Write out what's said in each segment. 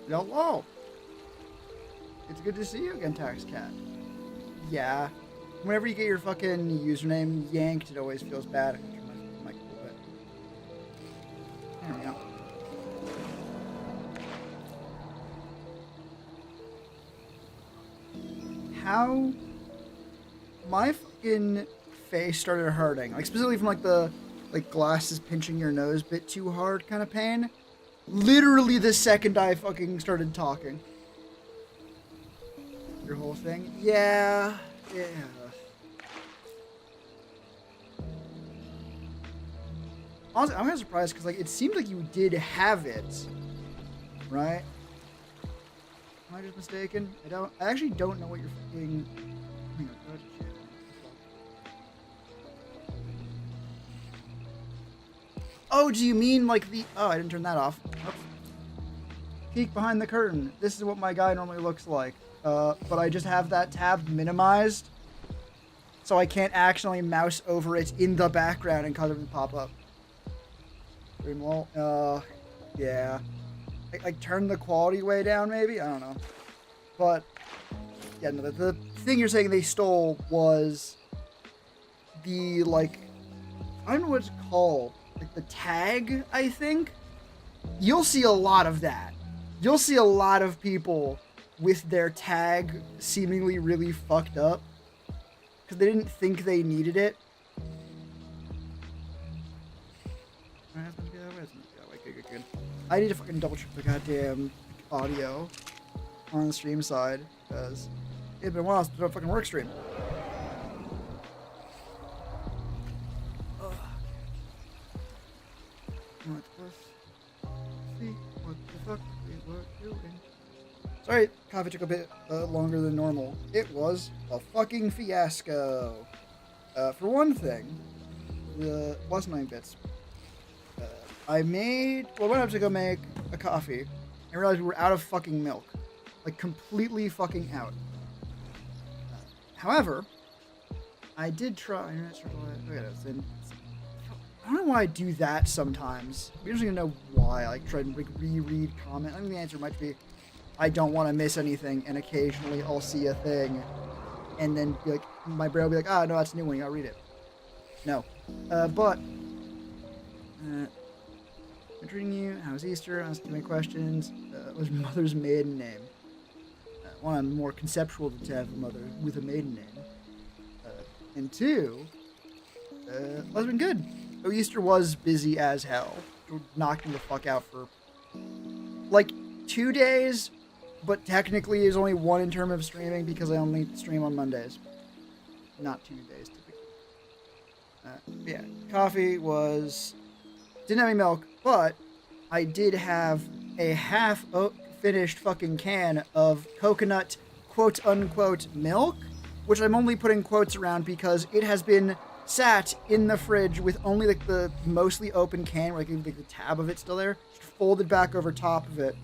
Hello. It's good to see you again, Tax Cat. Yeah. Whenever you get your fucking username yanked, it always feels bad. I can turn my mic a little bit. There we go. How my fucking face started hurting, like specifically from like the glasses pinching your nose a bit too hard kind of pain. Literally the second I fucking started talking. Your whole thing? Yeah. Yeah. Honestly, I'm kind of surprised because like it seemed like you did have it, right? Am I just mistaken? I actually don't know what you're fucking. Hang on, what the fuck? Oh, do you mean like the? Oh, I didn't turn that off. Oops. Peek behind the curtain. This is what my guy normally looks like. But I just have that tab minimized, so I can't actually mouse over it in the background and cause it to pop up. Well, yeah. Like turn the quality way down, maybe? I don't know. But, yeah, no, the thing you're saying they stole was the, like, I don't know what it's called. Like, the tag, I think? You'll see a lot of that. You'll see a lot of people with their tag seemingly really fucked up because they didn't think they needed it. Good. I need to fucking double check the goddamn audio on the stream side because it's been a while since I fucking work stream. What the fuck we were doing? Sorry, coffee took a bit longer than normal. It was a fucking fiasco. For one thing, the last 9 bits. I went up to go make a coffee and realized we were out of fucking milk. Like, completely fucking out. However, I did try. I don't know why I do that sometimes. We don't even know why. I like try and reread comment. I think the answer might be I don't want to miss anything, and occasionally I'll see a thing, and then be like, my brain will be like, no, that's a new one. You gotta read it. No, but. I'm treating you. How's Easter? Asking me questions. What's mother's maiden name? One, I'm more conceptual to have a mother with a maiden name. And two, life's been good. Oh, Easter was busy as hell. Knocked me the fuck out for like 2 days, but technically there's only one in terms of streaming because I only stream on Mondays. Not 2 days typically. Yeah, coffee was. Didn't have any milk, but I did have a half finished fucking can of coconut quote unquote milk, which I'm only putting quotes around because it has been sat in the fridge with only like the mostly open can, like the tab of it still there, just folded back over top of it.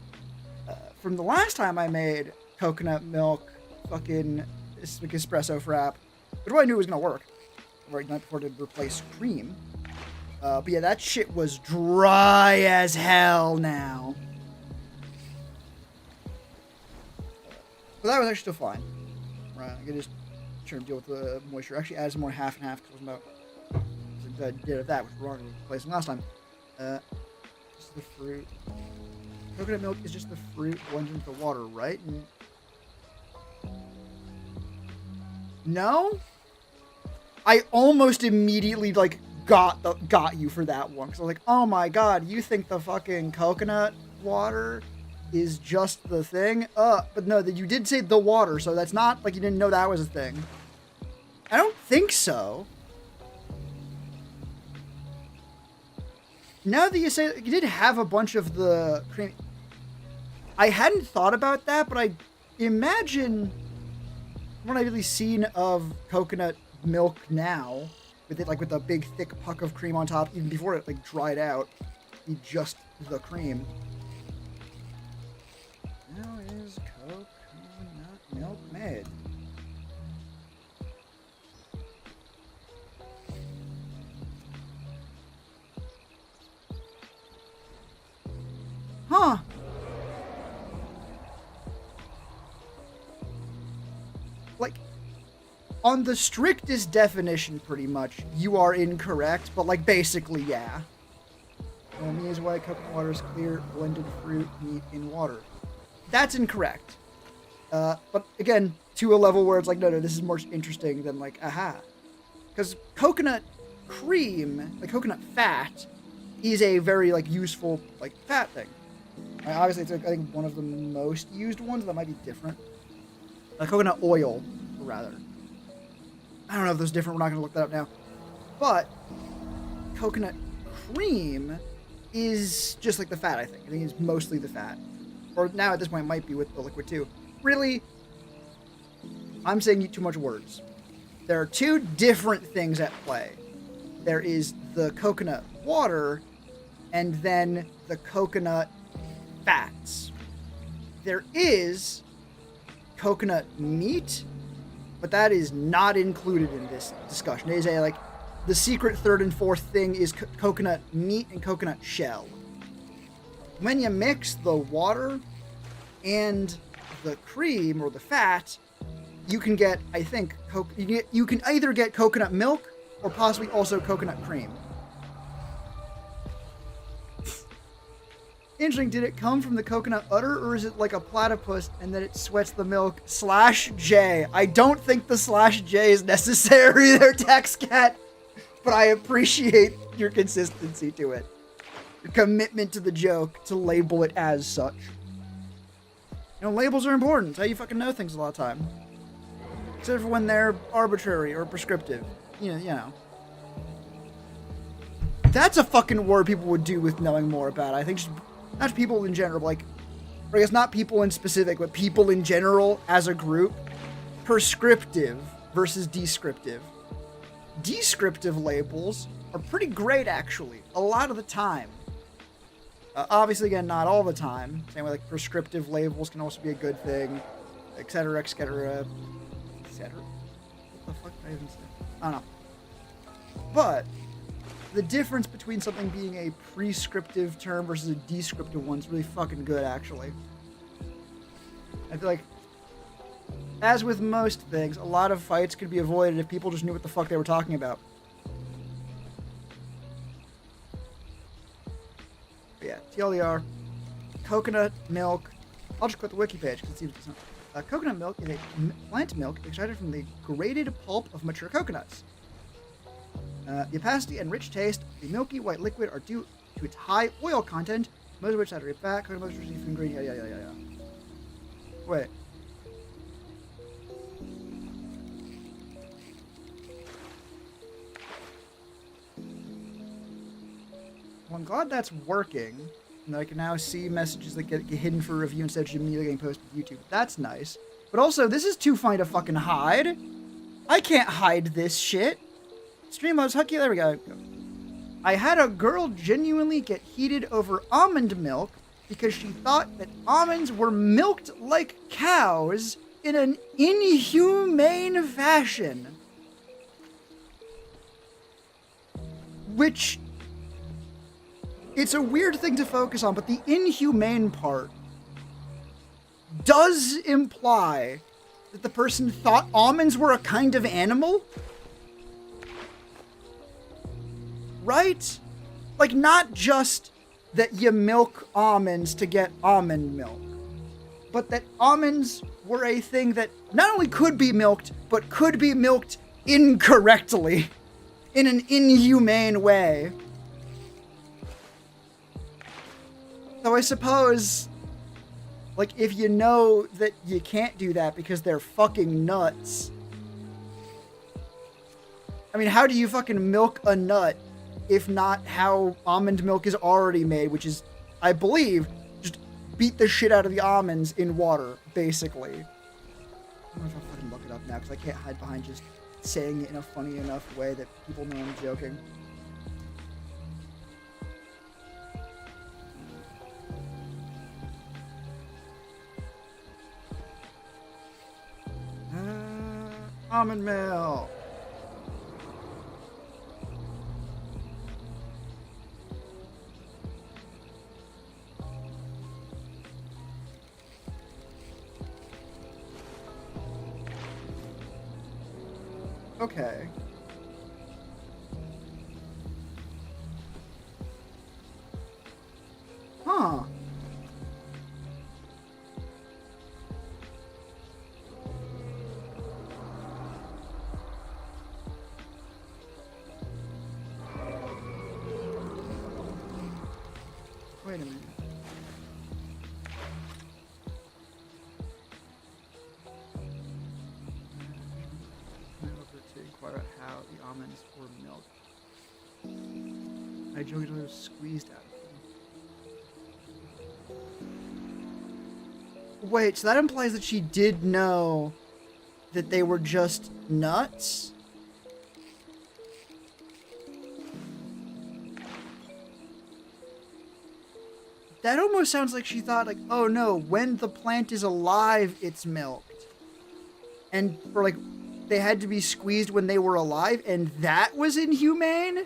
From the last time I made coconut milk fucking espresso frap, but I knew it was gonna work right before to replace cream. But yeah, that shit was dry as hell now. But that was actually still fine. Right, I could just try to deal with the moisture. Actually, add some more half and half because I did that, which was wrong with replacing last time. Just the fruit. Coconut milk is just the fruit blended with the water, right? No? I almost immediately, like, got you for that one because I was like, oh my god, you think the fucking coconut water is just the thing? But no, that you did say the water, so that's not like you didn't know that was a thing. I don't think so. Now that you say you did have a bunch of the cream, I hadn't thought about that, but I imagine what I've really seen of coconut milk now. With it, like with a big thick puck of cream on top, even before it like dried out, be just the cream. How is coconut milk made? Huh. on the strictest definition, pretty much, you are incorrect, but, like, basically, yeah. Me is white, coconut water is clear, blended fruit, meat in water. That's incorrect. But, again, to a level where it's like, no, this is more interesting than, like, aha. Because coconut cream, like coconut fat, is a very, like, useful, like, fat thing. Obviously, it's, like, I think, one of the most used ones. That might be different. Coconut oil, rather. I don't know if those are different. We're not going to look that up now. But coconut cream is just like the fat, I think. I think it's mostly the fat. Or now at this point, it might be with the liquid, too. Really, I'm saying too much words. There are two different things at play. There is the coconut water, and then the coconut fats. There is coconut meat, but that is not included in this discussion. It is a, like, the secret third and fourth thing is coconut meat and coconut shell. When you mix the water and the cream or the fat, you can get, I think, you can either get coconut milk or possibly also coconut cream. Interesting, did it come from the coconut udder, or is it like a platypus and then it sweats the milk? /J. I don't think the /J is necessary there, TaxCat, but I appreciate your consistency to it. Your commitment to the joke, to label it as such. You know, labels are important. It's how you fucking know things a lot of time. Except for when they're arbitrary or prescriptive. You know. That's a fucking word people would do with knowing more about it. I think just, not people in general, like, or I guess not people in specific, but people in general as a group. Prescriptive versus descriptive. Descriptive labels are pretty great, actually, a lot of the time. Obviously, again, not all the time. Same way, like, prescriptive labels can also be a good thing, etc., etc., etc. What the fuck did I even say? I don't know. But the difference between something being a prescriptive term versus a descriptive one is really fucking good, actually. I feel like, as with most things, a lot of fights could be avoided if people just knew what the fuck they were talking about. But yeah, TLDR, coconut milk. I'll just quit the wiki page because it seems not. Coconut milk is a plant milk extracted from the grated pulp of mature coconuts. The opacity and rich taste of the milky white liquid are due to its high oil content, most of which saturate fat, coconut milk is received from ingredient, yeah. Wait. Well, I'm glad that's working, and that I can now see messages that get hidden for review instead of just immediately getting posted to YouTube. That's nice. But also, this is too funny to fucking hide. I can't hide this shit. Streamlabs, Hucky, there we go. I had a girl genuinely get heated over almond milk because she thought that almonds were milked like cows in an inhumane fashion. Which, it's a weird thing to focus on, but the inhumane part does imply that the person thought almonds were a kind of animal. Right? Like, not just that you milk almonds to get almond milk, but that almonds were a thing that not only could be milked, but could be milked incorrectly, in an inhumane way. So I suppose, like, if you know that you can't do that because they're fucking nuts, I mean, how do you fucking milk a nut if not how almond milk is already made, which is, I believe, just beat the shit out of the almonds in water, basically. I don't know if I'll fucking look it up now, because I can't hide behind just saying it in a funny enough way that people know I'm joking. Almond milk. Okay. Huh. Wait a minute. To inquire about how the almonds were milked. I jokingly was squeezed out of them. Wait, so that implies that she did know that they were just nuts? That almost sounds like she thought, like, oh no, when the plant is alive, it's milked. And for, like, they had to be squeezed when they were alive, and that was inhumane?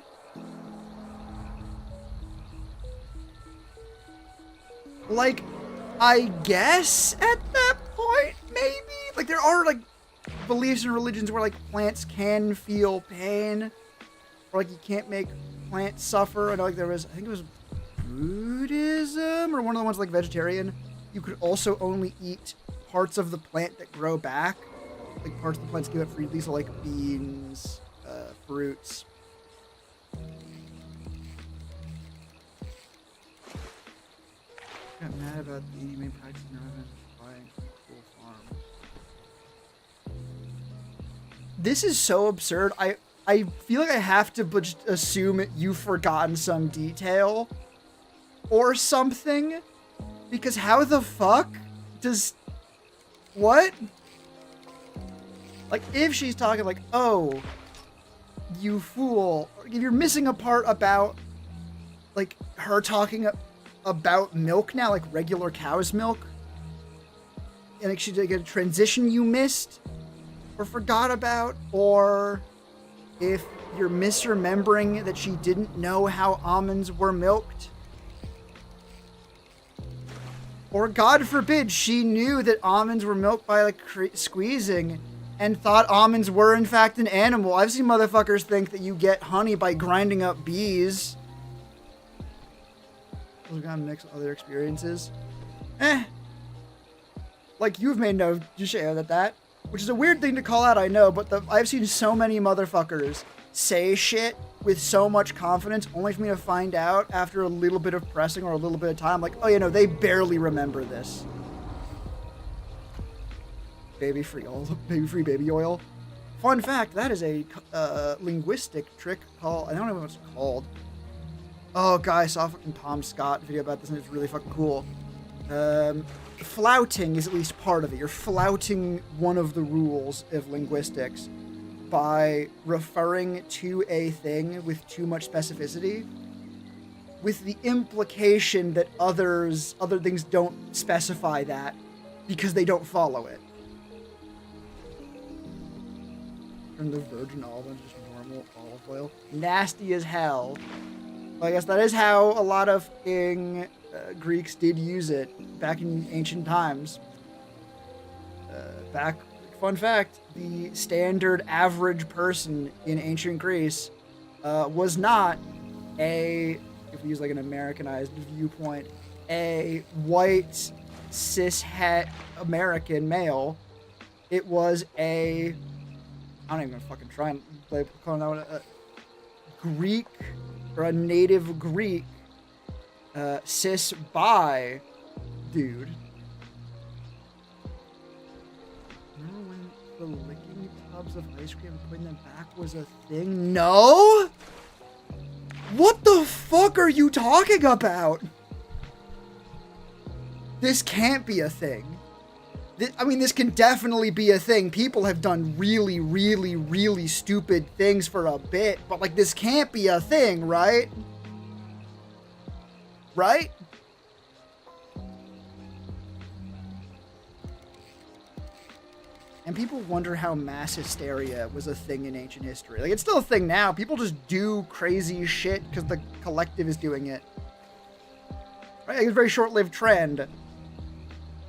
Like, I guess at that point, maybe? Like, there are, like, beliefs and religions where, like, plants can feel pain. Or, like, you can't make plants suffer. I know, like, there was, I think it was Buddhism, or one of the ones, like, vegetarian. You could also only eat parts of the plant that grow back. Like, parts of the plants give up freely, so, like, beans, fruits. Got mad about the inhumane practice in Northern buying cool farms. This is so absurd. I feel like I have to just assume you've forgotten some detail or something, because how the fuck does what? Like, if she's talking like, oh, you fool, if you're missing a part about, like, her talking about milk now, like regular cow's milk, and like she did a transition you missed or forgot about, or if you're misremembering that she didn't know how almonds were milked, or God forbid she knew that almonds were milked by like squeezing and thought almonds were in fact an animal. I've seen motherfuckers think that you get honey by grinding up bees. Those are gonna mix with other experiences. Like, you've made no share that, which is a weird thing to call out, I know, but I've seen so many motherfuckers say shit with so much confidence, only for me to find out after a little bit of pressing or a little bit of time, like, oh, you know, they barely remember this. Baby free baby oil. Fun fact, that is a linguistic trick called, I don't know what it's called. Oh, guys, I saw a fucking Tom Scott video about this and it's really fucking cool. Flouting is at least part of it. You're flouting one of the rules of linguistics by referring to a thing with too much specificity, with the implication that other things don't specify that because they don't follow it. From the virgin olive oil, just normal olive oil. Nasty as hell. Well, I guess that is how a lot of Greeks did use it back in ancient times. Fun fact, the standard average person in ancient Greece was not if we use like an Americanized viewpoint, a white cishet American male. It was I don't even fucking try and call it a Greek or a native Greek cis bi dude. Remember when the licking tubs of ice cream and putting them back was a thing? No? What the fuck are you talking about? This can't be a thing. This can definitely be a thing. People have done really, really, really stupid things for a bit, but, like, this can't be a thing, right? Right? And people wonder how mass hysteria was a thing in ancient history. Like, it's still a thing now. People just do crazy shit because the collective is doing it. Right? Like, it's a very short-lived trend.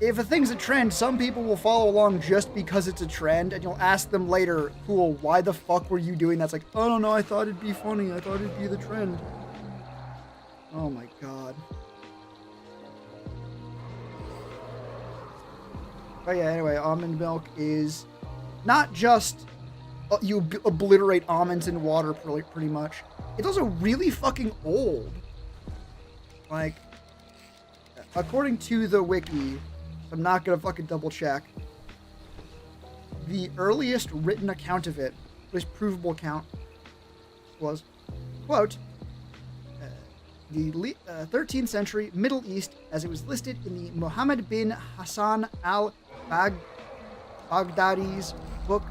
if a thing's a trend, some people will follow along just because it's a trend, and you'll ask them later, cool, why the fuck were you doing that? It's like, I don't know, I thought it'd be funny, I thought it'd be the trend. Oh my god. But yeah, anyway, almond milk is not just you obliterate almonds in water pretty much. It's also really fucking old. Like, according to the wiki, I'm not gonna fucking double check, the earliest written account of it, this provable account, was, quote, the 13th century Middle East as it was listed in the Muhammad bin Hassan al-Baghdadi's book.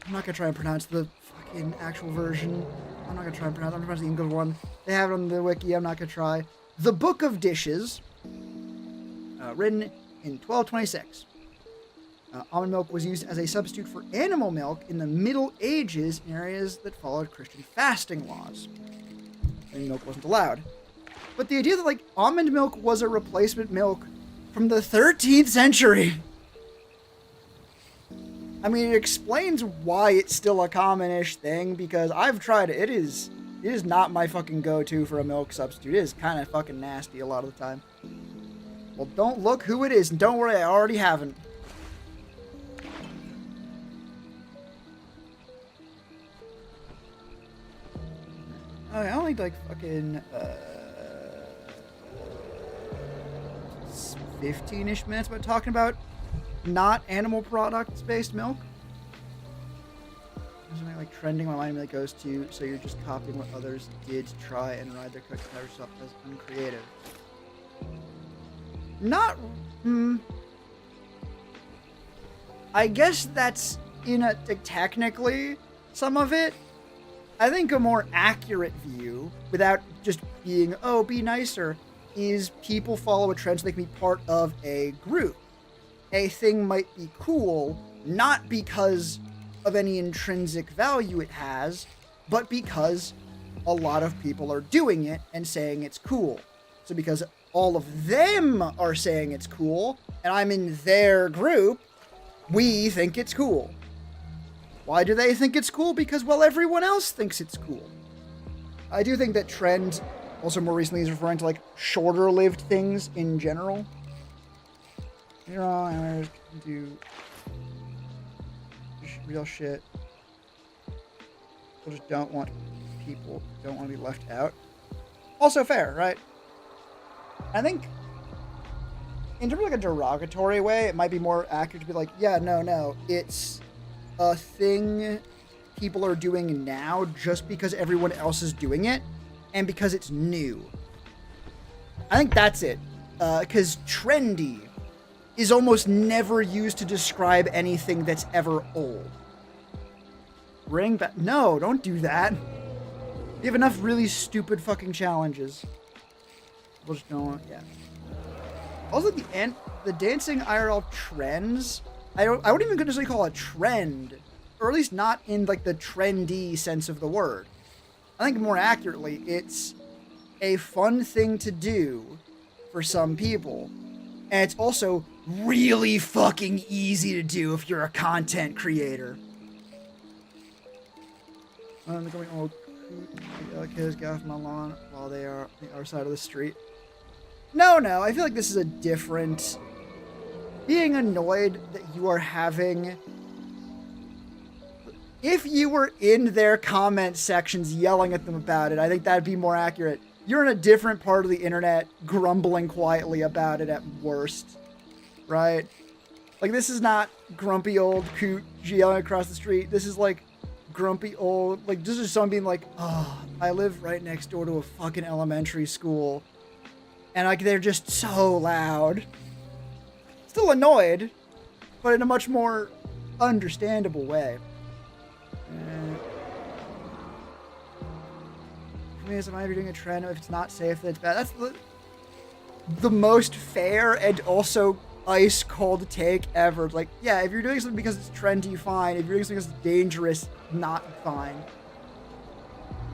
I'm not gonna try and pronounce the fucking actual version. I'm not gonna try and pronounce it. I'm gonna pronounce the English one. They have it on the wiki. I'm not gonna try. The Book of Dishes, written in 1226. Almond milk was used as a substitute for animal milk in the Middle Ages in areas that followed Christian fasting laws. And milk wasn't allowed. But the idea that, like, almond milk was a replacement milk from the 13th century. I mean, it explains why it's still a common-ish thing, because I've tried it. It is not my fucking go-to for a milk substitute. It is kind of fucking nasty a lot of the time. Well, don't look who it is, and don't worry, I already haven't. I only like fucking 15-ish minutes about talking about not animal products based milk. There's something like trending my mind that goes to, so you're just copying what others did to try and ride their cookie cutter stuff as uncreative. Not, I guess that's technically some of it. I think a more accurate view, without just being, oh, be nicer, is people follow a trend so they can be part of a group. A thing might be cool, not because of any intrinsic value it has, but because a lot of people are doing it and saying it's cool. So because all of them are saying it's cool, and I'm in their group, we think it's cool. Why do they think it's cool? Because, well, everyone else thinks it's cool. I do think that trend, also more recently, is referring to, like, shorter-lived things in general. You know, I do real shit. People just don't want to be left out. Also fair, right? I think, in terms of, like, a derogatory way, it might be more accurate to be like, yeah, no, it's a thing people are doing now just because everyone else is doing it and because it's new. I think that's it. Because trendy is almost never used to describe anything that's ever old. Bring back... No, don't do that. You have enough really stupid fucking challenges. We'll just don't... Yeah. Also, the dancing IRL trends... I wouldn't even necessarily call it a trend, or at least not in, like, the trendy sense of the word. I think more accurately, it's a fun thing to do for some people, and it's also really fucking easy to do if you're a content creator. I'm going all kids get off my lawn while they are on the other side of the street. No, I feel like this is a different... Being annoyed that you are having... If you were in their comment sections yelling at them about it, I think that'd be more accurate. You're in a different part of the internet grumbling quietly about it at worst. Right? Like, this is not grumpy old coot yelling across the street. This is like grumpy old... Like, this is someone being like, oh, I live right next door to a fucking elementary school. And, like, they're just so loud. Still annoyed, but in a much more understandable way. I mean, am I doing a trend? If it's not safe, then it's bad. That's the most fair and also ice-cold take ever. Like, yeah, if you're doing something because it's trendy, fine. If you're doing something because it's dangerous, not fine.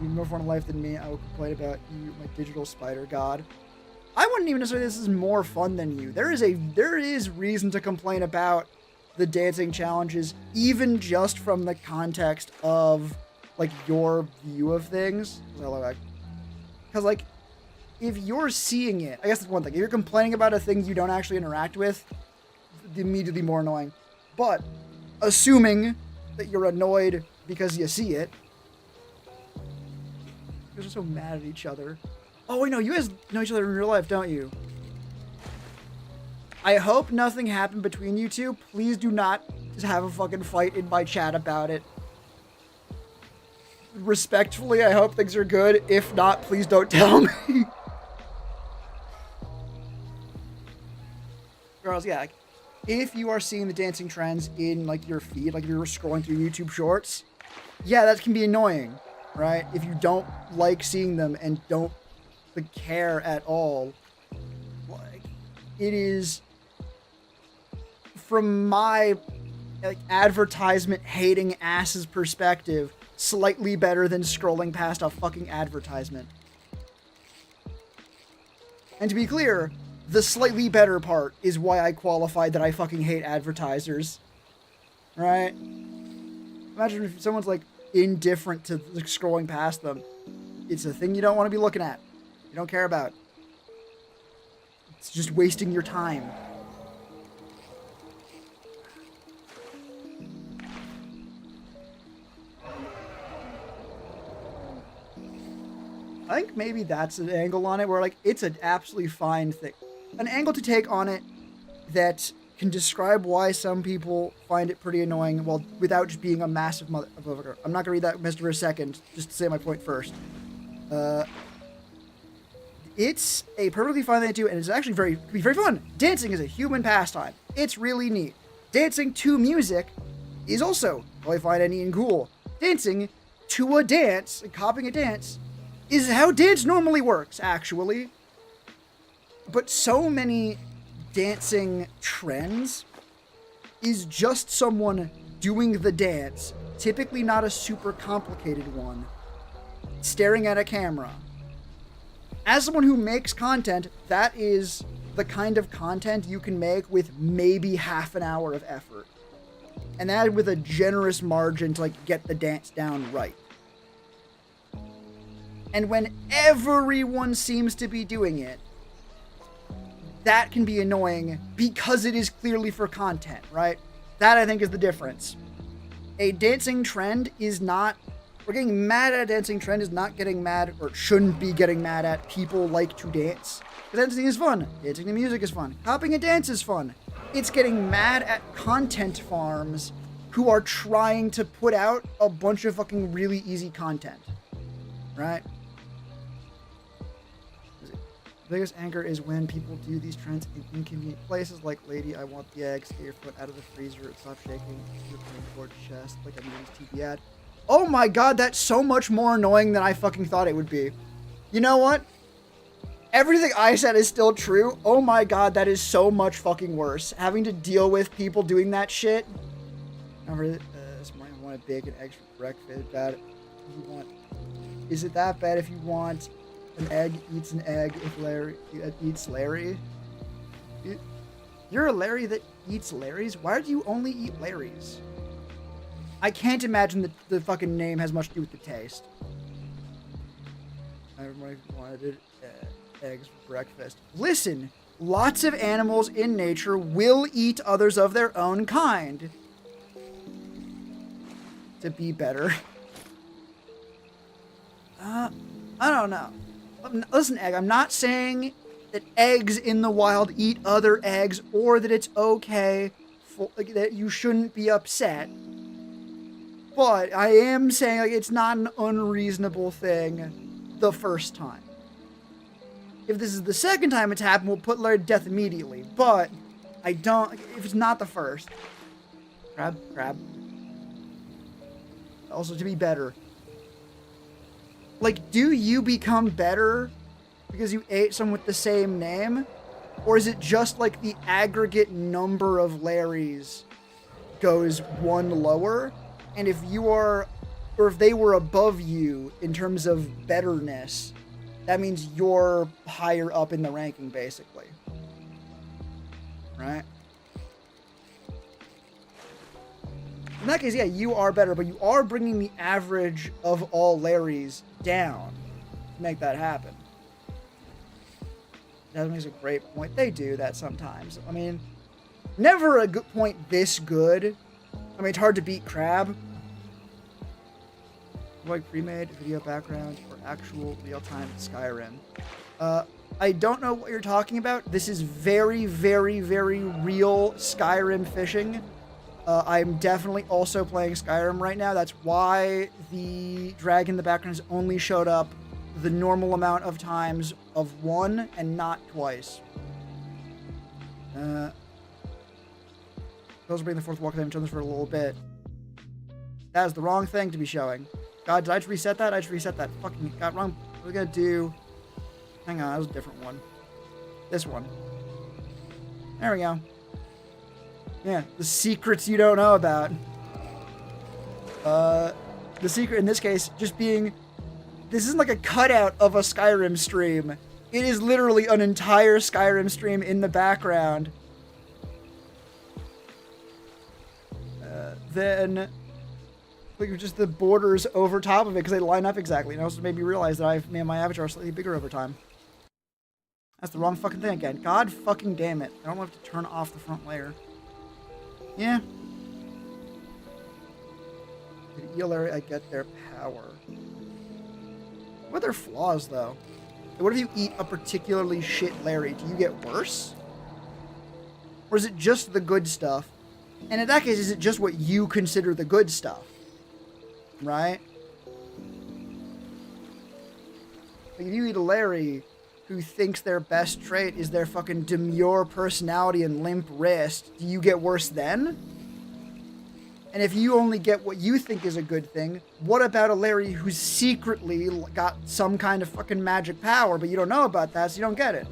You have more fun in life than me. I will complain about you, my digital spider god. I wouldn't even necessarily say this is more fun than you. There is reason to complain about the dancing challenges, even just from the context of like your view of things. Because like, if you're seeing it, I guess that's one thing. If you're complaining about a thing you don't actually interact with, it's immediately more annoying. But assuming that you're annoyed because you see it, you're just so mad at each other. Oh wait, no, you guys know each other in real life, don't you? I hope nothing happened between you two. Please do not just have a fucking fight in my chat about it. Respectfully, I hope things are good. If not, please don't tell me. Girls, yeah, like, if you are seeing the dancing trends in like your feed, like you're scrolling through YouTube shorts, yeah, that can be annoying, right? If you don't like seeing them and don't like, care at all, like it is, from my like advertisement hating ass's perspective, slightly better than scrolling past a fucking advertisement. And to be clear, the slightly better part is why I qualified that I fucking hate advertisers. Right? Imagine if someone's like indifferent to like, scrolling past them. It's a thing you don't want to be looking at. You don't care about. It's just wasting your time. I think maybe that's an angle on it where, like, it's an absolutely fine thing. An angle to take on it that can describe why some people find it pretty annoying while without just being a massive motherfucker. I'm not going to read that message for a second, just to say my point first. It's a perfectly fine thing to do, and it's actually very fun. Dancing is a human pastime. It's really neat. Dancing to music is also really fine and neat and cool. Dancing to a dance, and copying a dance, is how dance normally works, actually. But so many dancing trends is just someone doing the dance, typically not a super complicated one, staring at a camera. As someone who makes content, that is the kind of content you can make with maybe half an hour of effort. And that with a generous margin to like get the dance down right. And when everyone seems to be doing it, that can be annoying because it is clearly for content, right? That, I think, is the difference. A dancing trend is not... We're getting mad at a dancing trend is not getting mad, or shouldn't be getting mad at people like to dance. Because dancing is fun. Dancing to music is fun. Copying a dance is fun. It's getting mad at content farms who are trying to put out a bunch of fucking really easy content. Right? The biggest anger is when people do these trends in inconvenient places like, lady, I want the eggs, get your foot out of the freezer, stop shaking, your pain toward chest, like a news TV ad. Oh my god, that's so much more annoying than I fucking thought it would be. You know what? Everything I said is still true. Oh my god, that is so much fucking worse. Having to deal with people doing that shit. Remember, this morning I wanted bacon, eggs for breakfast. Bad. You want? Is it that bad if you want? An egg eats an egg if Larry eats Larry. You're a Larry that eats Larrys? Why do you only eat Larrys? I can't imagine that the fucking name has much to do with the taste. Everybody wanted eggs for breakfast. Listen, lots of animals in nature will eat others of their own kind. To be better. I don't know. Listen, Egg, I'm not saying that eggs in the wild eat other eggs or that it's okay, like, that you shouldn't be upset. But I am saying like it's not an unreasonable thing the first time. If this is the second time it's happened, we'll put Larry to death immediately. But I don't, if it's not the first. Crab. Also, to be better. Like, do you become better because you ate someone with the same name? Or is it just like the aggregate number of Larrys goes one lower? And if you are, or if they were above you in terms of betterness, that means you're higher up in the ranking, basically. Right? In that case, yeah, you are better, but you are bringing the average of all Larrys down to make that happen. That makes a great point. They do that sometimes. I mean, never a good point this good. I mean, it's hard to beat Crab. Like pre-made video background or actual real-time Skyrim. I don't know what you're talking about. This is very, very, very real Skyrim fishing. I'm definitely also playing Skyrim right now. That's why the dragon in the background has only showed up the normal amount of times of one and not twice. Those will bring the fourth walk. I've done this for a little bit. That is the wrong thing to be showing. God, did I just reset that? I just reset that. Fucking got wrong. What are we gonna do? Hang on, that was a different one. This one. There we go. Yeah, the secrets you don't know about. The secret in this case just being, this isn't like a cutout of a Skyrim stream. It is literally an entire Skyrim stream in the background. Then, like, just the borders over top of it because they line up exactly. And also made me realize that I've made my avatar slightly bigger over time. That's the wrong fucking thing again. God fucking damn it. I don't have to turn off the front layer. Yeah. Eel area, I get their power. What are their flaws, though? What if you eat a particularly shit Larry? Do you get worse? Or is it just the good stuff? And in that case, is it just what you consider the good stuff? Right? Like, if you eat a Larry who thinks their best trait is their fucking demure personality and limp wrist, do you get worse then? And if you only get what you think is a good thing, what about a Larry who's secretly got some kind of fucking magic power, but you don't know about that, so you don't get it?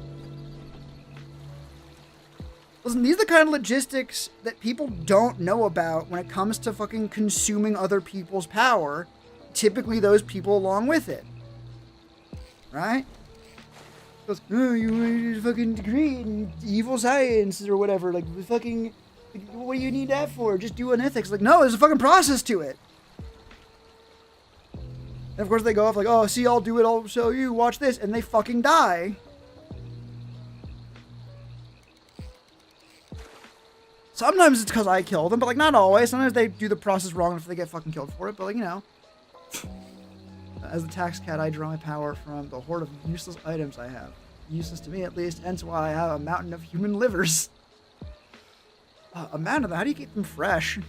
Listen, these are the kind of logistics that people don't know about when it comes to fucking consuming other people's power. Typically those people along with it. Right? Goes, oh, you want a fucking degree in evil science or whatever. Like, fucking, like, what do you need that for? Just do an ethics. Like, no, there's a fucking process to it. And of course they go off like, oh, see, I'll do it, I'll show you, watch this. And they fucking die. Sometimes it's because I kill them, but, like, not always. Sometimes they do the process wrong if they get fucking killed for it. But, like, you know. As the tax cat, I draw my power from the horde of useless items I have. Useless to me, at least, hence why I have a mountain of human livers. A mountain of them? How do you keep them fresh?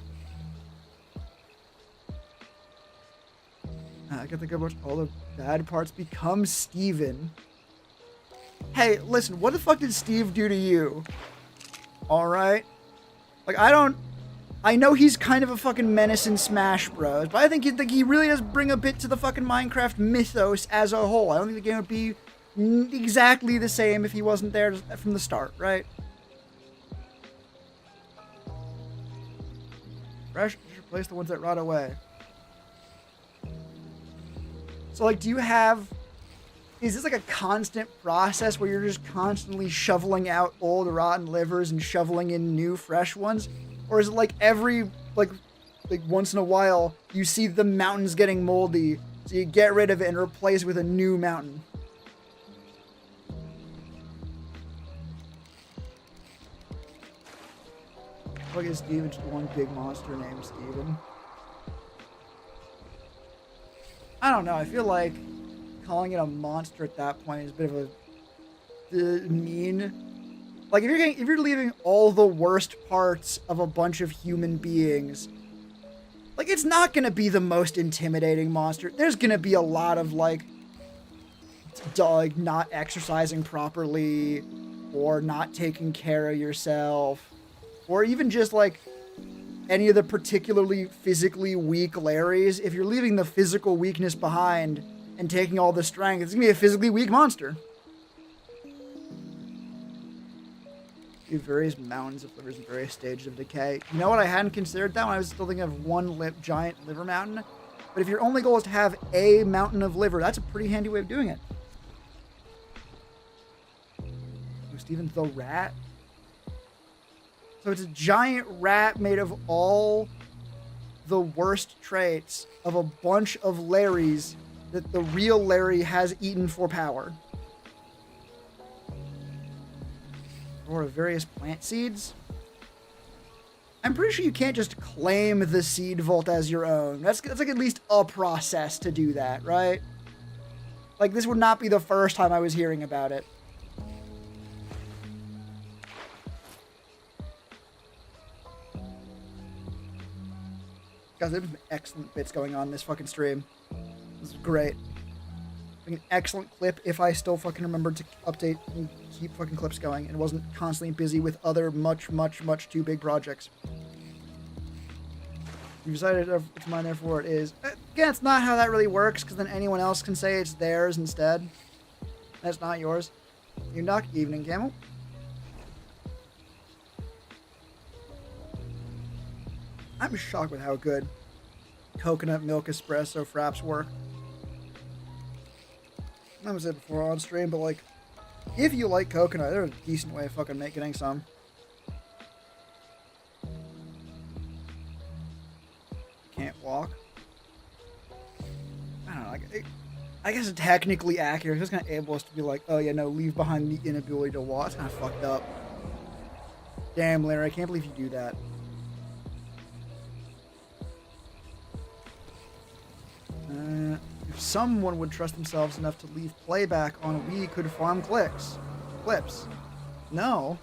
I get the good parts. All the bad parts become Steven. Hey, listen, what the fuck did Steve do to you? Alright? Like, I know he's kind of a fucking menace in Smash Bros, but I think he really does bring a bit to the fucking Minecraft mythos as a whole. I don't think the game would be exactly the same if he wasn't there from the start, right? Fresh, just replace the ones that rot away. So, like, do you have... Is this like a constant process where you're just constantly shoveling out old rotten livers and shoveling in new fresh ones? Or is it like every, like once in a while, you see the mountains getting moldy, so you get rid of it and replace it with a new mountain? Look at Steven, just one big monster named Steven. I don't know, I feel like calling it a monster at that point is a bit of a mean. Like, if you're leaving all the worst parts of a bunch of human beings, like, it's not gonna be the most intimidating monster. There's gonna be a lot of, like not exercising properly, or not taking care of yourself, or even just, like, any of the particularly physically weak Larrys. If you're leaving the physical weakness behind and taking all the strength, it's gonna be a physically weak monster. Various mountains of livers in various stages of decay. You know what? I hadn't considered that when I was still thinking of one giant liver mountain. But if your only goal is to have a mountain of liver, that's a pretty handy way of doing it. Steven the Rat. So it's a giant rat made of all the worst traits of a bunch of Larrys that the real Larry has eaten for power. Or various plant seeds. I'm pretty sure you can't just claim the seed vault as your own. That's like at least a process to do that, right? Like, this would not be the first time I was hearing about it. Guys, there's been excellent bits going on in this fucking stream. This is great. An excellent clip if I still fucking remembered to update and keep fucking clips going and wasn't constantly busy with other much too big projects. You decided it's mine, therefore it is. Again, it's not how that really works, because then anyone else can say it's theirs instead. That's not yours. You knock. Evening, Camel. I'm shocked with how good coconut milk espresso fraps work. I haven't said it before on stream, but like, if you like coconut, there's a decent way of fucking getting some. Can't walk. I don't know. I guess it's technically accurate. It's kind of able us to be like, oh yeah, no, leave behind the inability to walk. It's kind of fucked up. Damn, Larry, I can't believe you do that. If someone would trust themselves enough to leave playback on, we could farm clips. No.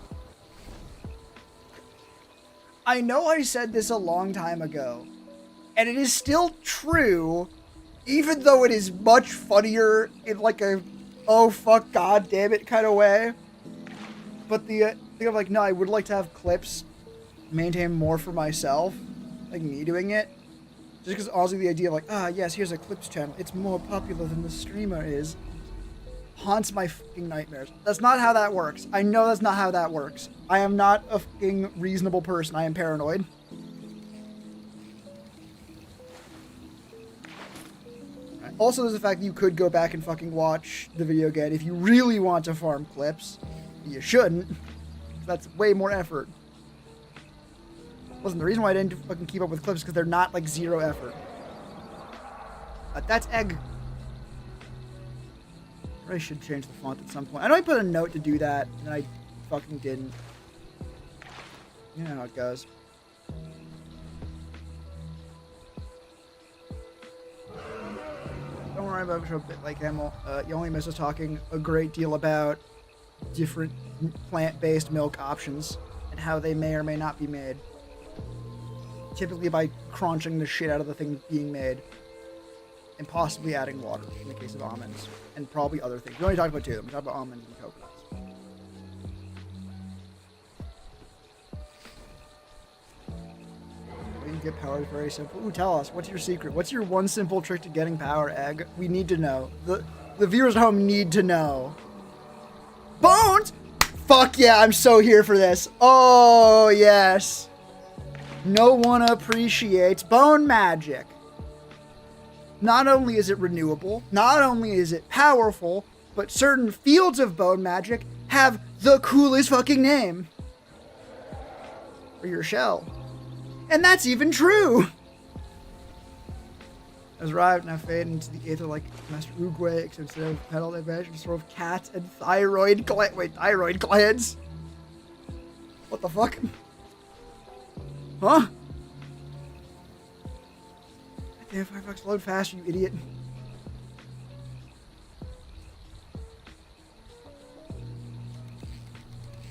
I know I said this a long time ago, and it is still true, even though it is much funnier in like a, oh fuck god damn it kind of way. But the thing of like, no, I would like to have clips maintain more for myself, like me doing it. Just because honestly the idea of like, yes, here's a clips channel, it's more popular than the streamer is, haunts my fucking nightmares. That's not how that works. I know that's not how that works. I am not a fucking reasonable person. I am paranoid. Also, there's the fact that you could go back and fucking watch the video again if you really want to farm clips. You shouldn't. That's way more effort. Listen, the reason why I didn't fucking keep up with clips is because they're not like zero effort. That's egg. I should change the font at some point. I know I put a note to do that, and I fucking didn't. You know how it goes. Don't worry about a bit like Emil. You only miss us talking a great deal about different plant-based milk options and how they may or may not be made. Typically by crunching the shit out of the thing being made. And possibly adding water, in the case of almonds. And probably other things. We only talked about two of them. We talked about almonds and coconuts. Way you get power is very simple. Ooh, tell us. What's your secret? What's your one simple trick to getting power, Egg? We need to know. The viewers at home need to know. Bones! Fuck yeah, I'm so here for this. Oh, yes. No one appreciates bone magic. Not only is it renewable, not only is it powerful, but certain fields of bone magic have the coolest fucking name. For your shell. And that's even true! Has arrived, now fade into the aether like Master Uguay, except instead of petal advantage, sort of cat and thyroid gland. Wait, thyroid glands? What the fuck? Huh? Damn, Firefox, load faster, you idiot.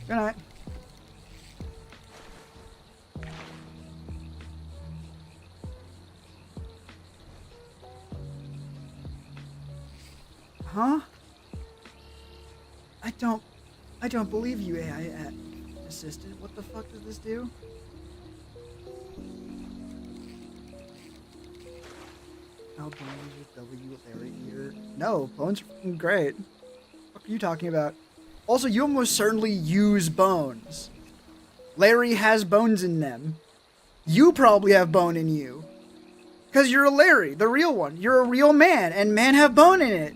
Good night. Huh? I don't believe you, AI assistant. What the fuck does this do? How Bones with W Larry here? No, Bones are fucking great. What are you talking about? Also, you almost certainly use bones. Larry has bones in them. You probably have bone in you. Because you're a Larry, the real one. You're a real man, and men have bone in it.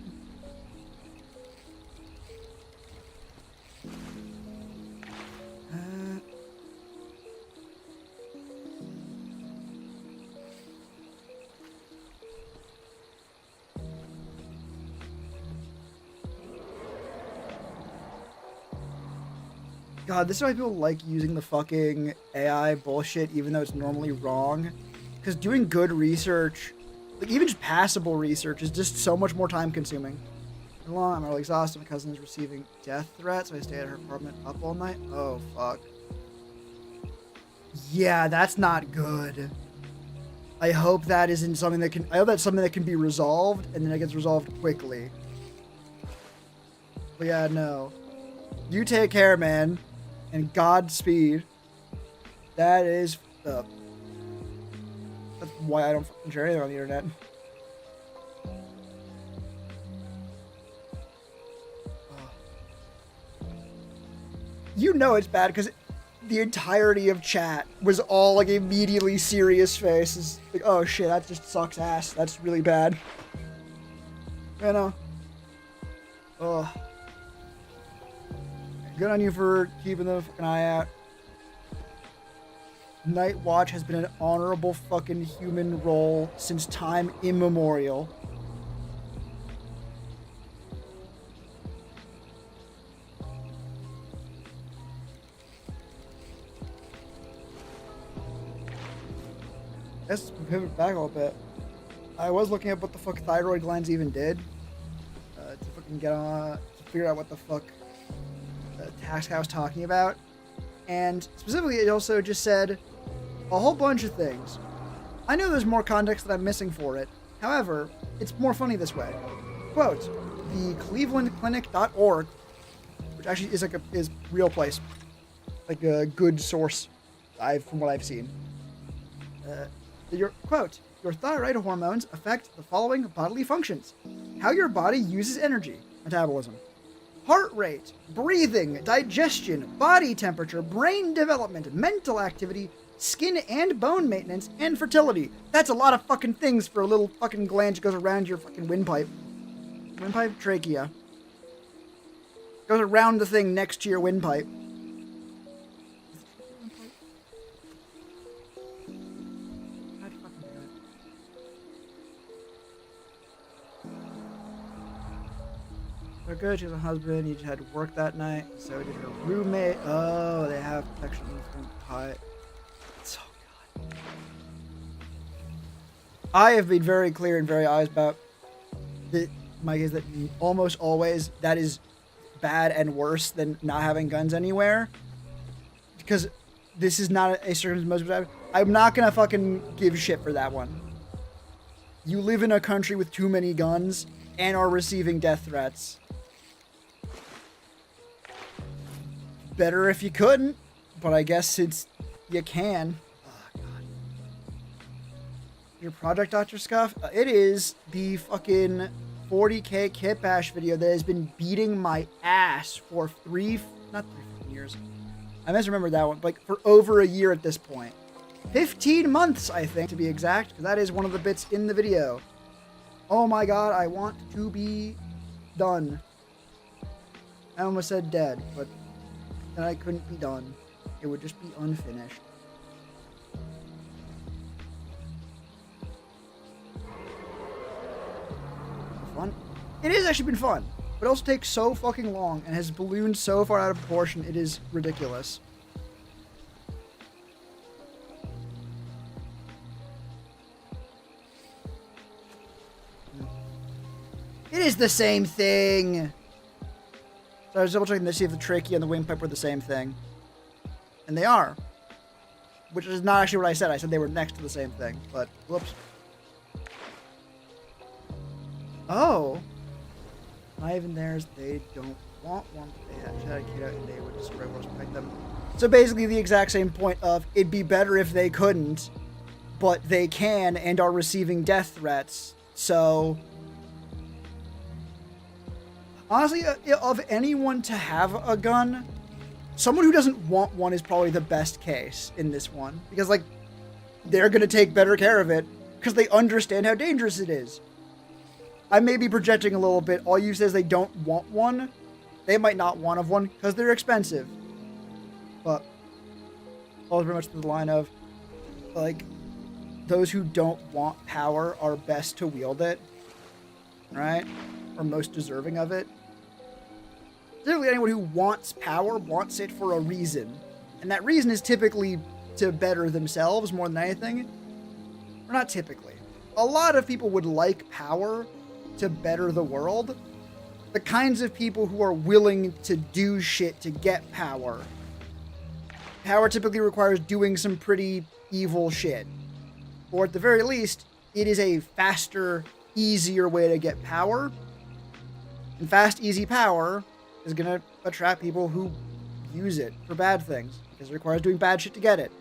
God, this is why people like using the fucking AI bullshit, even though it's normally wrong. Because doing good research, like even just passable research, is just so much more time consuming. Long, I'm really exhausted. My cousin is receiving death threats, so I stay at her apartment up all night. Oh, fuck. Yeah, that's not good. I hope that isn't something that can... I hope that's something that can be resolved, and then it gets resolved quickly. But yeah, no. You take care, man. And Godspeed. That is... that's why I don't fucking share anything on the internet. You know it's bad because the entirety of chat was all like immediately serious faces. Like, oh shit, that just sucks ass. That's really bad. You know. Oh. Good on you for keeping the fucking eye out. Night Watch has been an honorable fucking human role since time immemorial. Let's pivot back a little bit. I was looking at what the fuck thyroid glands even did. To fucking get on, to figure out what the fuck Task was talking about. And specifically, it also just said a whole bunch of things. I know there's more context that I'm missing for it. However, it's more funny this way. Quote, the clevelandclinic.org, which actually is like is real place. Like a good source from what I've seen. Your quote, your thyroid hormones affect the following bodily functions. How your body uses energy, metabolism, heart rate, breathing, digestion, body temperature, brain development, mental activity, skin and bone maintenance, and fertility. That's a lot of fucking things for a little fucking gland that goes around your fucking windpipe. Windpipe? Trachea. Goes around the thing next to your windpipe. They're good. She has a husband. He just had to work that night. So did her roommate. Oh, they have protection from height. Oh, God. I have been very clear and very honest about my case that almost always that is bad and worse than not having guns anywhere. Because this is not a circumstance. I'm not going to fucking give shit for that one. You live in a country with too many guns and are receiving death threats. Better if you couldn't, but I guess you can. Oh, God. Your project, Dr. Scuff? It is the fucking 40k kit bash video that has been beating my ass for not 3 years. I misremembered that one, but like for over a year at this point. 15 months, I think, to be exact, because that is one of the bits in the video. Oh my God, I want to be done. I almost said dead, but then I couldn't be done. It would just be unfinished. Fun? It has actually been fun, but it also takes so fucking long and has ballooned so far out of proportion, it is ridiculous. It is the same thing! So I was double checking to see if the trachea and the windpipe were the same thing. And they are. Which is not actually what I said. I said they were next to the same thing. But, whoops. Oh. Not even theirs. They don't want one. But they had a kid out and they would destroy what's protect them. So basically the exact same point of it'd be better if they couldn't. But they can and are receiving death threats. So... honestly, of anyone to have a gun, someone who doesn't want one is probably the best case in this one. Because, like, they're going to take better care of it because they understand how dangerous it is. I may be projecting a little bit. All you say is they don't want one. They might not want one because they're expensive. But, falls very much to the line of, like, those who don't want power are best to wield it. Right? Or most deserving of it. typically anyone who wants power wants it for a reason. And that reason is typically to better themselves more than anything. Or not typically. A lot of people would like power to better the world. The kinds of people who are willing to do shit to get power. Power typically requires doing some pretty evil shit. Or at the very least, it is a faster, easier way to get power. And fast, easy power is going to attract people who use it for bad things. Because it requires doing bad shit to get it.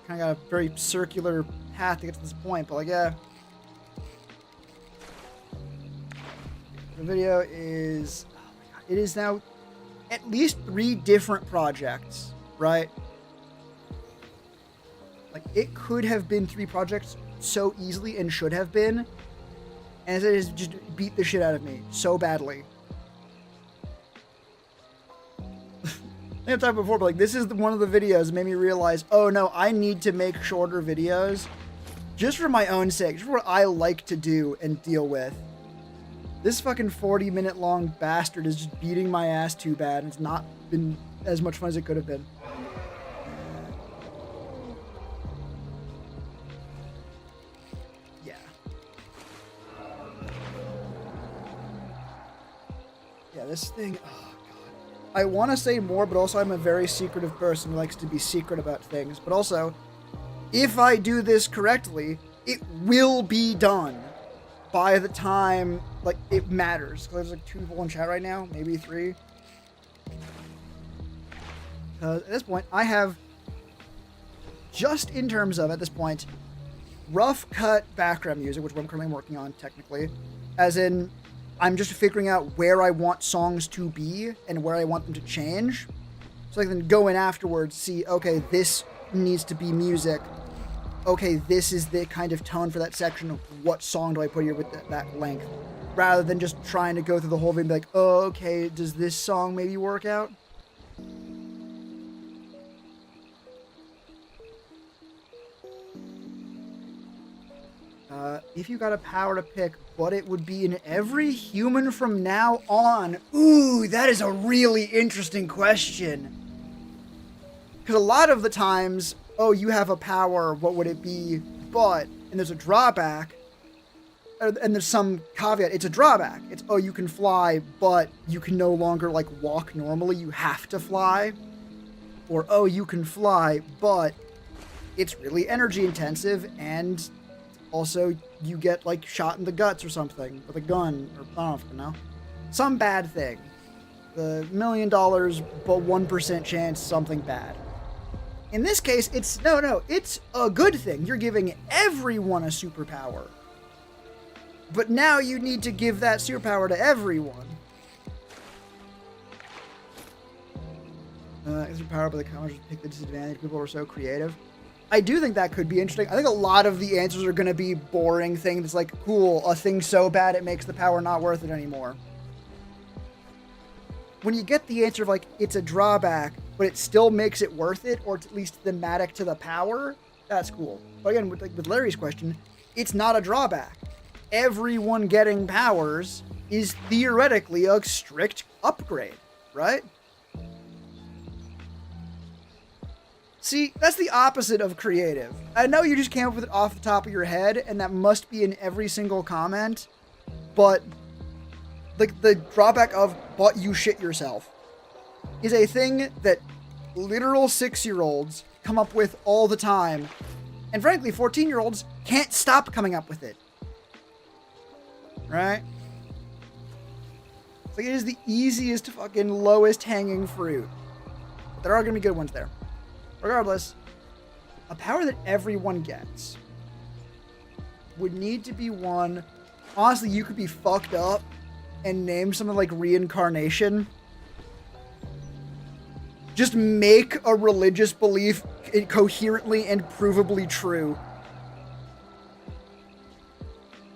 Kind of got a very circular path to get to this point, but like, yeah. The video is, oh my God, it is now at least 3 different projects, right? Like, it could have been 3 projects so easily and should have been. And it has just beat the shit out of me so badly. I've talked before, but like, this is one of the videos that made me realize, oh no, I need to make shorter videos just for my own sake, just for what I like to do and deal with. This fucking 40-minute long bastard is just beating my ass too bad, and it's not been as much fun as it could have been. Yeah. Yeah, this thing, oh God. I want to say more, but also I'm a very secretive person who likes to be secret about things. But also, if I do this correctly, it will be done by the time, like, it matters. There's like 2 people in chat right now, maybe 3. At this point, I have, just in terms of, at this point, rough cut background music, which I'm currently working on technically, as in, I'm just figuring out where I want songs to be and where I want them to change. So I can then go in afterwards, see, okay, this needs to be music. Okay, this is the kind of tone for that section. What song do I put here with that length? Rather than just trying to go through the whole thing and be like, oh, okay, does this song maybe work out? If you got a power to pick, what it would be in every human from now on? Ooh, that is a really interesting question. Because a lot of the times, oh, you have a power, what would it be? But, and there's a drawback, and there's some caveat, it's a drawback. It's, oh, you can fly, but you can no longer, like, walk normally, you have to fly. Or, oh, you can fly, but it's really energy intensive, and also you get, like, shot in the guts or something with a gun, or I don't know. Some bad thing. The $1 million, but 1% chance something bad. In this case, it's, no, it's a good thing. You're giving everyone a superpower. But now you need to give that superpower to everyone. Is there power, but the commoners pick the disadvantage? People are so creative. I do think that could be interesting. I think a lot of the answers are going to be boring things like, cool, a thing so bad it makes the power not worth it anymore. When you get the answer of, like, it's a drawback, but it still makes it worth it, or at least thematic to the power, that's cool. But again, with Larry's question, it's not a drawback. Everyone getting powers is theoretically a strict upgrade, right? See, that's the opposite of creative. I know you just came up with it off the top of your head, and that must be in every single comment, but like the drawback of, but you shit yourself, is a thing that literal 6-year-olds come up with all the time. And frankly, 14-year-olds can't stop coming up with it. Right? It's like, it is the easiest fucking lowest hanging fruit. But there are going to be good ones there. Regardless, a power that everyone gets would need to be one. Honestly, you could be fucked up and name something like reincarnation. Just make a religious belief coherently and provably true.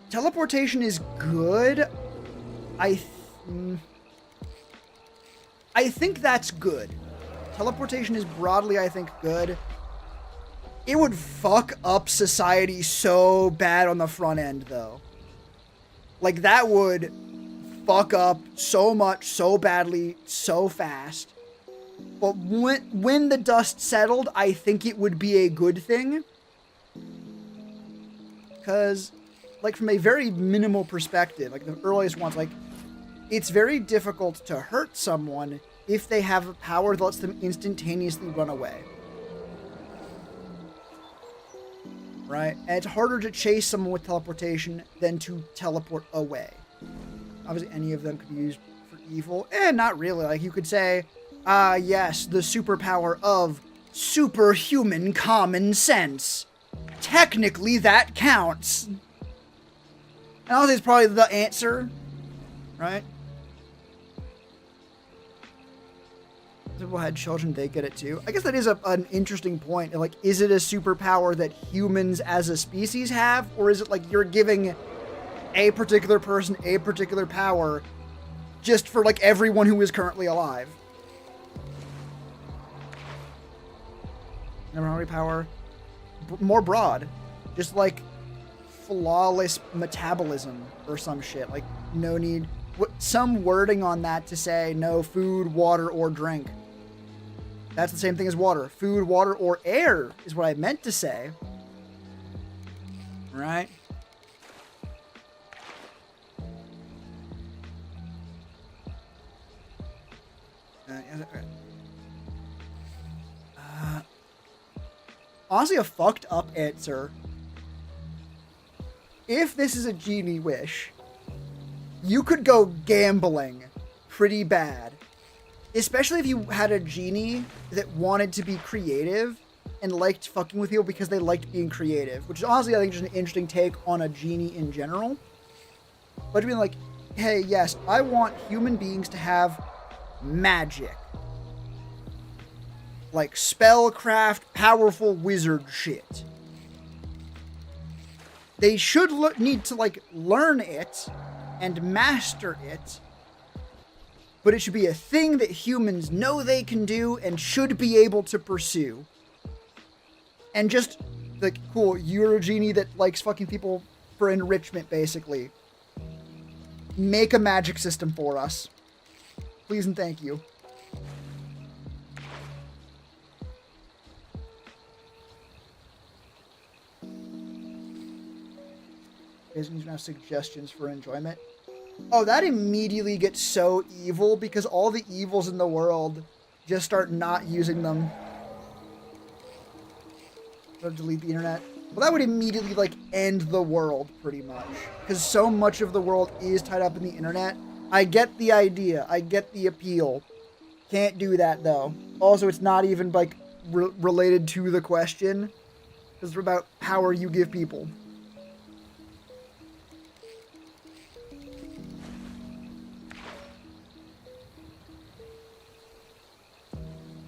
Teleportation is good. I think that's good. Teleportation is broadly, I think, good. It would fuck up society so bad on the front end, though. Like, that would fuck up so much, so badly, so fast. But when the dust settled, I think it would be a good thing. Because, like, from a very minimal perspective, like the earliest ones, like, it's very difficult to hurt someone if they have a power that lets them instantaneously run away. Right? And it's harder to chase someone with teleportation than to teleport away. Obviously, any of them could be used for evil. Not really. Like, you could say, yes, the superpower of superhuman common sense. Technically, that counts. And honestly, it's probably the answer, right? People had children, they get it too. I guess that is an interesting point. Like, is it a superpower that humans as a species have? Or is it like you're giving a particular person a particular power just for, like, everyone who is currently alive? Memory power. More broad. Just, like, flawless metabolism or some shit. Like, no need... Some wording on that to say no food, water, or drink. That's the same thing as water. Food, water, or air is what I meant to say. Right? Honestly, a fucked up answer. If this is a genie wish, you could go gambling pretty bad. Especially if you had a genie that wanted to be creative and liked fucking with people because they liked being creative. Which is honestly, I think, just an interesting take on a genie in general. But to be like, hey, yes, I want human beings to have magic. Like spellcraft, powerful wizard shit. They should need to, like, learn it and master it. But it should be a thing that humans know they can do and should be able to pursue. And just, like, cool, you're a genie that likes fucking people for enrichment, basically. Make a magic system for us. Please and thank you. Guys need to have suggestions for enjoyment. Oh, that immediately gets so evil because all the evils in the world just start not using them. Or delete the internet. Well, that would immediately, like, end the world, pretty much. Because so much of the world is tied up in the internet. I get the idea. I get the appeal. Can't do that, though. Also, it's not even, like, related to the question. It's about power you give people.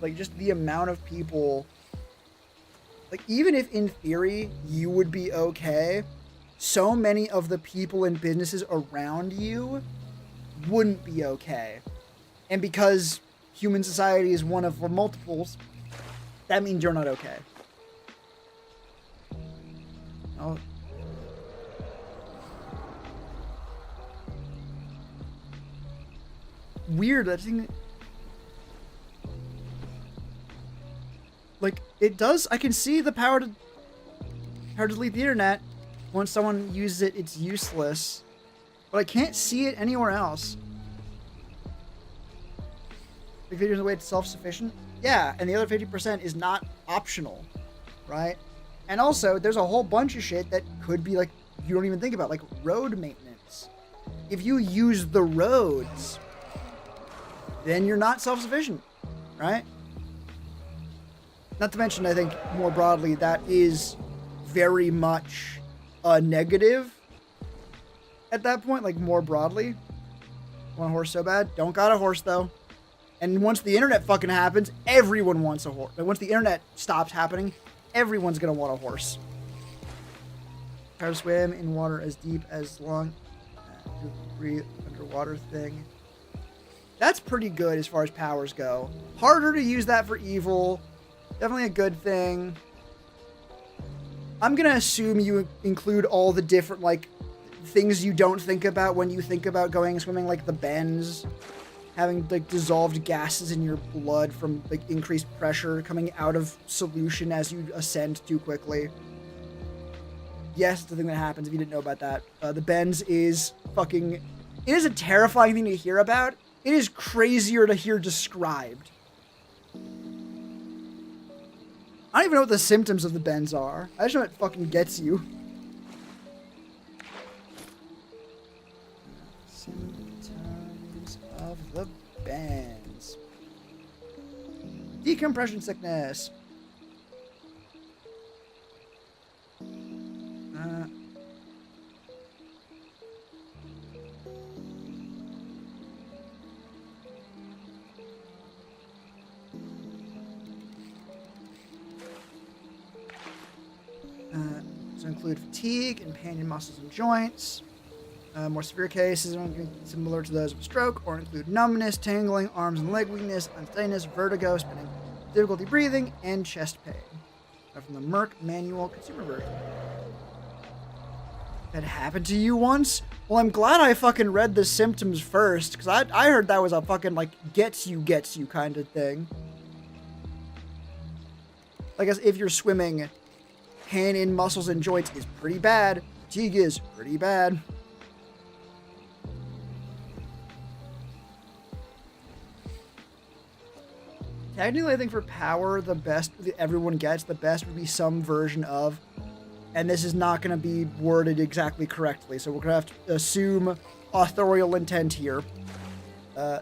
Like, just the amount of people... Like, even if in theory you would be okay, so many of the people and businesses around you wouldn't be okay. And because human society is one of multiples, that means you're not okay. Oh. Weird, that thing... Like, it does... I can see the power to delete the internet. Once someone uses it, it's useless. But I can't see it anywhere else. Like, 50% of the way it's self-sufficient? Yeah, and the other 50% is not optional, right? And also, there's a whole bunch of shit that could be, like, you don't even think about, like road maintenance. If you use the roads, then you're not self-sufficient, right? Not to mention, I think, more broadly, that is very much a negative at that point, like, more broadly. Want a horse so bad? Don't got a horse, though. And once the internet fucking happens, everyone wants a horse. Like, once the internet stops happening, everyone's gonna want a horse. How to swim in water as deep as long. Breathe underwater thing. That's pretty good as far as powers go. Harder to use that for evil. Definitely a good thing. I'm gonna assume you include all the different, like, things you don't think about when you think about going swimming, like the bends, having like dissolved gases in your blood from like increased pressure coming out of solution as you ascend too quickly. Yes, it's the thing that happens if you didn't know about that. The bends is fucking... It is a terrifying thing to hear about. It is crazier to hear described. I don't even know what the symptoms of the bends are. I just know it fucking gets you. Symptoms of the bends. Decompression sickness. So include fatigue and pain in muscles and joints. More severe cases are similar to those of a stroke, or include numbness, tingling, arms and leg weakness, unsteadiness, vertigo, spinning, difficulty breathing, and chest pain. From the Merck Manual Consumer Version. That happened to you once? Well, I'm glad I fucking read the symptoms first, because I heard that was a fucking, like, gets you kind of thing. I guess if you're swimming, pain in muscles and joints is pretty bad. Fatigue is pretty bad. Technically, I think for power, the best everyone gets, the best would be some version of, and this is not going to be worded exactly correctly, so we're going to have to assume authorial intent here. The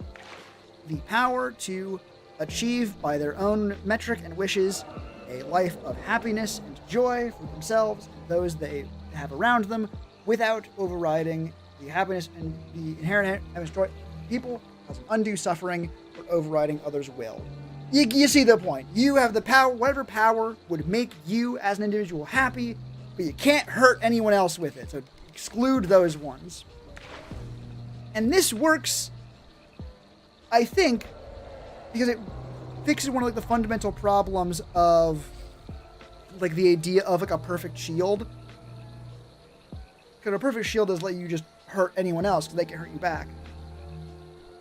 power to achieve by their own metric and wishes a life of happiness and joy for themselves and those they have around them without overriding the happiness and the inherent happiness joy of people, causing undue suffering, or overriding others' will. You see the point. You have the power, whatever power would make you as an individual happy, but you can't hurt anyone else with it. So exclude those ones. And this works, I think, because it fixes one of like the fundamental problems of like the idea of like a perfect shield. Because a perfect shield doesn't let you just hurt anyone else because they can hurt you back.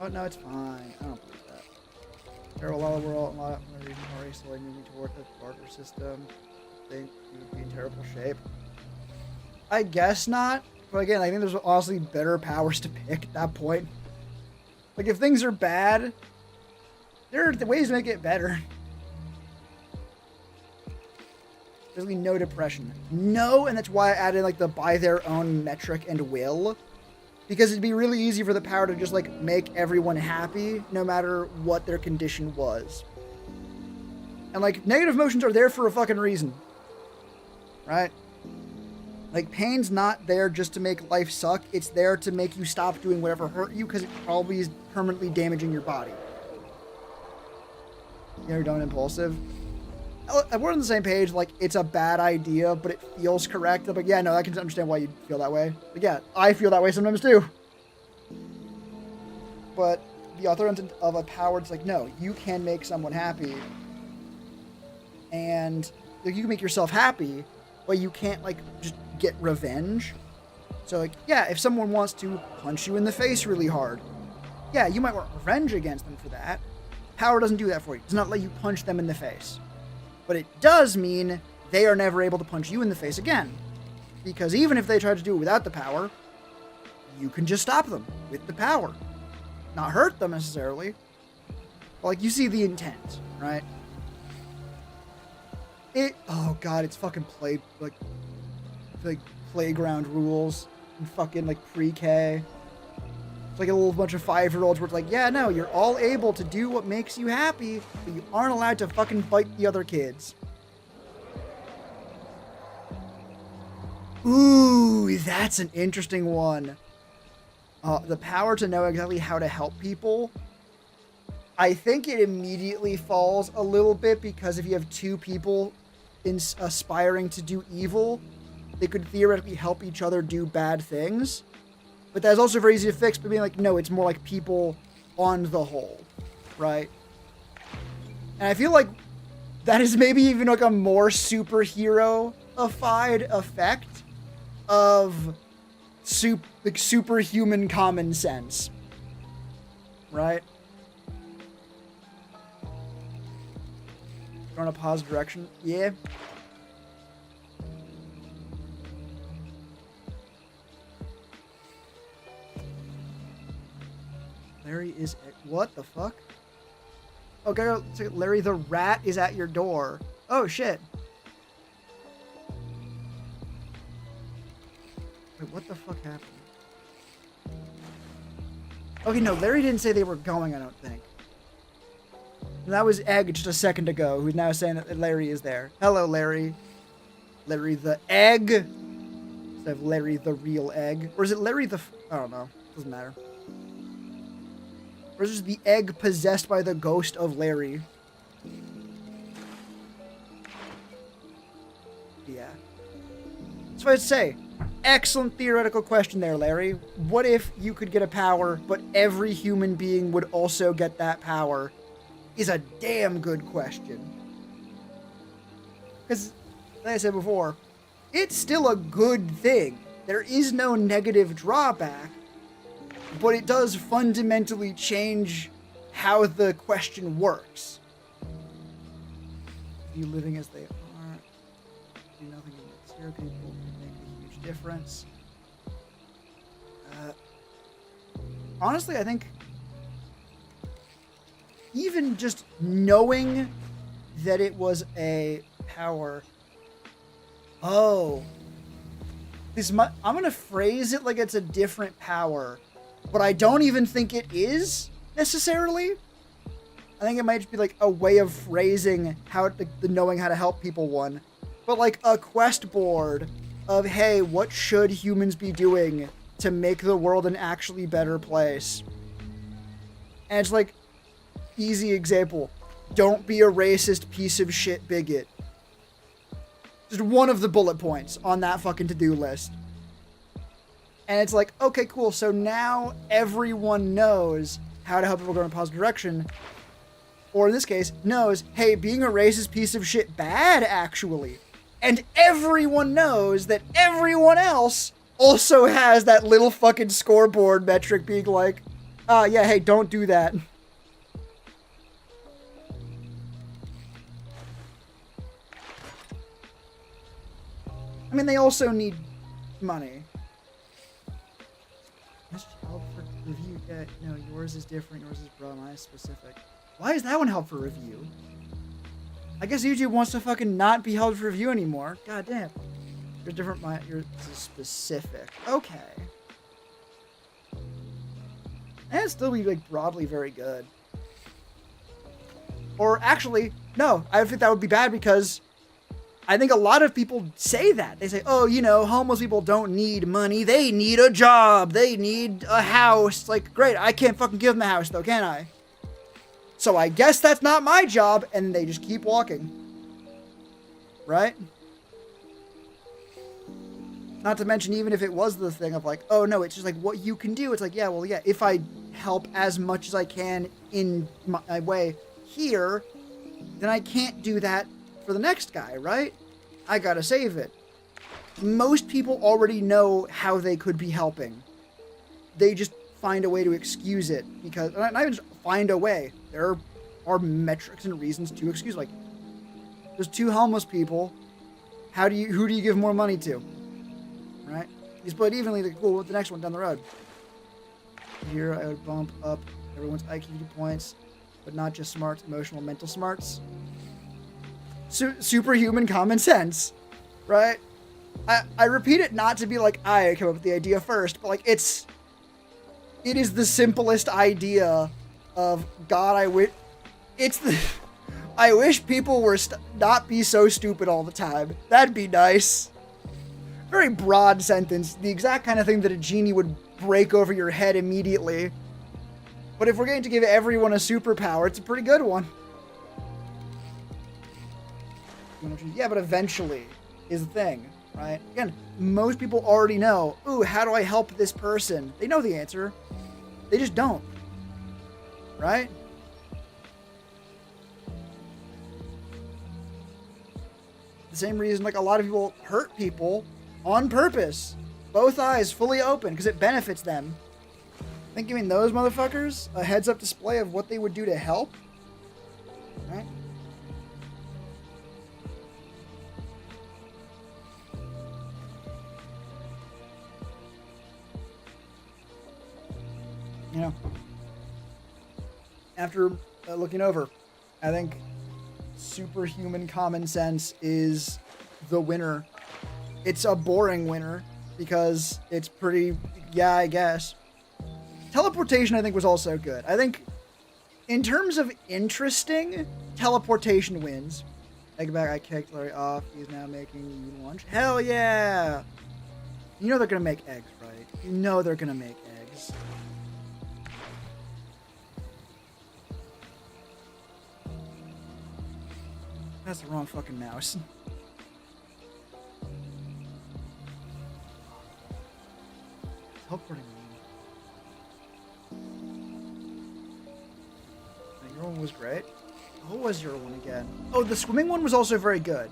Oh no, it's fine. I don't believe that. There are a lot of world, a lot of reason already slowly moving toward the barter system. I think you would be in terrible shape. I guess not. But again, I think there's honestly better powers to pick at that point. Like if things are bad, there are ways to make it better. There's really no depression. No, and that's why I added like the by their own metric and will. Because it'd be really easy for the power to just like make everyone happy no matter what their condition was. And like negative emotions are there for a fucking reason. Right? Like pain's not there just to make life suck. It's there to make you stop doing whatever hurt you because it probably is permanently damaging your body. You ever done impulsive? We're on the same page, like, it's a bad idea, but it feels correct. But yeah, no, I can understand why you feel that way. But yeah, I feel that way sometimes too. But the authority of a power, it's like, no, you can make someone happy. And you can make yourself happy, but you can't, like, just get revenge. So, like, yeah, if someone wants to punch you in the face really hard, yeah, you might want revenge against them for that. Power doesn't do that for you. It does not let you punch them in the face. But it does mean they are never able to punch you in the face again. Because even if they try to do it without the power, you can just stop them with the power. Not hurt them necessarily. But like, you see the intent, right? Oh god, it's fucking playground rules and fucking like pre-K. It's like a little bunch of 5-year-olds where it's like, yeah, no, you're all able to do what makes you happy, but you aren't allowed to fucking bite the other kids. Ooh, that's an interesting one. The power to know exactly how to help people. I think it immediately falls a little bit because if you have two people aspiring to do evil, they could theoretically help each other do bad things. But that's also very easy to fix, but being like, no, it's more like people on the whole, right? And I feel like that is maybe even like a more superhero-ified effect of superhuman common sense. Right? You want to pause direction? Yeah. Larry is at, what the fuck? Okay, so Larry the rat is at your door. Oh shit. Wait, what the fuck happened? Okay, no, Larry didn't say they were going, I don't think. And that was Egg just a second ago, who's now saying that Larry is there. Hello, Larry. Larry the Egg. Instead of Larry the real egg. Or is it Larry the... I don't know. Doesn't matter. Or is it the egg possessed by the ghost of Larry? Yeah. That's what I'd say. Excellent theoretical question there, Larry. What if you could get a power, but every human being would also get that power? Is a damn good question. Because, like I said before, it's still a good thing. There is no negative drawback, but it does fundamentally change how the question works. You living as they are, do nothing to make people make a huge difference. Honestly, I think even just knowing that it was a power. Oh. I'm going to phrase it like it's a different power, but I don't even think it is necessarily. I think it might just be like a way of phrasing how the knowing how to help people one. But like a quest board of, hey, what should humans be doing to make the world an actually better place? And it's like, easy example. Don't be a racist piece of shit bigot. Just one of the bullet points on that fucking to-do list. And it's like, okay, cool. So now everyone knows how to help people go in a positive direction. Or in this case, knows, hey, being a racist piece of shit bad, actually. And everyone knows that everyone else also has that little fucking scoreboard metric being like, yeah, hey, don't do that. I mean, they also need money. Help for review. No, yours is different. Yours is broad, specific. Why is that one held for review? I guess YouTube wants to fucking not be held for review anymore. God damn. You're different. Yours is specific. Okay. And it'd still be like broadly very good. Or actually, no. I think that would be bad because I think a lot of people say that. They say, oh, you know, homeless people don't need money. They need a job. They need a house. Like, great, I can't fucking give them a house, though, can I? So I guess that's not my job, and they just keep walking. Right? Not to mention, even if it was the thing of like, oh, no, it's just like what you can do. It's like, yeah, well, yeah, if I help as much as I can in my way here, then I can't do that for the next guy, right? I gotta save it. Most people already know how they could be helping. They just find a way to excuse it because, not even just find a way. There are metrics and reasons to excuse. Like, there's two homeless people. Who do you give more money to? Right? You split evenly. Like, cool. What's the next one down the road? Here, I would bump up everyone's IQ points, but not just smarts, emotional, mental smarts. Superhuman common sense, right? I repeat it not to be like I came up with the idea first, but like it is the simplest idea of God. I wish people were not be so stupid all the time. That'd be nice. Very broad sentence, the exact kind of thing that a genie would break over your head immediately. But if we're going to give everyone a superpower, it's a pretty good one. Yeah, but eventually is the thing, right? Again, most people already know, ooh, how do I help this person? They know the answer. They just don't. Right? The same reason, like, a lot of people hurt people on purpose. both eyes fully open because it benefits them. I think giving those motherfuckers a heads-up display of what they would do to help, right? You know, after looking over, I think superhuman common sense is the winner. It's a boring winner because it's pretty, yeah, I guess. Teleportation, I think, was also good. I think, in terms of interesting, teleportation wins. Take it back, I kicked Larry off. He's now making you lunch. Hell yeah! You know they're gonna make eggs, right? You know they're gonna make eggs. That's the wrong fucking mouse. Teleporting. Your one was great. What was your one again? Oh, the swimming one was also very good.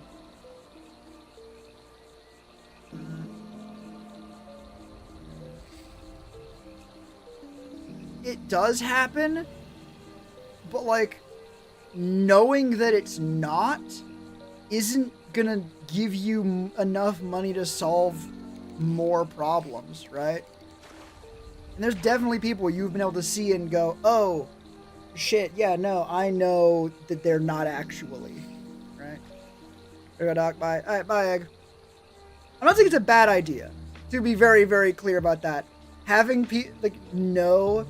It does happen, but like, knowing that it's not isn't gonna give you enough money to solve more problems, right? And there's definitely people you've been able to see and go, oh, shit, yeah, no, I know that they're not actually, right? There you go, Doc, bye. Alright, bye, Egg. I'm not saying it's a bad idea, to be very, very clear about that. Having know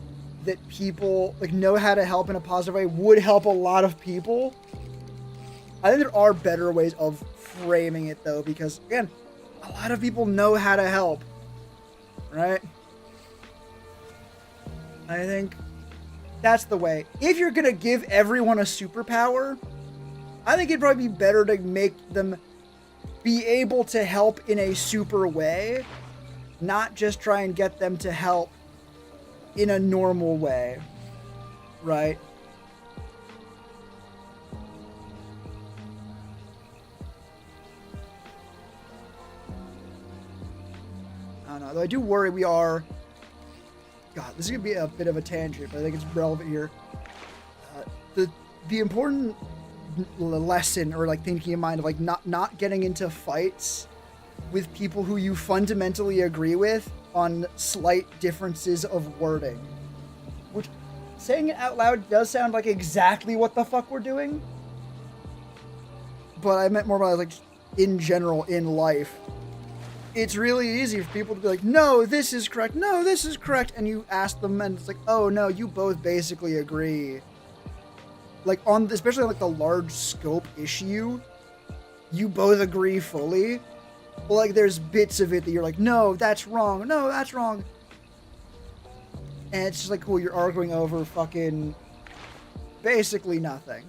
that people, know how to help in a positive way would help a lot of people. I think there are better ways of framing it, though, because, again, a lot of people know how to help, right? I think that's the way. If you're gonna give everyone a superpower, I think it'd probably be better to make them be able to help in a super way, not just try and get them to help in a normal way, right? I don't know, though I do worry we are... God, this is going to be a bit of a tangent, but I think it's relevant here. The important lesson, or thinking in mind of not getting into fights with people who you fundamentally agree with on slight differences of wording. Which, saying it out loud does sound like exactly what the fuck we're doing. But I meant more about in general, in life. It's really easy for people to be like, no, this is correct. No, this is correct. And you ask them and it's like, oh no, you both basically agree. Especially on the large scope issue, you both agree fully. But there's bits of it that you're like, no, that's wrong. No, that's wrong. And it's just cool, you're arguing over fucking basically nothing.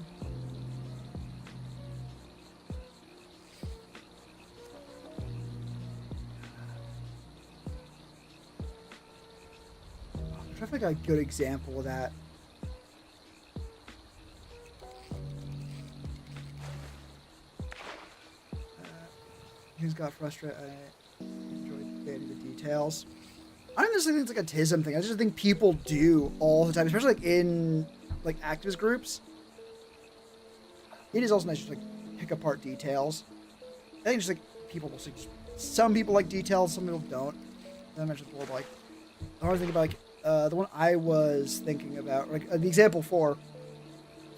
I'm trying to think a good example of that. Who's got frustrated? I enjoyed getting the details. I don't necessarily think it's a TISM thing. I just think people do all the time, especially in activist groups. It is also nice to pick apart details. I think just people will some people like details, some people don't. I mentioned before, I want to think about the one I was thinking about, the example for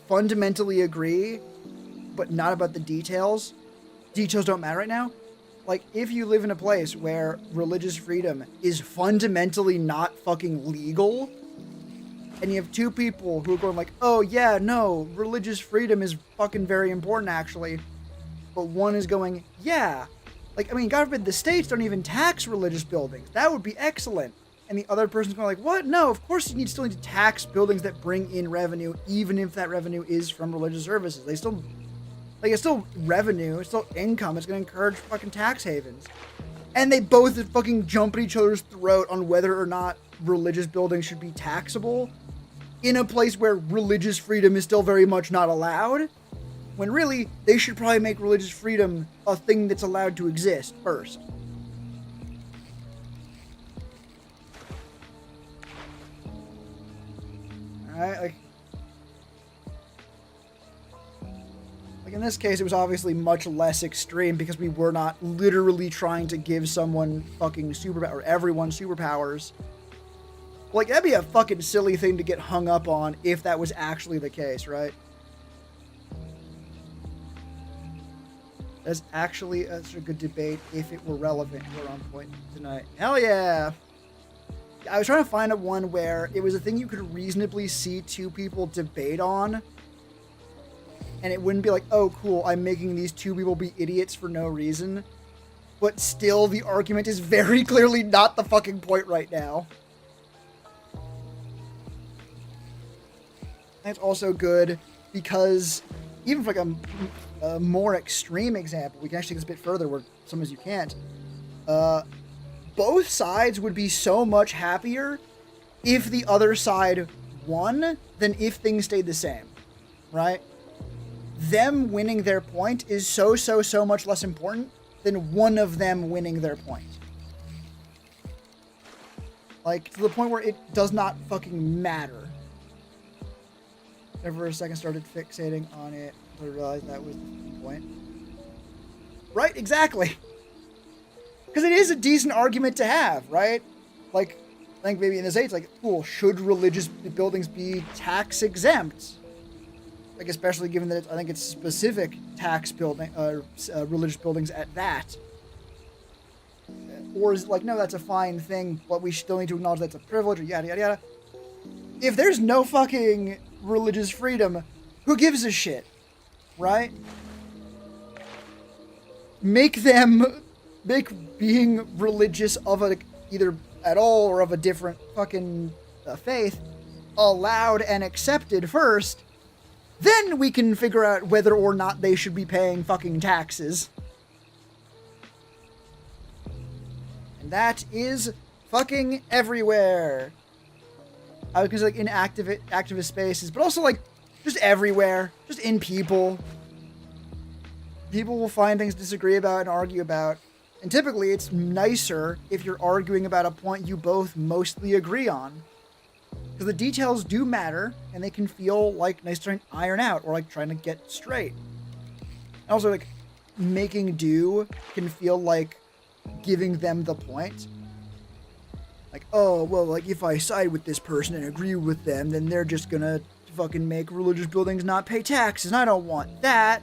fundamentally agree, but not about the details. Details don't matter right now. If you live in a place where religious freedom is fundamentally not fucking legal, and you have two people who are going oh yeah, no, religious freedom is fucking very important actually, but one is going, yeah, God forbid the states don't even tax religious buildings. That would be excellent. And the other person's going what? No, of course you still need to tax buildings that bring in revenue, even if that revenue is from religious services. They still... it's still revenue, it's still income, it's gonna encourage fucking tax havens. And they both fucking jump at each other's throat on whether or not religious buildings should be taxable in a place where religious freedom is still very much not allowed, when really, they should probably make religious freedom a thing that's allowed to exist first. Right? Like in this case, it was obviously much less extreme because we were not literally trying to give someone fucking or everyone superpowers. Like, that'd be a fucking silly thing to get hung up on if that was actually the case, right? That's actually a good debate if it were relevant. We're on point tonight. Hell yeah! I was trying to find a one where it was a thing you could reasonably see two people debate on. And it wouldn't be like, oh, cool, I'm making these two people be idiots for no reason. But still, the argument is very clearly not the fucking point right now. And it's also good because even for like a more extreme example, we can actually take this a bit further where sometimes you can't. Both sides would be so much happier if the other side won than if things stayed the same, right? Them winning their point is so much less important than one of them winning their point. Like, to the point where it does not fucking matter. Never for a second started fixating on it until I realized that was the point. Right, exactly. Because it is a decent argument to have, right? Like, I think maybe in this age, it's like, cool, should religious buildings be tax exempt? Like, especially given that I think it's specific tax building, religious buildings at that. Or is it like, no, that's a fine thing, but we still need to acknowledge that's a privilege, or yada, yada, yada. If there's no fucking religious freedom, who gives a shit, right? Make being religious of either at all or of a different fucking faith allowed and accepted first. Then we can figure out whether or not they should be paying fucking taxes. And that is fucking everywhere. I was gonna say like in activist spaces, but also like just everywhere, just in people. People will find things to disagree about and argue about. And typically it's nicer if you're arguing about a point you both mostly agree on. Because the details do matter, and they can feel like nice to iron out, or like trying to get straight. And also, like, making do can feel like giving them the point. Like, oh, well, like, if I side with this person and agree with them, then they're just gonna fucking make religious buildings not pay taxes, and I don't want that.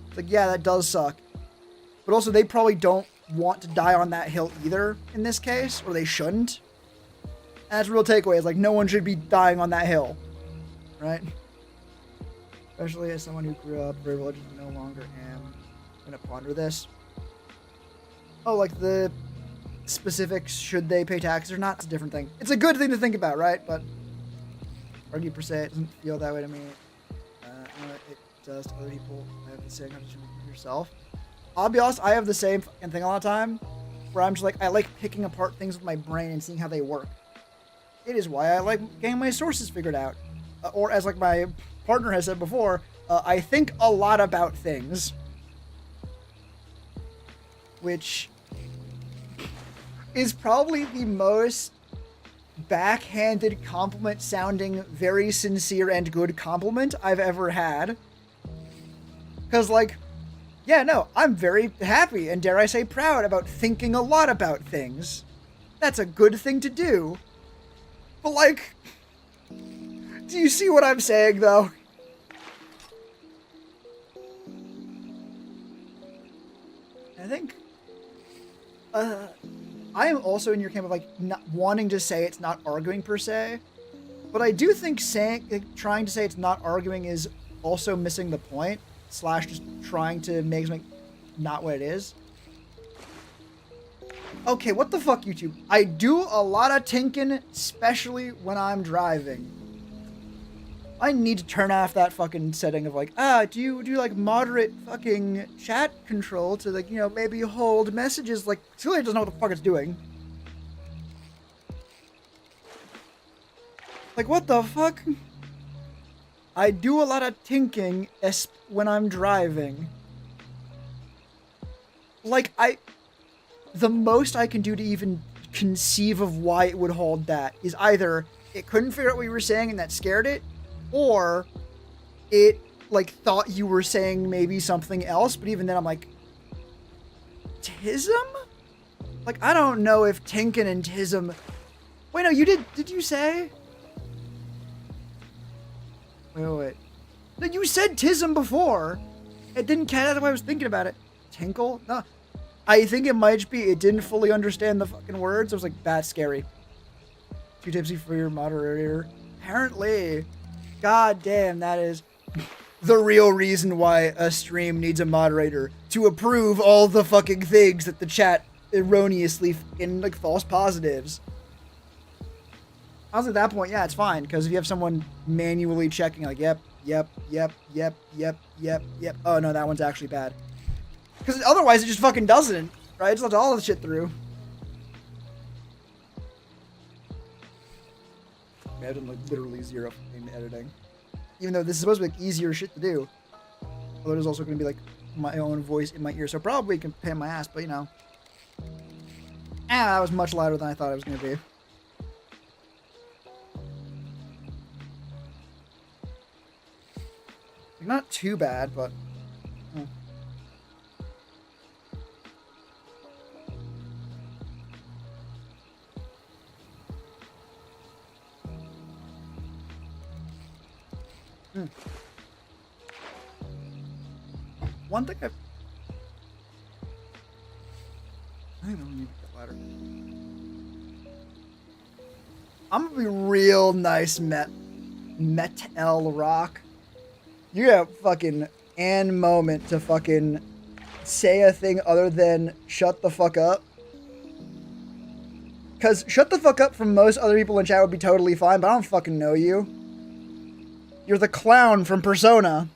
It's like, yeah, that does suck. But also, they probably don't want to die on that hill either, in this case, or they shouldn't. And that's a real takeaway, is like, no one should be dying on that hill, right? Especially as someone who grew up very religious and no longer am. I'm gonna ponder this. Oh, like the specifics, should they pay taxes or not? It's a different thing. It's a good thing to think about, right? But argue per se, it doesn't feel that way to me. It does to other people. I have the same conversation with yourself. I'll be honest, I have the same fucking thing all the time, where I'm just like, I like picking apart things with my brain and seeing how they work. It is why I like getting my sources figured out. Or as like my partner has said before, I think a lot about things. Which is probably the most backhanded compliment sounding very sincere and good compliment I've ever had. Because like, yeah, no, I'm very happy and dare I say proud about thinking a lot about things. That's a good thing to do. But like, do you see what I'm saying though? I think, I am also in your camp of like not wanting to say it's not arguing per se, but I do think trying to say it's not arguing is also missing the point, / just trying to make something not what it is. Okay, what the fuck, YouTube? I do a lot of tinking, especially when I'm driving. I need to turn off that fucking setting of like, do you like moderate fucking chat control to like, you know, maybe hold messages like, clearly it doesn't know what the fuck it's doing. Like, what the fuck? I do a lot of tinking when I'm driving. Like, the most I can do to even conceive of why it would hold that is either it couldn't figure out what you were saying and that scared it, or it like thought you were saying maybe something else, but even then I'm like, Tism? Like, I don't know if Tinkin and Tism... Wait, no, you did you say? Wait. No, you said Tism before. It didn't catch, that's why I was thinking about it. Tinkle? No. I think it might be it didn't fully understand the fucking words. I was like, that's scary. Too tipsy for your moderator. Apparently. God damn, that is the real reason why a stream needs a moderator. To approve all the fucking things that the chat erroneously in like false positives. I was at that point, yeah, it's fine. Because if you have someone manually checking, like, yep. Oh, no, that one's actually bad. Because otherwise it just fucking doesn't, right? It's lets all the shit through. Yeah, I've done like literally zero fucking editing. Even though this is supposed to be like easier shit to do. Although there's also going to be like my own voice in my ear, so probably can pay my ass, but you know. That was much louder than I thought it was going to be. Not too bad, but... One thing I think I'm gonna need to get louder. I'm gonna be real nice, Metal Rock. You have fucking an moment to fucking say a thing other than shut the fuck up. Cause shut the fuck up from most other people in chat would be totally fine, but I don't fucking know you. You're the clown from Persona.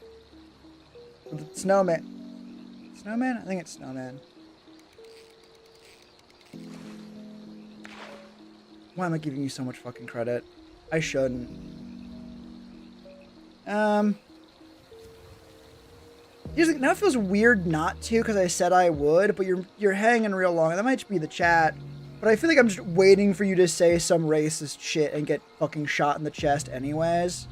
With the snowman. Snowman? I think it's Snowman. Why am I giving you so much fucking credit? I shouldn't. Now it feels weird not to, because I said I would, but you're hanging real long. That might just be the chat. But I feel like I'm just waiting for you to say some racist shit and get fucking shot in the chest anyways.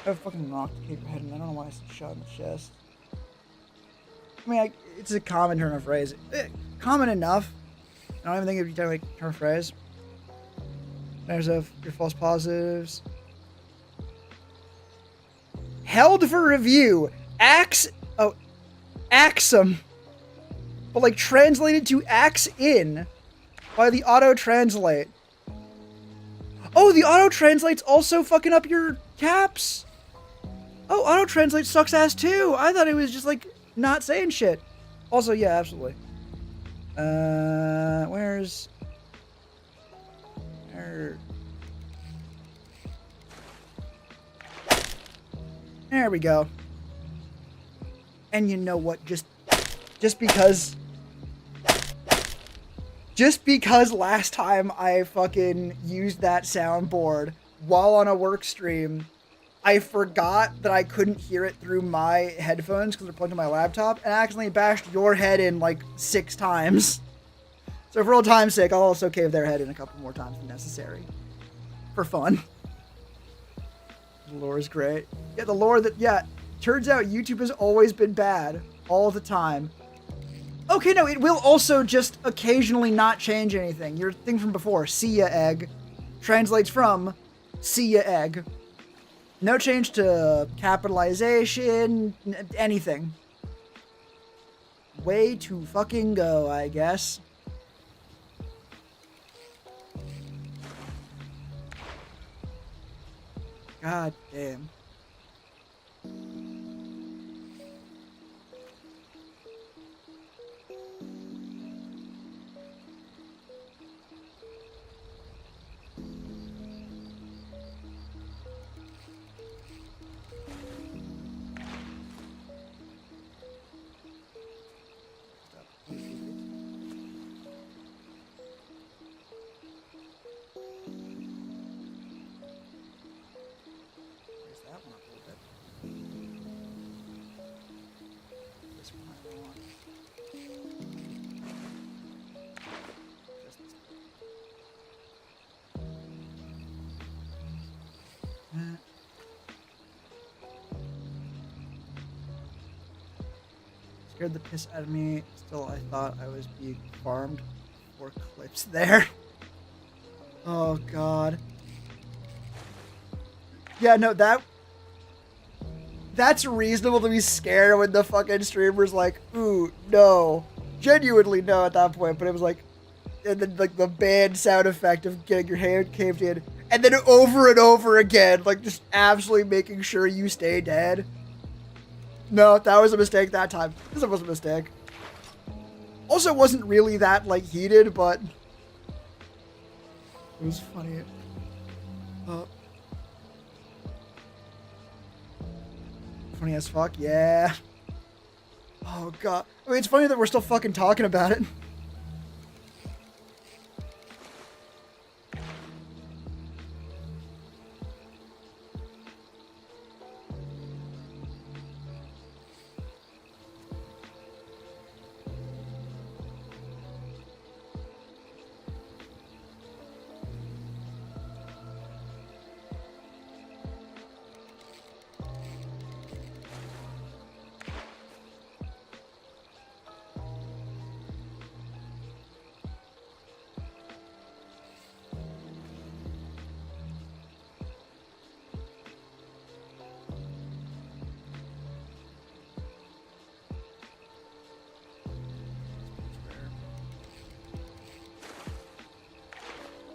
I fucking rocked the paper head, and I don't know why I said shot in the chest. I mean, it's a common turn of phrase. Common enough. I don't even think it'd be like turn of phrase. There's your false positives. Held for review. Axum. But like translated to axe in by the auto translate. Oh, the auto translate's also fucking up your caps. Oh, auto translate sucks ass too. I thought it was just like not saying shit. Also, yeah, absolutely. Where's... There we go. And you know what? Just because last time I fucking used that soundboard while on a work stream, I forgot that I couldn't hear it through my headphones because they're plugged into my laptop, and I accidentally bashed your head in like 6 times. So for old time's sake, I'll also cave their head in a couple more times if necessary. For fun. The lore is great. Yeah, the lore that, yeah, turns out YouTube has always been bad. All the time. Okay, no, it will also just occasionally not change anything. Your thing from before, see ya egg, translates from see ya egg. No change to capitalization, anything. Way to fucking go, I guess. God damn. Scared the piss out of me. Still, I thought I was being farmed for clips there. Oh, God. Yeah, no, that's reasonable to be scared when the fucking streamer's like, ooh, no. Genuinely no at that point, but it was like, and then like the band sound effect of getting your hand caved in, and then over and over again, like just absolutely making sure you stay dead. No, that was a mistake that time. This was a mistake. Also, it wasn't really that like heated, but it was funny. Funny as fuck, yeah. Oh god. I mean, it's funny that we're still fucking talking about it.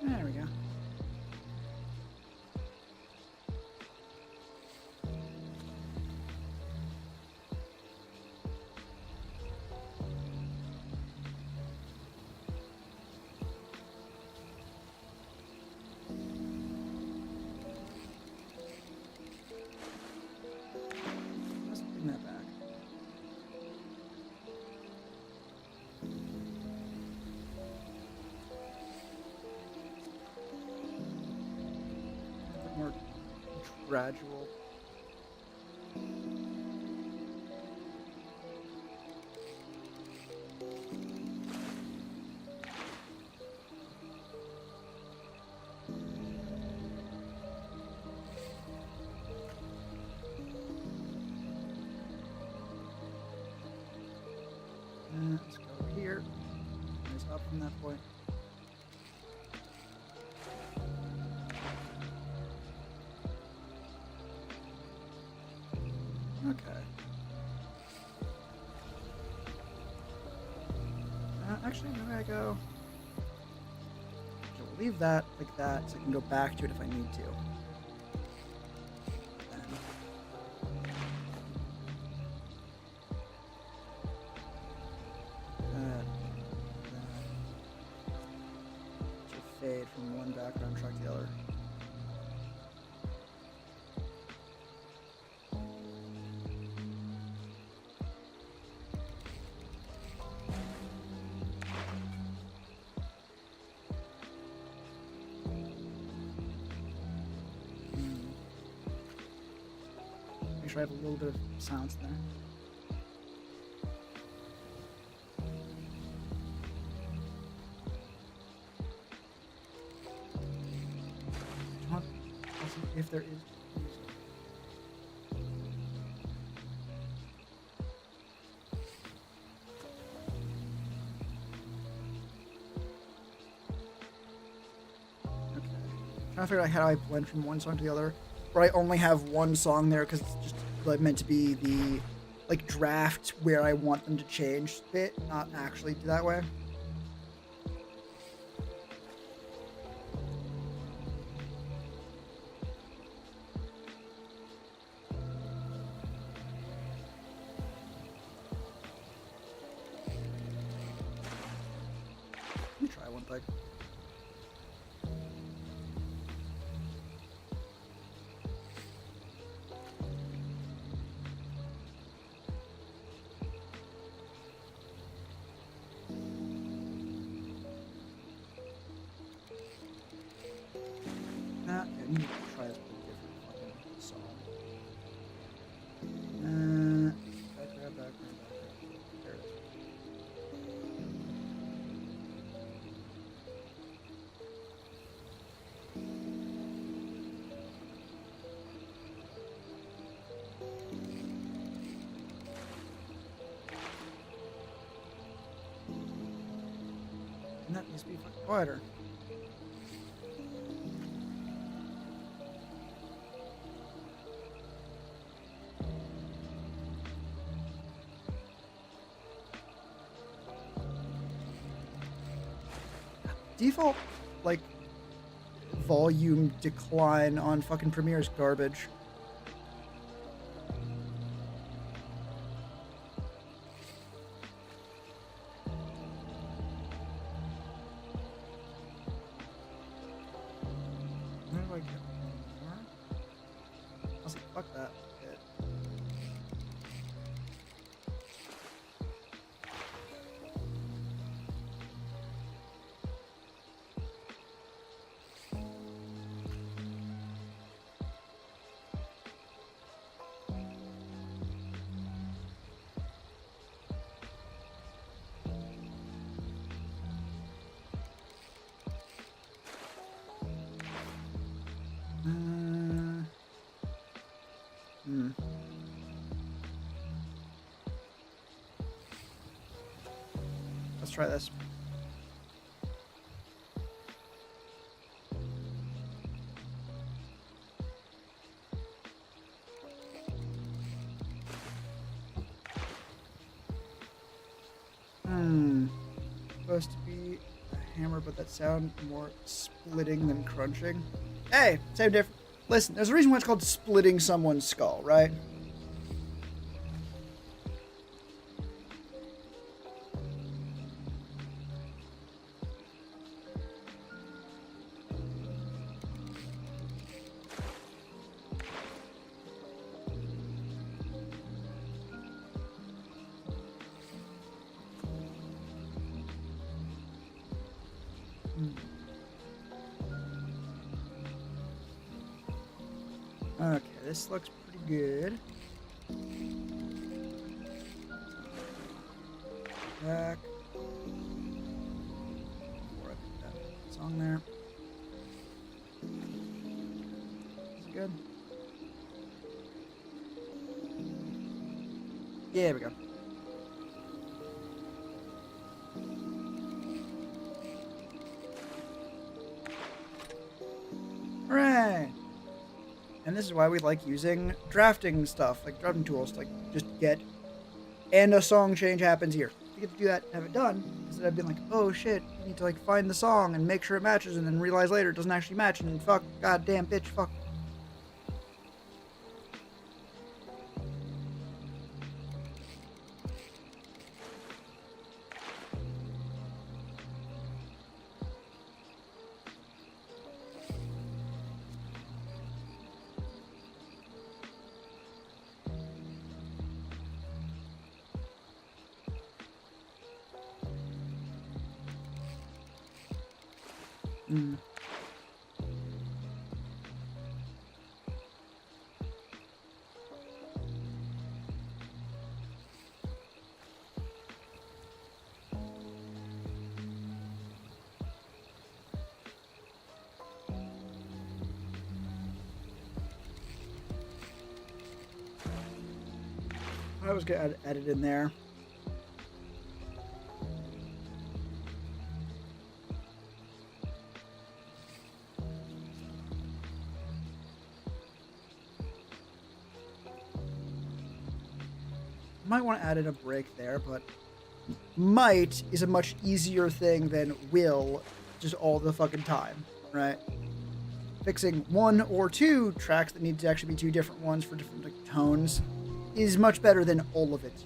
There we go. Let's bring that back. A bit more gradual. Let's go here. Nice up from that point. Okay. Actually, maybe I go. So we'll leave that like that, so I can go back to it if I need to. Fade from one background track to the other. Make sure I have a little bit of silence there. If there is music. Okay. Trying to figure out how I blend from one song to the other, where I only have one song there because it's just like, meant to be the like draft where I want them to change bit, not actually do that way. Try one thing. I need to try this with a different fucking song. Background. There it is. That needs to be fucking quieter. Default, like, volume decline on fucking Premiere is garbage. Where do I get more? I was like, fuck that. Shit. Hmm. Let's try this. Supposed to be a hammer, but that sound more splitting than crunching. Hey, same difference. Listen, there's a reason why it's called splitting someone's skull, right? Okay, this looks pretty good. Back. Before I put that song there. Is it good? Yeah, there we go. Hooray! And this is why we like using drafting stuff, like drafting tools, to, like, just get, and a song change happens here. You get to do that, have it done, instead of being like, oh shit, you need to, like, find the song and make sure it matches, and then realize later it doesn't actually match, and fuck, goddamn bitch, fuck. Mm. I was gonna add it in there. Might want to add in a break there, but might is a much easier thing than will just all the fucking time, right? Fixing one or two tracks that need to actually be two different ones for different, like, tones is much better than all of it.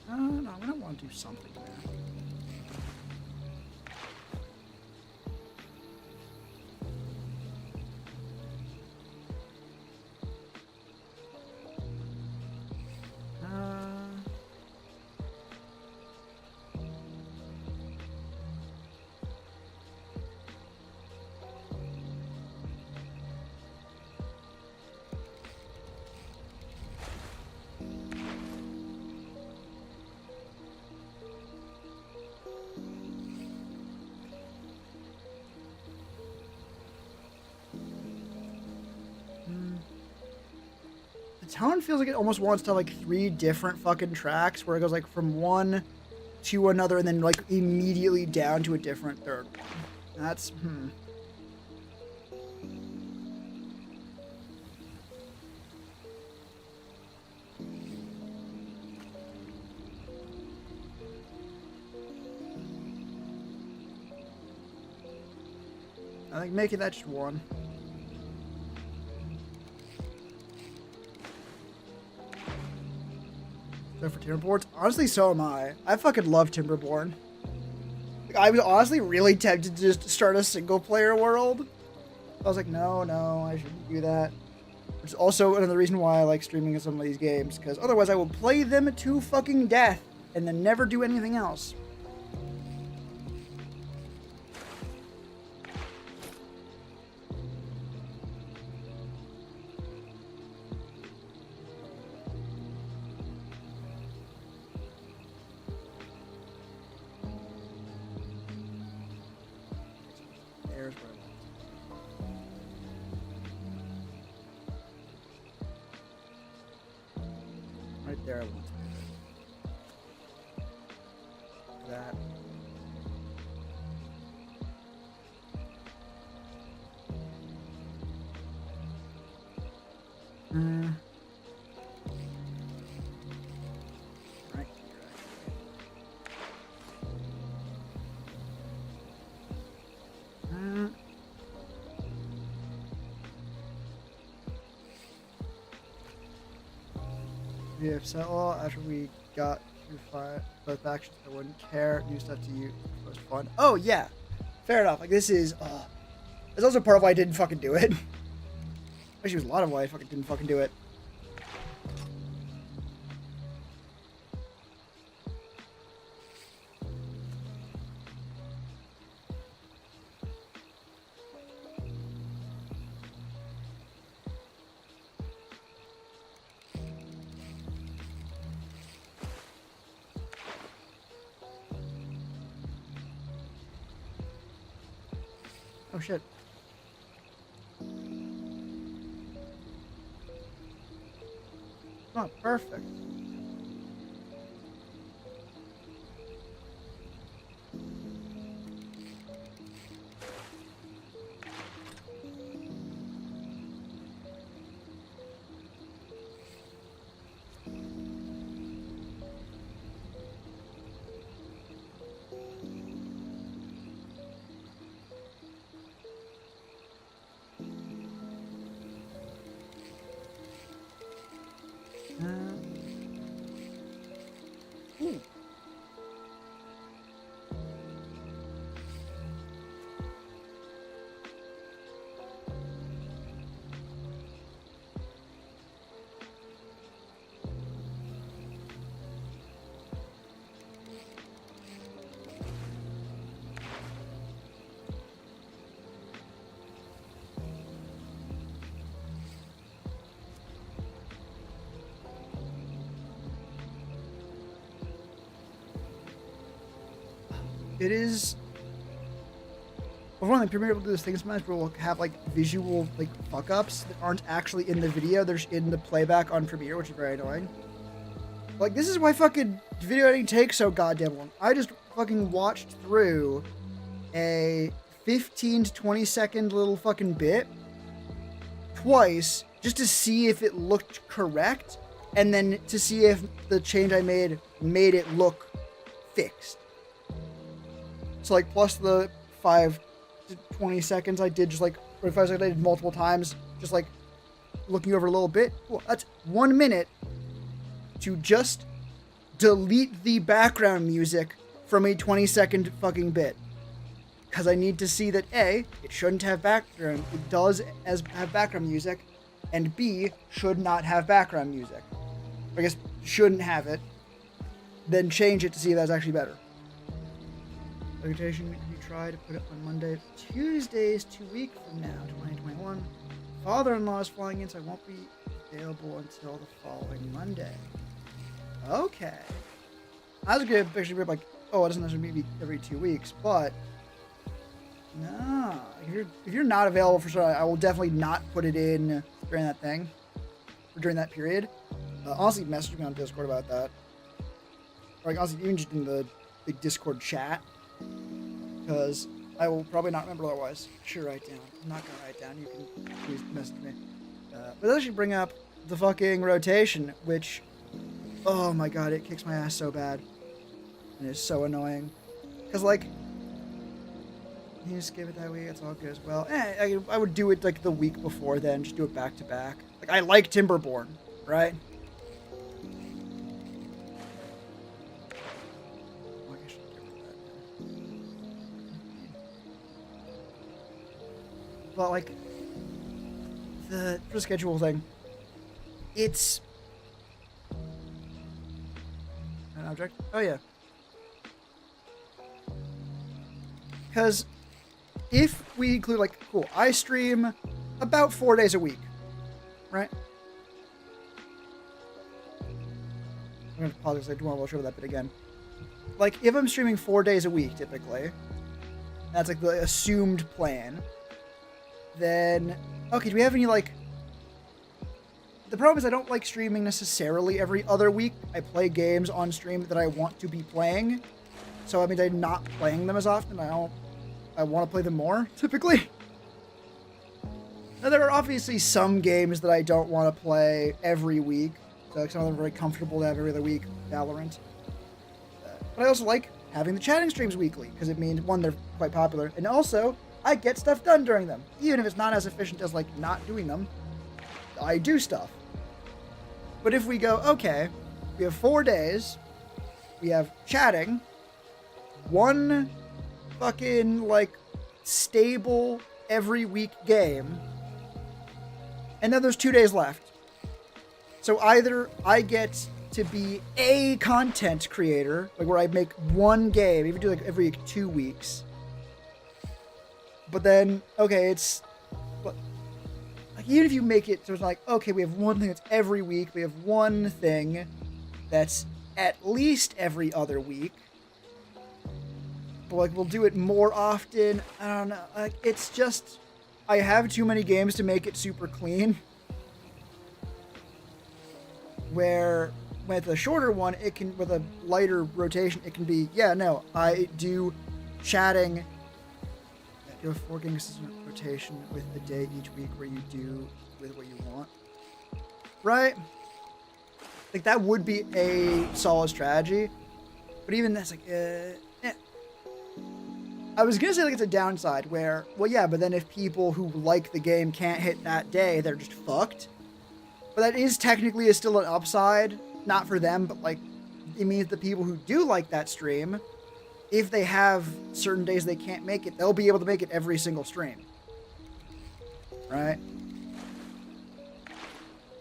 No, I'm gonna want to do something there. tone feels like it almost wants to have like 3 different fucking tracks where it goes like from one to another and then like immediately down to a different third one. That's I think making that just one. So for Timberborns, honestly, so am I. I fucking love Timberborn. Like, I was honestly really tempted to just start a single player world. I was like, no, I shouldn't do that. Which is also another reason why I like streaming some of these games, because otherwise I will play them to fucking death and then never do anything else. There's where I want. Right there I want that. Right here, actually. Yeah, so after we got through both factions, I wouldn't care. New stuff to you was fun. Oh yeah, fair enough. Like this is, it's also part of why I didn't fucking do it. Actually, was a lot of why I fucking didn't fucking do it. Oh shit. Oh, perfect. Ooh. It is. Well, one of the Premiere able to do this thing sometimes where we'll have like visual like fuck ups that aren't actually in the video, they're just in the playback on Premiere, which is very annoying. Like this is why fucking video editing takes so goddamn long. I just fucking watched through a 15 to 20 second little fucking bit twice just to see if it looked correct and then to see if the change I made it look fixed. So like plus the 5 to 20 seconds I did just like, or 5 seconds I did multiple times, just like looking over a little bit. Cool. That's 1 minute to just delete the background music from a 20-second fucking bit. Because I need to see that A, it shouldn't have background, it does have background music, and B, should not have background music. I guess shouldn't have it, then change it to see if that's actually better. Vegetation, you try to put it on Monday. Tuesday's 2 weeks from now, 2021. Father-in-law is flying in, so I won't be available until the following Monday. Okay. I was gonna picture like, oh, it doesn't necessarily be every 2 weeks, but no. If you're not available for sure, I will definitely not put it in during that thing. during that period, honestly, message me on Discord about that. Or like, honestly, even just in the big Discord chat, because I will probably not remember otherwise. I should write down. I'm not gonna write down. You can please message me. But that should bring up the fucking rotation, which, oh my god, it kicks my ass so bad. And it's so annoying. Because, like, you skip it that week, it's all good as well. I would do it, like, the week before then, just do it back to back. Like, I like Timberborn, right? But, like, for the schedule thing, it's an object. Oh yeah, because if we include, like, cool, I stream about 4 days a week, right? I'm gonna pause because I do want to show that bit again. Like, if I'm streaming 4 days a week, typically, that's like the assumed plan. Then, okay, do we have any, like... The problem is I don't like streaming necessarily every other week. I play games on stream that I want to be playing. So, I mean, I'm not playing them as often. I want to play them more, typically. Now, there are obviously some games that I don't want to play every week. So, some of them are very comfortable to have every other week. Valorant. But I also like having the chatting streams weekly, because it means, one, they're quite popular, and also, I get stuff done during them. Even if it's not as efficient as, like, not doing them, I do stuff. But if we go, okay, we have 4 days, we have chatting, one fucking, like, stable every week game, and then there's 2 days left. So either I get to be a content creator, like where I make one game, even do like every 2 weeks. But then, okay, it's, like, even if you make it so it's like, okay, we have one thing that's every week, we have one thing that's at least every other week, but, like, we'll do it more often. I don't know, like, it's just, I have too many games to make it super clean. Where with a shorter one, it can, with a lighter rotation, it can be, yeah, no, I do chatting. You have 4 games rotation with a day each week where you do with what you want. Right? Like, that would be a solid strategy. But even that's like, I was gonna say, like, it's a downside where, well, yeah, but then if people who like the game can't hit that day, they're just fucked. But that is technically still an upside. Not for them, but, like, it means the people who do like that stream, if they have certain days they can't make it, they'll be able to make it every single stream. Right?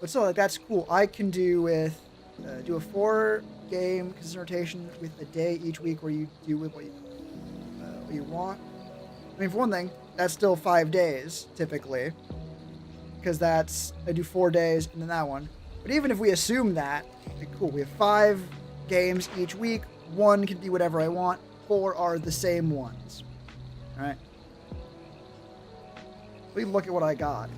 But still, like, that's cool. I can do with, do a 4-game consistent rotation with a day each week where you do with what you want. I mean, for one thing, that's still 5 days, typically. Because that's, I do 4 days and then that one. But even if we assume that, okay, cool, we have 5 games each week. 1 can be whatever I want. 4 are the same ones. Alright? We look at what I got.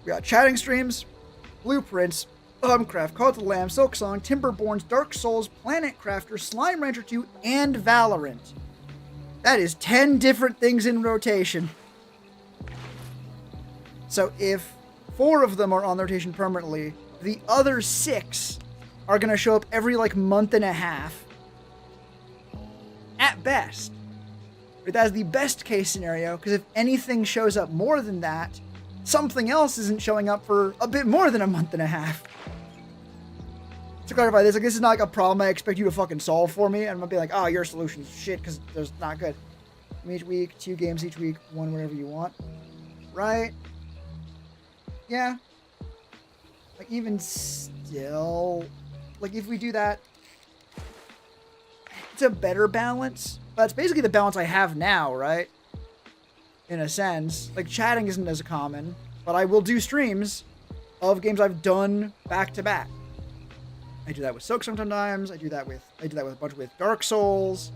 We got chatting streams, blueprints, Craft, Call of the Lamb, Silksong, Timberborns, Dark Souls, Planet Crafter, Slime Rancher 2, and Valorant. That is 10 different things in rotation. So if 4 of them are on the rotation permanently, the other 6 are going to show up every, like, month and a half. At best. But that's the best case scenario, because if anything shows up more than that, something else isn't showing up for a bit more than a month and a half. To clarify this, like, this is not like a problem I expect you to fucking solve for me. I'm gonna be like, oh, your solution's shit, because there's not good. Each week, 2 games each week, 1 whenever you want. Right? Yeah. Like, even still, like, if we do that, it's a better balance. That's basically the balance I have now, right? In a sense. Like, chatting isn't as common, but I will do streams of games I've done back to back. I do that with Soak sometimes. I do that with a bunch with Dark Souls.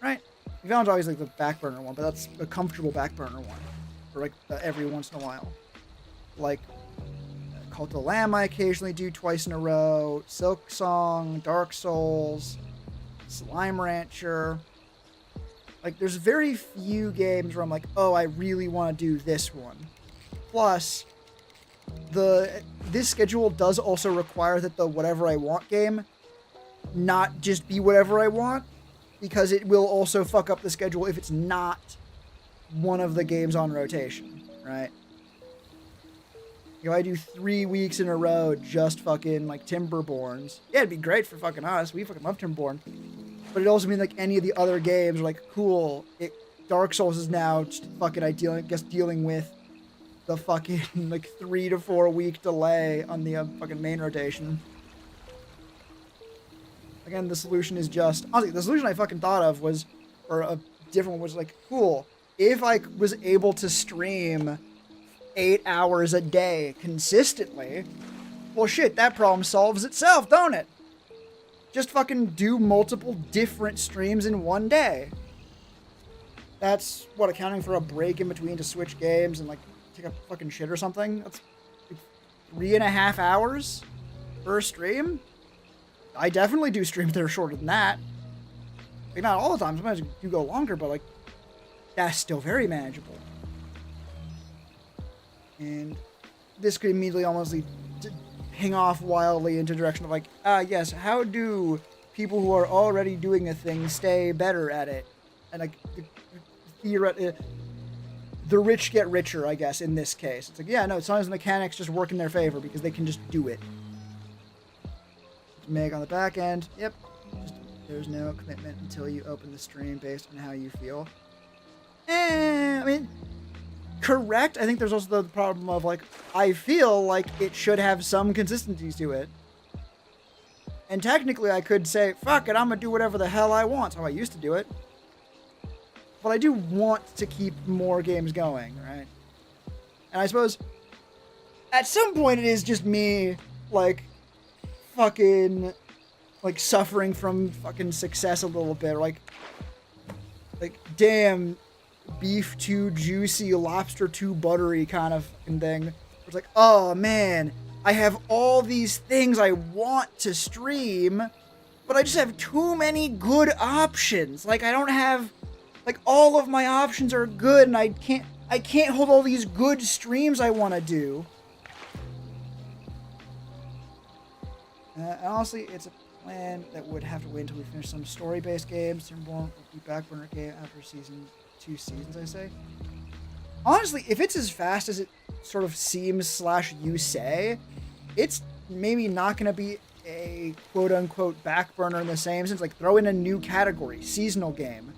Right? Valorant's always like the back burner one, but that's a comfortable back burner one. For like every once in a while. like Cult of Lamb I occasionally do twice in a row, Silk Song, Dark Souls, Slime Rancher. Like, there's very few games where I'm like, oh, I really want to do this one. Plus, this schedule does also require that the whatever I want game not just be whatever I want, because it will also fuck up the schedule if it's not one of the games on rotation, right? If I do 3 weeks in a row just fucking like Timberborns, yeah, it'd be great for fucking us. We fucking love Timberborn. But it also means like any of the other games are like, cool, Dark Souls is now just fucking dealing with the fucking like 3 to 4 week delay on the fucking main rotation. Again, the solution is just, honestly, the solution I fucking thought of was, or a different one was like, cool, if I was able to stream 8 hours a day consistently, well shit, that problem solves itself, don't it? Just fucking do multiple different streams in one day. That's, what, accounting for a break in between to switch games and like take a fucking shit or something? That's like 3.5 hours per stream? I definitely do streams that are shorter than that. Like, not all the time, sometimes you go longer, but like, that's still very manageable. And this could immediately almost hang off wildly into the direction of like, yes, how do people who are already doing a thing stay better at it? And like, the rich get richer, I guess, in this case. It's like, yeah, no, sometimes the mechanics just work in their favor because they can just do it. Meg on the back end, yep. There's no commitment until you open the stream based on how you feel. I mean, correct. I think there's also the problem of like, I feel like it should have some consistency to it. And technically I could say, fuck it, I'm gonna do whatever the hell I want. That's how I used to do it. But I do want to keep more games going, right? And I suppose at some point it is just me, like, fucking, like, suffering from fucking success a little bit. Like, damn, beef too juicy, lobster too buttery kind of fucking thing. It's like, oh man, I have all these things I want to stream, but I just have too many good options. Like, I don't have, like, all of my options are good, and I can't hold all these good streams I want to do. Honestly, it's a plan that would have to wait until we finish some story-based games. Timberborn will be backburner game after two seasons, I say. Honestly, if it's as fast as it sort of seems / you say, it's maybe not going to be a quote-unquote backburner in the same sense. Like, throw in a new category, seasonal game,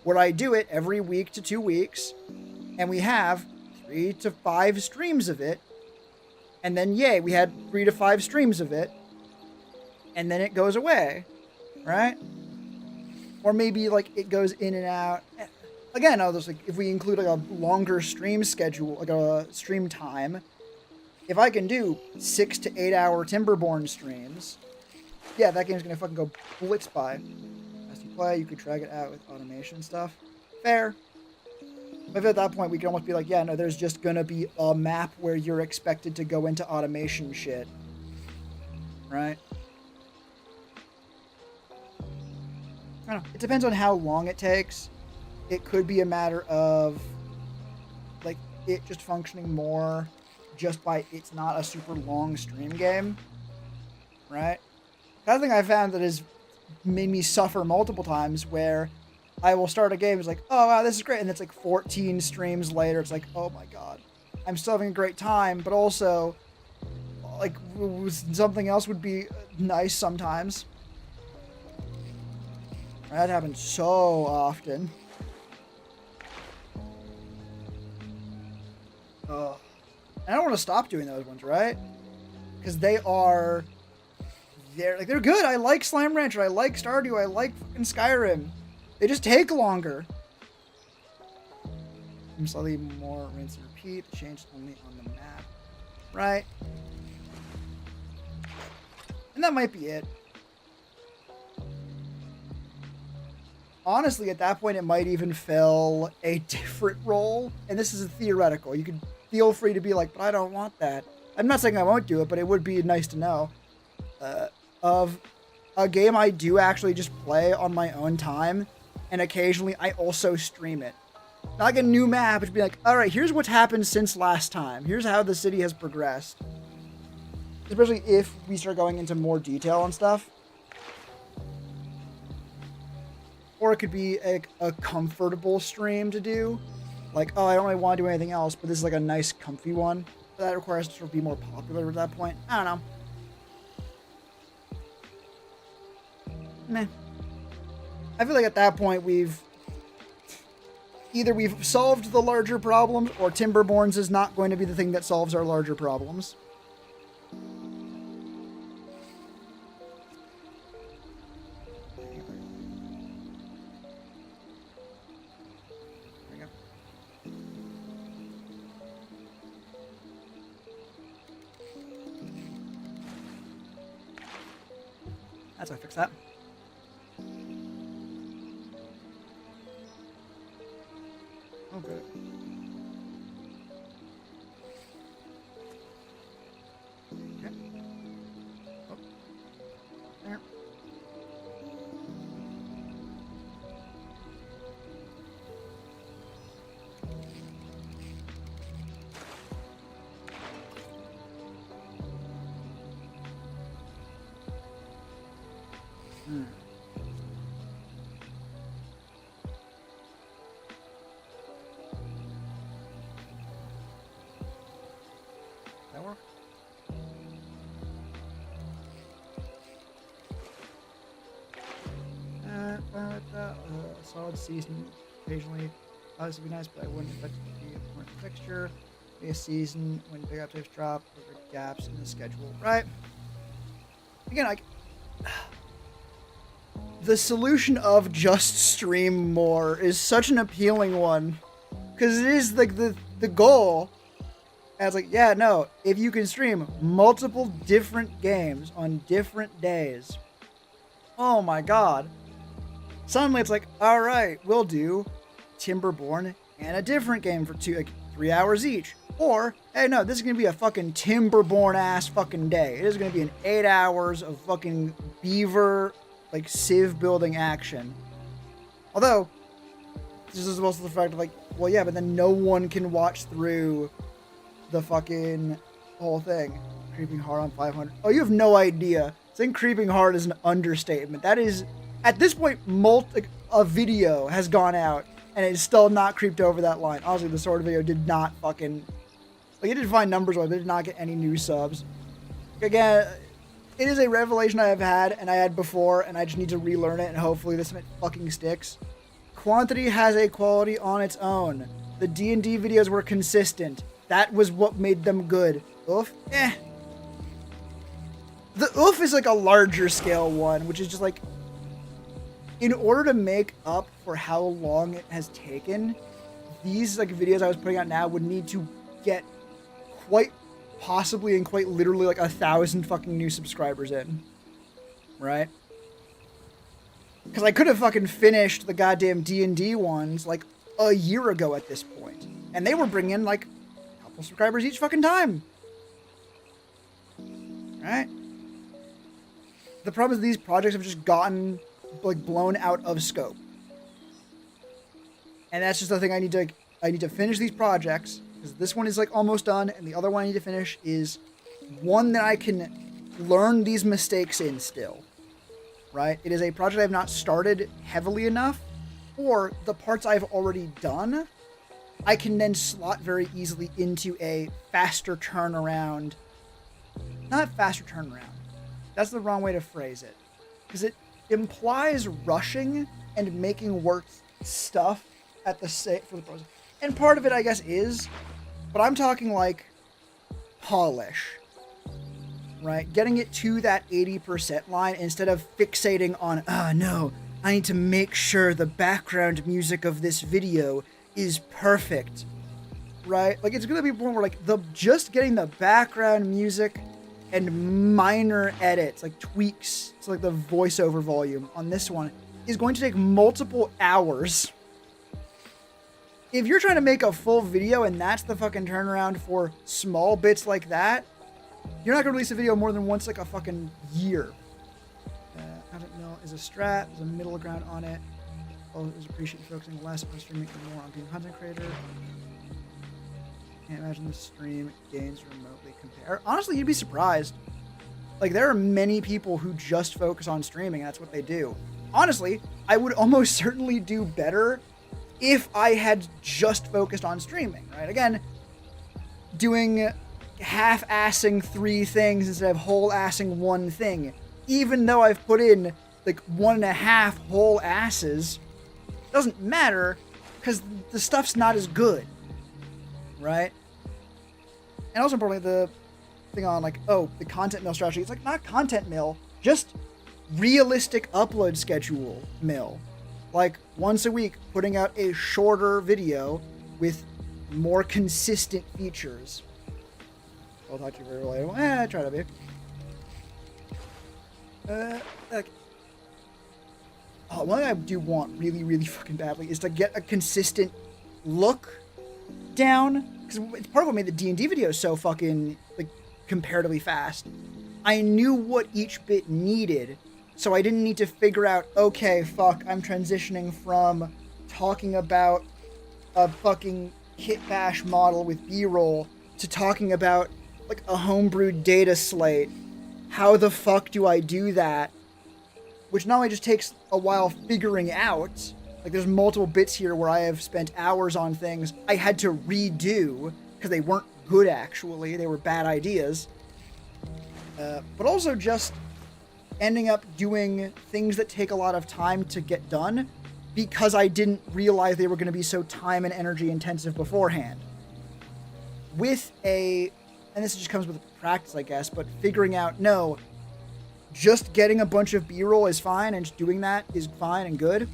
where I do it every week to 2 weeks, and we have 3 to 5 streams of it, and then, yay, we had 3 to 5 streams of it, and then it goes away, right? Or maybe, like, it goes in and out. Again, like, if we include, like, a longer stream schedule, like a stream time, if I can do 6 to 8 hour Timberborn streams, yeah, that game's gonna fucking go blitz by. As you play, you could drag it out with automation stuff. Fair. But at that point, we can almost be like, yeah, no, there's just gonna be a map where you're expected to go into automation shit. Right? I don't know. It depends on how long it takes. It could be a matter of, like, it just functioning more just by it's not a super long stream game. Right? Another thing I found that has made me suffer multiple times where I will start a game, it's like, oh wow, this is great, and it's like 14 streams later, it's like, oh my god, I'm still having a great time, but also, like, something else would be nice sometimes. That happens so often. And I don't want to stop doing those ones, right? Because they're good. I like Slime Rancher, I like Stardew, I like fucking Skyrim. They just take longer. I'm slightly more rinse and repeat. The change is only on the map. Right? And that might be it. Honestly, at that point, it might even fill a different role. And this is a theoretical. You could feel free to be like, but I don't want that. I'm not saying I won't do it, but it would be nice to know of a game I do actually just play on my own time, and occasionally I also stream it. Not like a new map, but be like, all right, here's what's happened since last time. Here's how the city has progressed. Especially if we start going into more detail and stuff. Or it could be a comfortable stream to do. Like, oh, I don't really want to do anything else, but this is like a nice, comfy one. But that requires to be more popular at that point. I don't know. Meh. I feel like at that point we've solved the larger problems, or Timberborns is not going to be the thing that solves our larger problems. That's how I fix that. Oh, good. Okay. Oh. There. That work? Solid season occasionally. Obviously, would be nice, but I wouldn't expect it to be a permanent fixture. Be a season when big updates drop, or gaps in the schedule, right? Again, like the solution of just stream more is such an appealing one, because it is like the goal. And it's like, yeah, no, if you can stream multiple different games on different days, oh my god. Suddenly it's like, all right, we'll do Timberborn and a different game for 3 hours each. Or, hey, no, this is going to be a fucking Timberborn ass fucking day. It is going to be an 8 hours of fucking beaver, like, civ building action. Although, this is also the fact of like, well, yeah, but then no one can watch through the fucking whole thing. Creeping hard on 500. Oh, you have no idea. Saying creeping hard is an understatement. That is, at this point, a video has gone out and it's still not creeped over that line. Honestly, the sword video did not fucking, like, it did fine numbers, but it did not get any new subs. Again, it is a revelation I have had and I had before, and I just need to relearn it, and hopefully this fucking sticks. Quantity has a quality on its own. The D&D videos were consistent. That was what made them good. Oof? Eh. The oof is like a larger scale one, which is just like, in order to make up for how long it has taken, these like videos I was putting out now would need to get quite possibly and quite literally like 1,000 fucking new subscribers in. Right? Because I could have fucking finished the goddamn D&D ones like a year ago at this point. And they were bringing like a couple subscribers each fucking time. Right? The problem is these projects have just gotten like blown out of scope. And that's just the thing I need to finish these projects, because this one is like almost done, and the other one I need to finish is one that I can learn these mistakes in still. Right? It is a project I've not started heavily enough, or the parts I've already done, I can then slot very easily into a faster turnaround. Not faster turnaround. That's the wrong way to phrase it. Because it implies rushing and making worse stuff at the same for the process. And part of it, I guess, is, but I'm talking like polish. Right? Getting it to that 80% line instead of fixating on, no, I need to make sure the background music of this video is perfect. Right? Like, it's going to be a point where, like, just getting the background music and minor edits, like tweaks to like the voiceover volume on this one, is going to take multiple hours if you're trying to make a full video and that's the fucking turnaround for small bits like that, you're not gonna release a video more than once like a fucking year. Content mill is a strat. There's a middle ground on it. Always appreciate focusing less on streaming and more on being a content creator. Can't imagine the stream gains remotely compare. Honestly, you'd be surprised. Like, there are many people who just focus on streaming, and that's what they do. Honestly, I would almost certainly do better if I had just focused on streaming, right? Again, doing half-assing 3 things instead of whole-assing 1 thing. Even though I've put in, like, 1.5 whole asses, doesn't matter, because the stuff's not as good, right? And also importantly, the thing on, like, oh, the content mill strategy, it's like, not content mill, just realistic upload schedule mill. Like, once a week, putting out a shorter video with more consistent features. I'll talk to you very later. I try to be. Like, oh, one thing I do want really, really fucking badly is to get a consistent look down, because it's part of what made the D&D videos so fucking, like, comparatively fast. I knew what each bit needed, so I didn't need to figure out, okay, fuck, I'm transitioning from talking about a fucking kit bash model with B-roll to talking about, like, a homebrewed data slate. How the fuck do I do that? Which not only just takes a while figuring out, like, there's multiple bits here where I have spent hours on things I had to redo because they weren't good, actually. They were bad ideas. But also just ending up doing things that take a lot of time to get done because I didn't realize they were going to be so time and energy intensive beforehand. With a, and this just comes with practice, I guess, but figuring out, no, just getting a bunch of B-roll is fine, and just doing that is fine and good.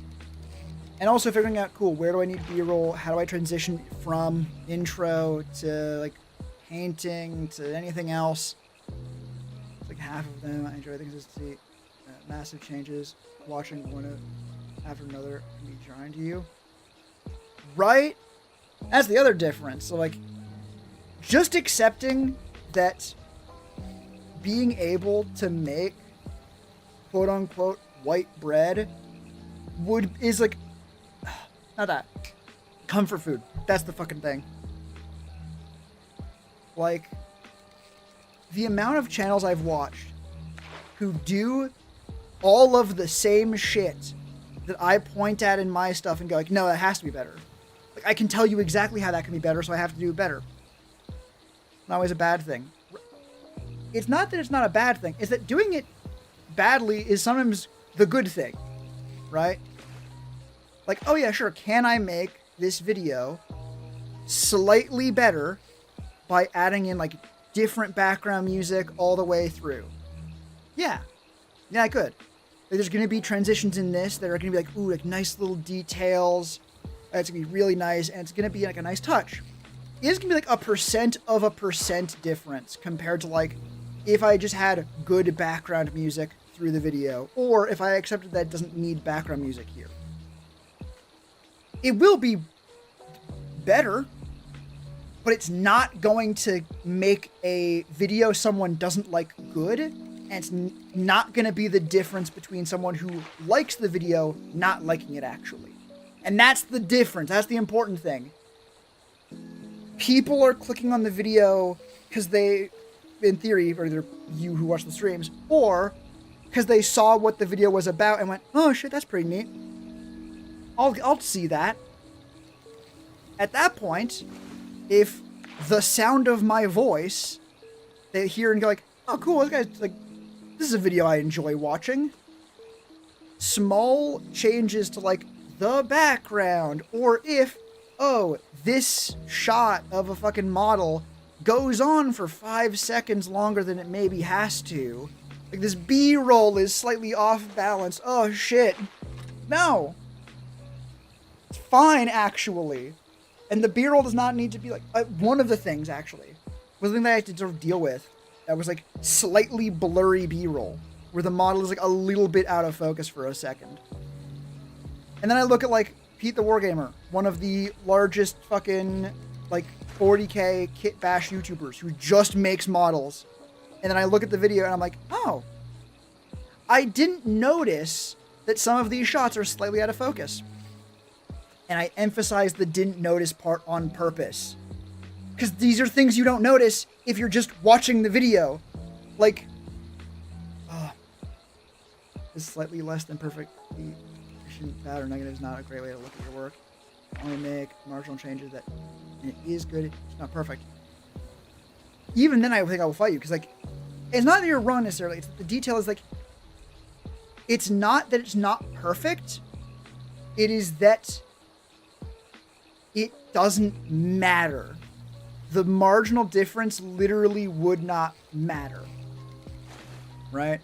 And also figuring out, cool, where do I need B-roll? How do I transition from intro to, like, painting to anything else? Like, half of them I enjoy. Things to see massive changes. Watching one after another can be jarring to you. Right? That's the other difference. So, like, just accepting that being able to make quote-unquote white bread is like, not that, comfort food. That's the fucking thing. Like, the amount of channels I've watched who do all of the same shit that I point at in my stuff and go like, no, that has to be better. Like, I can tell you exactly how that can be better, so I have to do it better. Not always a bad thing. It's not that it's not a bad thing. It's that doing it badly is sometimes the good thing, right? Like, oh yeah, sure, can I make this video slightly better by adding in, like, different background music all the way through? Yeah. Yeah, I could. There's going to be transitions in this that are going to be like, ooh, like nice little details. It's going to be really nice, and it's going to be like a nice touch. It's going to be like a % difference compared to, like, if I just had good background music through the video, or if I accepted that it doesn't need background music here. It will be better, but it's not going to make a video someone doesn't like good, and it's not going to be the difference between someone who likes the video not liking it actually. And that's the difference. That's the important thing. People are clicking on the video because they, in theory, or they're you who watch the streams, or because they saw what the video was about and went, oh shit, that's pretty neat. I'll see that. At that point, if the sound of my voice, they hear and go like, oh cool, this guy's like, this is a video I enjoy watching. Small changes to, like, the background, or if, oh, this shot of a fucking model goes on for 5 seconds longer than it maybe has to. Like, this B-roll is slightly off balance. Oh shit. No. It's fine, actually. And the B-roll does not need to be, like, one of the things, actually, was the thing that I had to sort of deal with. That was, like, slightly blurry B-roll, where the model is, like, a little bit out of focus for a second. And then I look at, like, Pete the Wargamer, one of the largest fucking, like, 40K kit bash YouTubers who just makes models. And then I look at the video and I'm like, oh, I didn't notice that some of these shots are slightly out of focus. And I emphasize the didn't notice part on purpose. Because these are things you don't notice if you're just watching the video. Like, this slightly less than perfect bad or negative is not a great way to look at your work. Only make marginal changes that, and it is good, it's not perfect. Even then I think I will fight you, because like, it's not that you're wrong necessarily, it's the detail is like, it's not that it's not perfect, it is that it doesn't matter. The marginal difference literally would not matter. Right?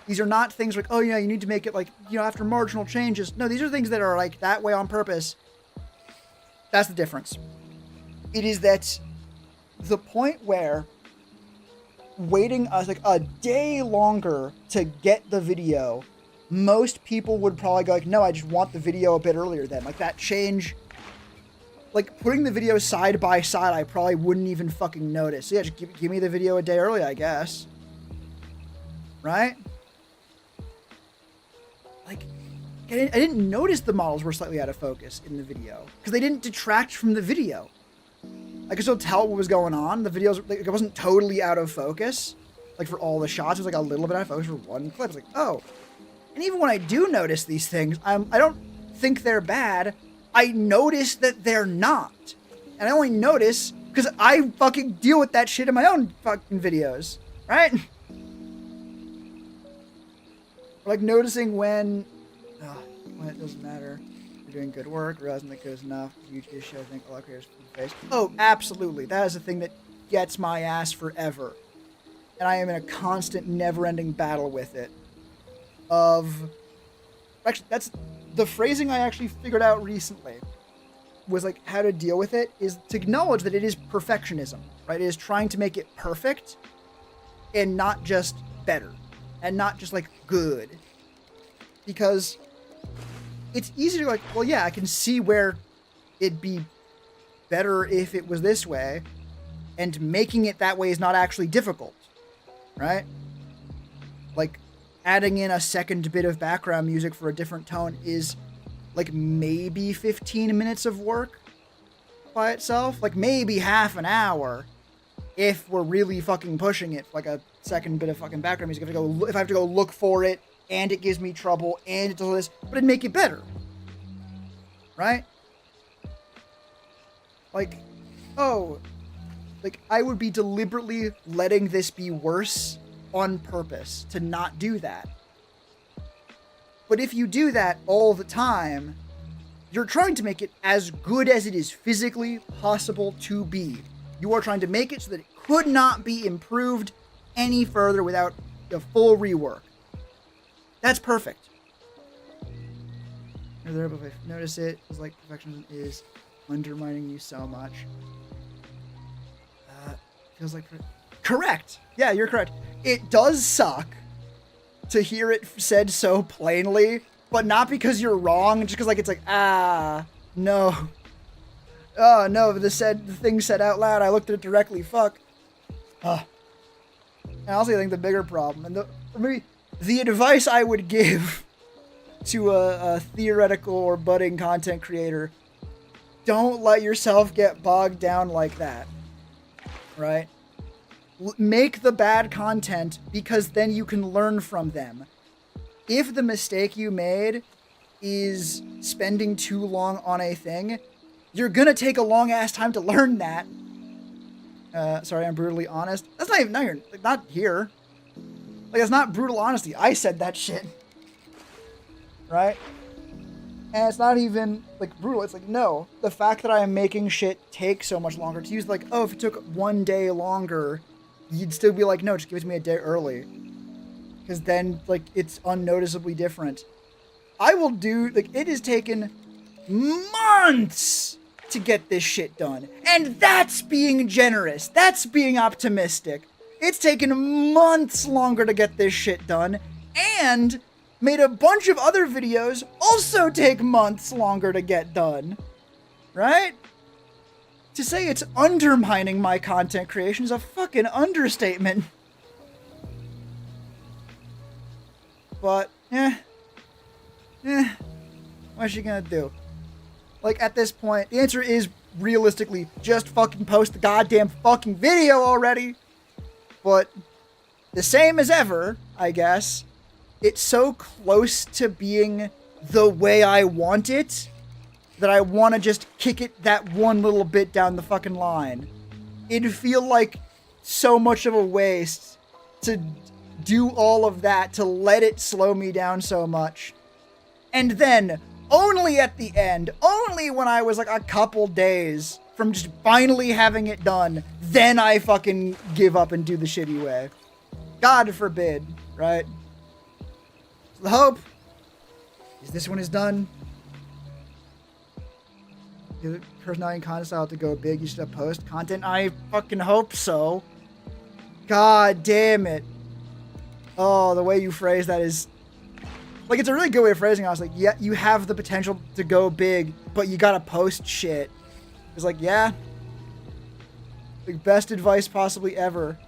These are not things like, oh yeah, you need to make it like, you know, after marginal changes. No, these are things that are like that way on purpose. That's the difference. It is that the point where waiting like a day longer to get the video, most people would probably go like, no, I just want the video a bit earlier then. Like that change, like putting the video side by side, I probably wouldn't even fucking notice. So yeah, just give me the video a day early, I guess. Right? Like, I didn't notice the models were slightly out of focus in the video because they didn't detract from the video. I could still tell what was going on. The videos, like, it wasn't totally out of focus. Like for all the shots, it was like a little bit out of focus for one clip. It's like, oh. And even when I do notice these things, I don't think they're bad. I notice that they're not. And I only notice because I fucking deal with that shit in my own fucking videos. Right? Like noticing when it doesn't matter, you're doing good work, realizing that good is enough, huge issue, I think a lot of creators face. Oh, absolutely. That is a thing that gets my ass forever. And I am in a constant, never-ending battle with it. Actually, that's the phrasing I actually figured out recently was like how to deal with it is to acknowledge that it is perfectionism, right? It is trying to make it perfect and not just better. And not just, like, good. Because it's easy to, like, well, yeah, I can see where it'd be better if it was this way. And making it that way is not actually difficult. Right? Like, adding in a second bit of background music for a different tone is, like, maybe 15 minutes of work by itself. Like, maybe half an hour. If we're really fucking pushing it, like a second bit of fucking background music, if I have to go look for it, and it gives me trouble, and it does all this, but it'd make it better. Right? Like, oh, like, I would be deliberately letting this be worse on purpose to not do that. But if you do that all the time, you're trying to make it as good as it is physically possible to be. You are trying to make it so that it could not be improved any further without a full rework. That's perfect. You're there, but if I notice it, it's like perfectionism is undermining you so much. Feels like... Correct! Yeah, you're correct. It does suck to hear it said so plainly, but not because you're wrong, just because like it's like, no. Oh, no, the thing said out loud, I looked at it directly, fuck. And honestly, I think the bigger problem, and maybe the advice I would give to a theoretical or budding content creator, don't let yourself get bogged down like that, right? Make the bad content because then you can learn from them. If the mistake you made is spending too long on a thing, you're gonna take a long ass time to learn that. Sorry, I'm brutally honest. That's not even, no, you're like, not here. Like, it's not brutal honesty. I said that shit. Right? And it's not even, like, brutal. It's like, no. The fact that I am making shit take so much longer to use, like, oh, if it took 1 day longer, you'd still be like, no, just give it to me a day early. Because then, like, it's unnoticeably different. I will do, like, it has taken months to get this shit done. And that's being generous. That's being optimistic. It's taken months longer to get this shit done. And made a bunch of other videos also take months longer to get done. Right? To say it's undermining my content creation is a fucking understatement. But, what's she gonna do? Like, at this point, the answer is realistically just fucking post the goddamn fucking video already. But the same as ever, I guess. It's so close to being the way I want it that I want to just kick it that one little bit down the fucking line. It'd feel like so much of a waste to do all of that, to let it slow me down so much. And then, only at the end, only when I was like a couple days from just finally having it done, then I fucking give up and do the shitty way. God forbid, right? So the hope is this one is done. The personality and content style to go big, you should have post content. I fucking hope so. God damn it. Oh, the way you phrase that is... Like, it's a really good way of phrasing it. I was like, yeah, you have the potential to go big, but you gotta post shit. It's like, yeah. The best advice possibly ever.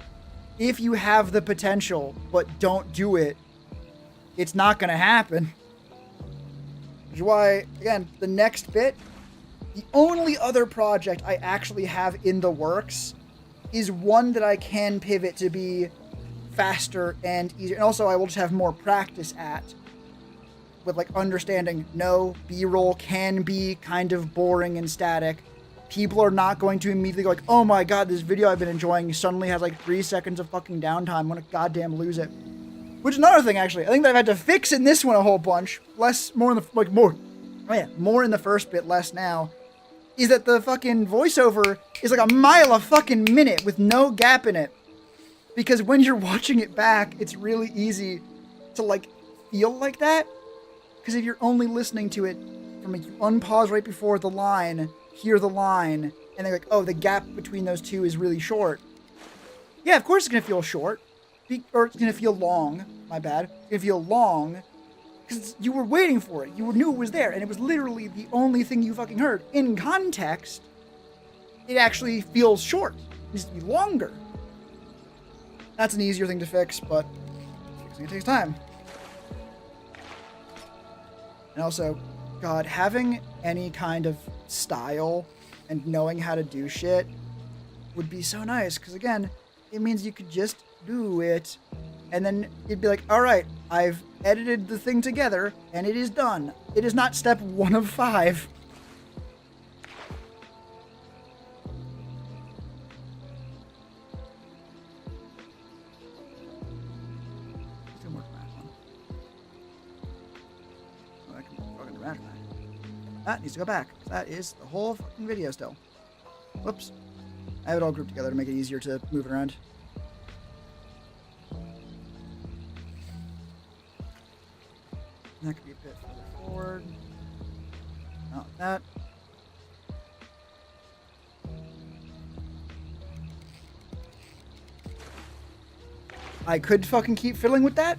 If you have the potential, but don't do it, it's not gonna happen. Which is why, again, the next bit... The only other project I actually have in the works is one that I can pivot to be faster and easier. And also I will just have more practice at. With like understanding, no, B-roll can be kind of boring and static. People are not going to immediately go like, oh my god, this video I've been enjoying suddenly has like 3 seconds of fucking downtime. I'm gonna goddamn lose it. Which is another thing actually. I think that I've had to fix in this one a whole bunch. More in the first bit, less now. Is that the fucking voiceover is like a mile a fucking minute with no gap in it. Because when you're watching it back, it's really easy to like feel like that. Because if you're only listening to it from like you unpause right before the line, hear the line, and they're like, oh, the gap between those two is really short. Yeah, of course it's going to feel short. Or it's going to feel long. My bad. It's going to feel long. Because you were waiting for it. You knew it was there. And it was literally the only thing you fucking heard. In context, it actually feels short. It needs to be longer. That's an easier thing to fix, but fixing it takes time. And also, God, having any kind of style and knowing how to do shit would be so nice. Because again, it means you could just do it. And then it'd be like, all right, I've edited the thing together, and it is done. It is not step 1 of 5. Still more math on. Oh, I can fucking do math. That needs to go back. That is the whole fucking video still. Whoops. I have it all grouped together to make it easier to move it around. That could be a bit further forward. Not like that. I could fucking keep fiddling with that,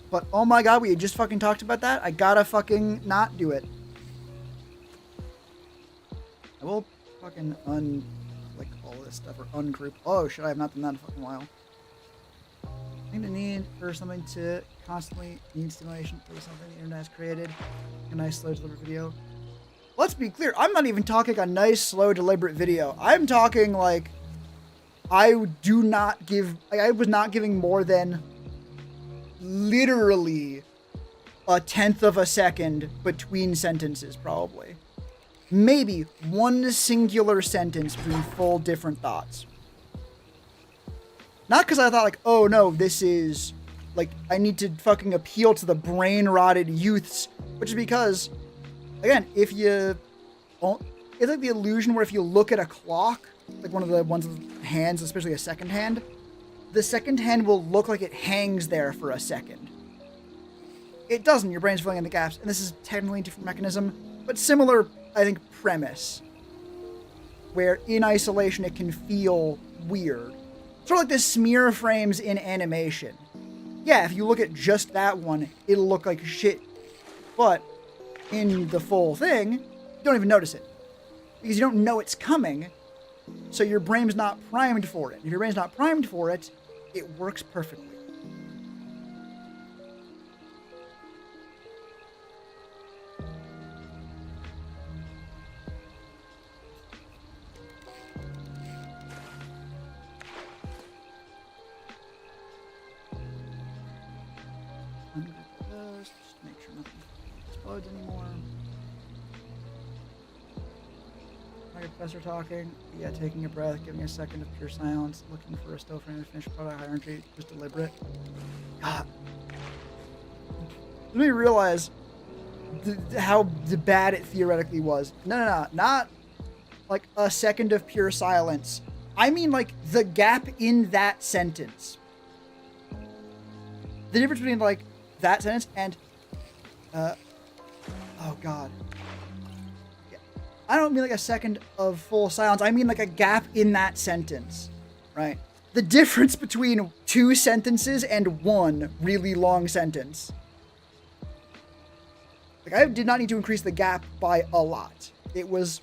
but oh my god, we had just fucking talked about that. I gotta fucking not do it. I will fucking like all this stuff or ungroup. Oh shit, I have not done that in a fucking while. I think the need for something to constantly need stimulation for something the internet has created. A nice, slow, deliberate video. Let's be clear, I'm not even talking a nice, slow, deliberate video. I'm talking like I was not giving more than literally a 1/10 of a second between sentences, probably. Maybe one singular sentence between full different thoughts. Not because I thought like, oh no, this is, like, I need to fucking appeal to the brain-rotted youths, which is because, again, it's like the illusion where if you look at a clock, like one of the ones with hands, especially a second hand, the second hand will look like it hangs there for a second. It doesn't, your brain's filling in the gaps, and this is technically a different mechanism, but similar, I think, premise, where in isolation it can feel weird. Sort of like the smear frames in animation. yeah, if you look at just that one, it'll look like shit. But in the full thing, you don't even notice it. Because you don't know it's coming, so your brain's not primed for it. If your brain's not primed for it, it works perfectly. Just make sure nothing explodes anymore. My professor talking. Yeah, taking a breath, giving a second of pure silence, looking for a still frame of finished product, high energy, just deliberate. God. Let me realize how bad it theoretically was. No, not like a second of pure silence. I mean like the gap in that sentence. The difference between like that sentence and oh god. Yeah. I don't mean like a second of full silence. I mean like a gap in that sentence, right? The difference between 2 sentences and 1 really long sentence. Like I did not need to increase the gap by a lot. It was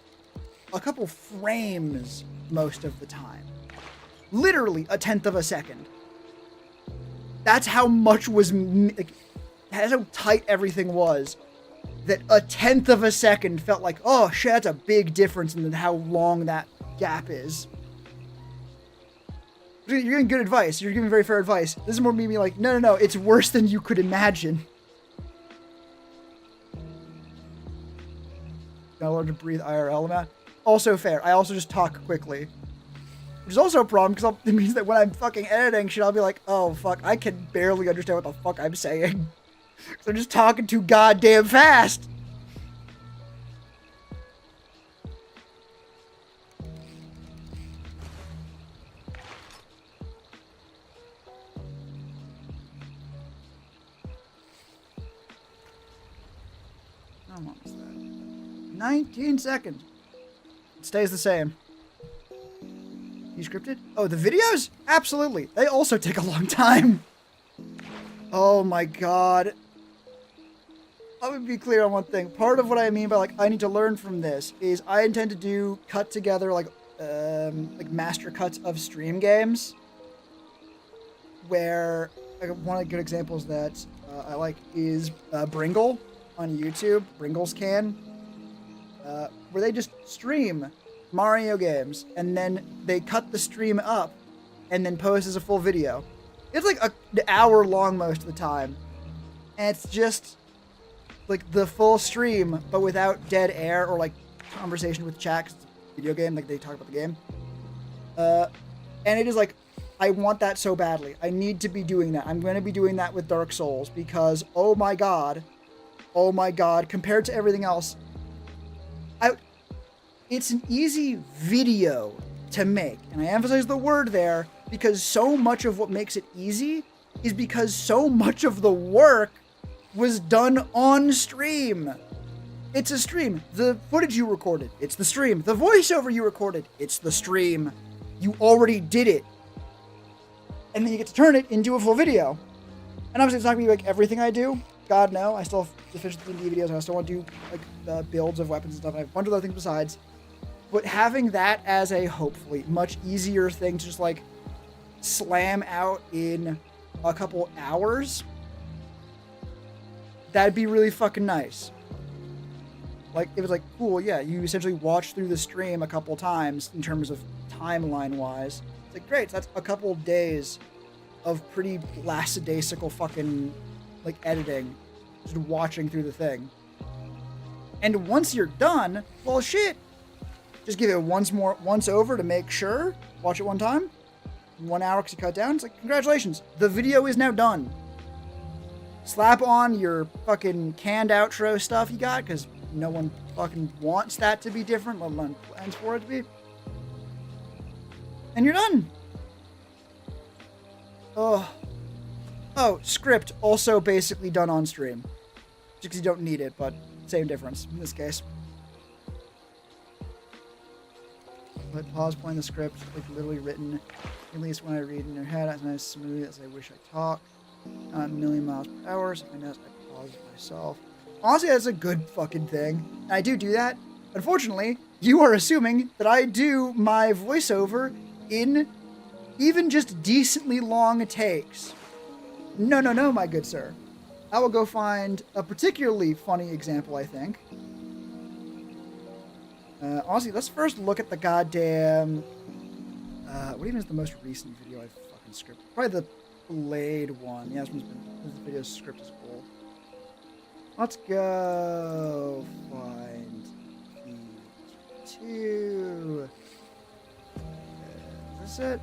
a couple frames most of the time. Literally a tenth of a second. That's how much was, like, that's how tight everything was. That a tenth of a second felt like, oh shit, that's a big difference in how long that gap is. You're giving good advice. You're giving very fair advice. This is more me being like, no, it's worse than you could imagine. Gotta learn to breathe IRL, Matt. Also fair. I also just talk quickly. Which is also a problem, because it means that when I'm fucking editing shit, I'll be like, oh, fuck, I can barely understand what the fuck I'm saying. Because I'm just talking too goddamn fast. How long is that? 19 seconds. It stays the same. You scripted? Oh, the videos? Absolutely. They also take a long time. Oh my god. Let me be clear on one thing. Part of what I mean by like I need to learn from this is I intend to do cut together like master cuts of stream games. Where like, one of the good examples that I like is Bringle on YouTube. Bringles Can. Where they just stream Mario games, and then they cut the stream up, and then post as a full video. It's like an hour long most of the time, and it's just like the full stream, but without dead air or like conversation with chat. 'Cause it's a video game, like they talk about the game. And it is like, I want that so badly. I need to be doing that. I'm going to be doing that with Dark Souls because, oh my god, compared to everything else, it's an easy video to make. And I emphasize the word there because so much of what makes it easy is because so much of the work was done on stream. It's a stream. The footage you recorded, it's the stream. The voiceover you recorded, it's the stream. You already did it. And then you get to turn it into a full video. And obviously it's not going to be like everything I do. God, no. I still have to finish the D&D videos and I still want to do like the builds of weapons and stuff. I have a bunch of other things besides. But having that as a, hopefully, much easier thing to just, like, slam out in a couple hours, that'd be really fucking nice. Like, it was like, cool, yeah, you essentially watched through the stream a couple times in terms of timeline-wise. It's like, great, so that's a couple days of pretty lackadaisical fucking, like, editing, just watching through the thing. And once you're done, well, shit, just give it once over to make sure. Watch it one time. 1 hour because you cut down. It's like, congratulations. The video is now done. Slap on your fucking canned outro stuff you got because no one fucking wants that to be different, let alone plans for it to be. And you're done. Oh, script also basically done on stream. Just because you don't need it, but same difference in this case. Let pause playing the script, like literally written, at least when I read in your head, as nice smooth as I wish I talked. a million miles per hour. So I know I pause myself. Honestly, that's a good fucking thing. And I do that. Unfortunately, you are assuming that I do my voiceover in even just decently long takes. No, my good sir. I will go find a particularly funny example, I think. Honestly, let's first look at the goddamn... what even is the most recent video I've fucking scripted? Probably the Blade one. Yeah, this video's script is old. Let's go find these two. Is this it?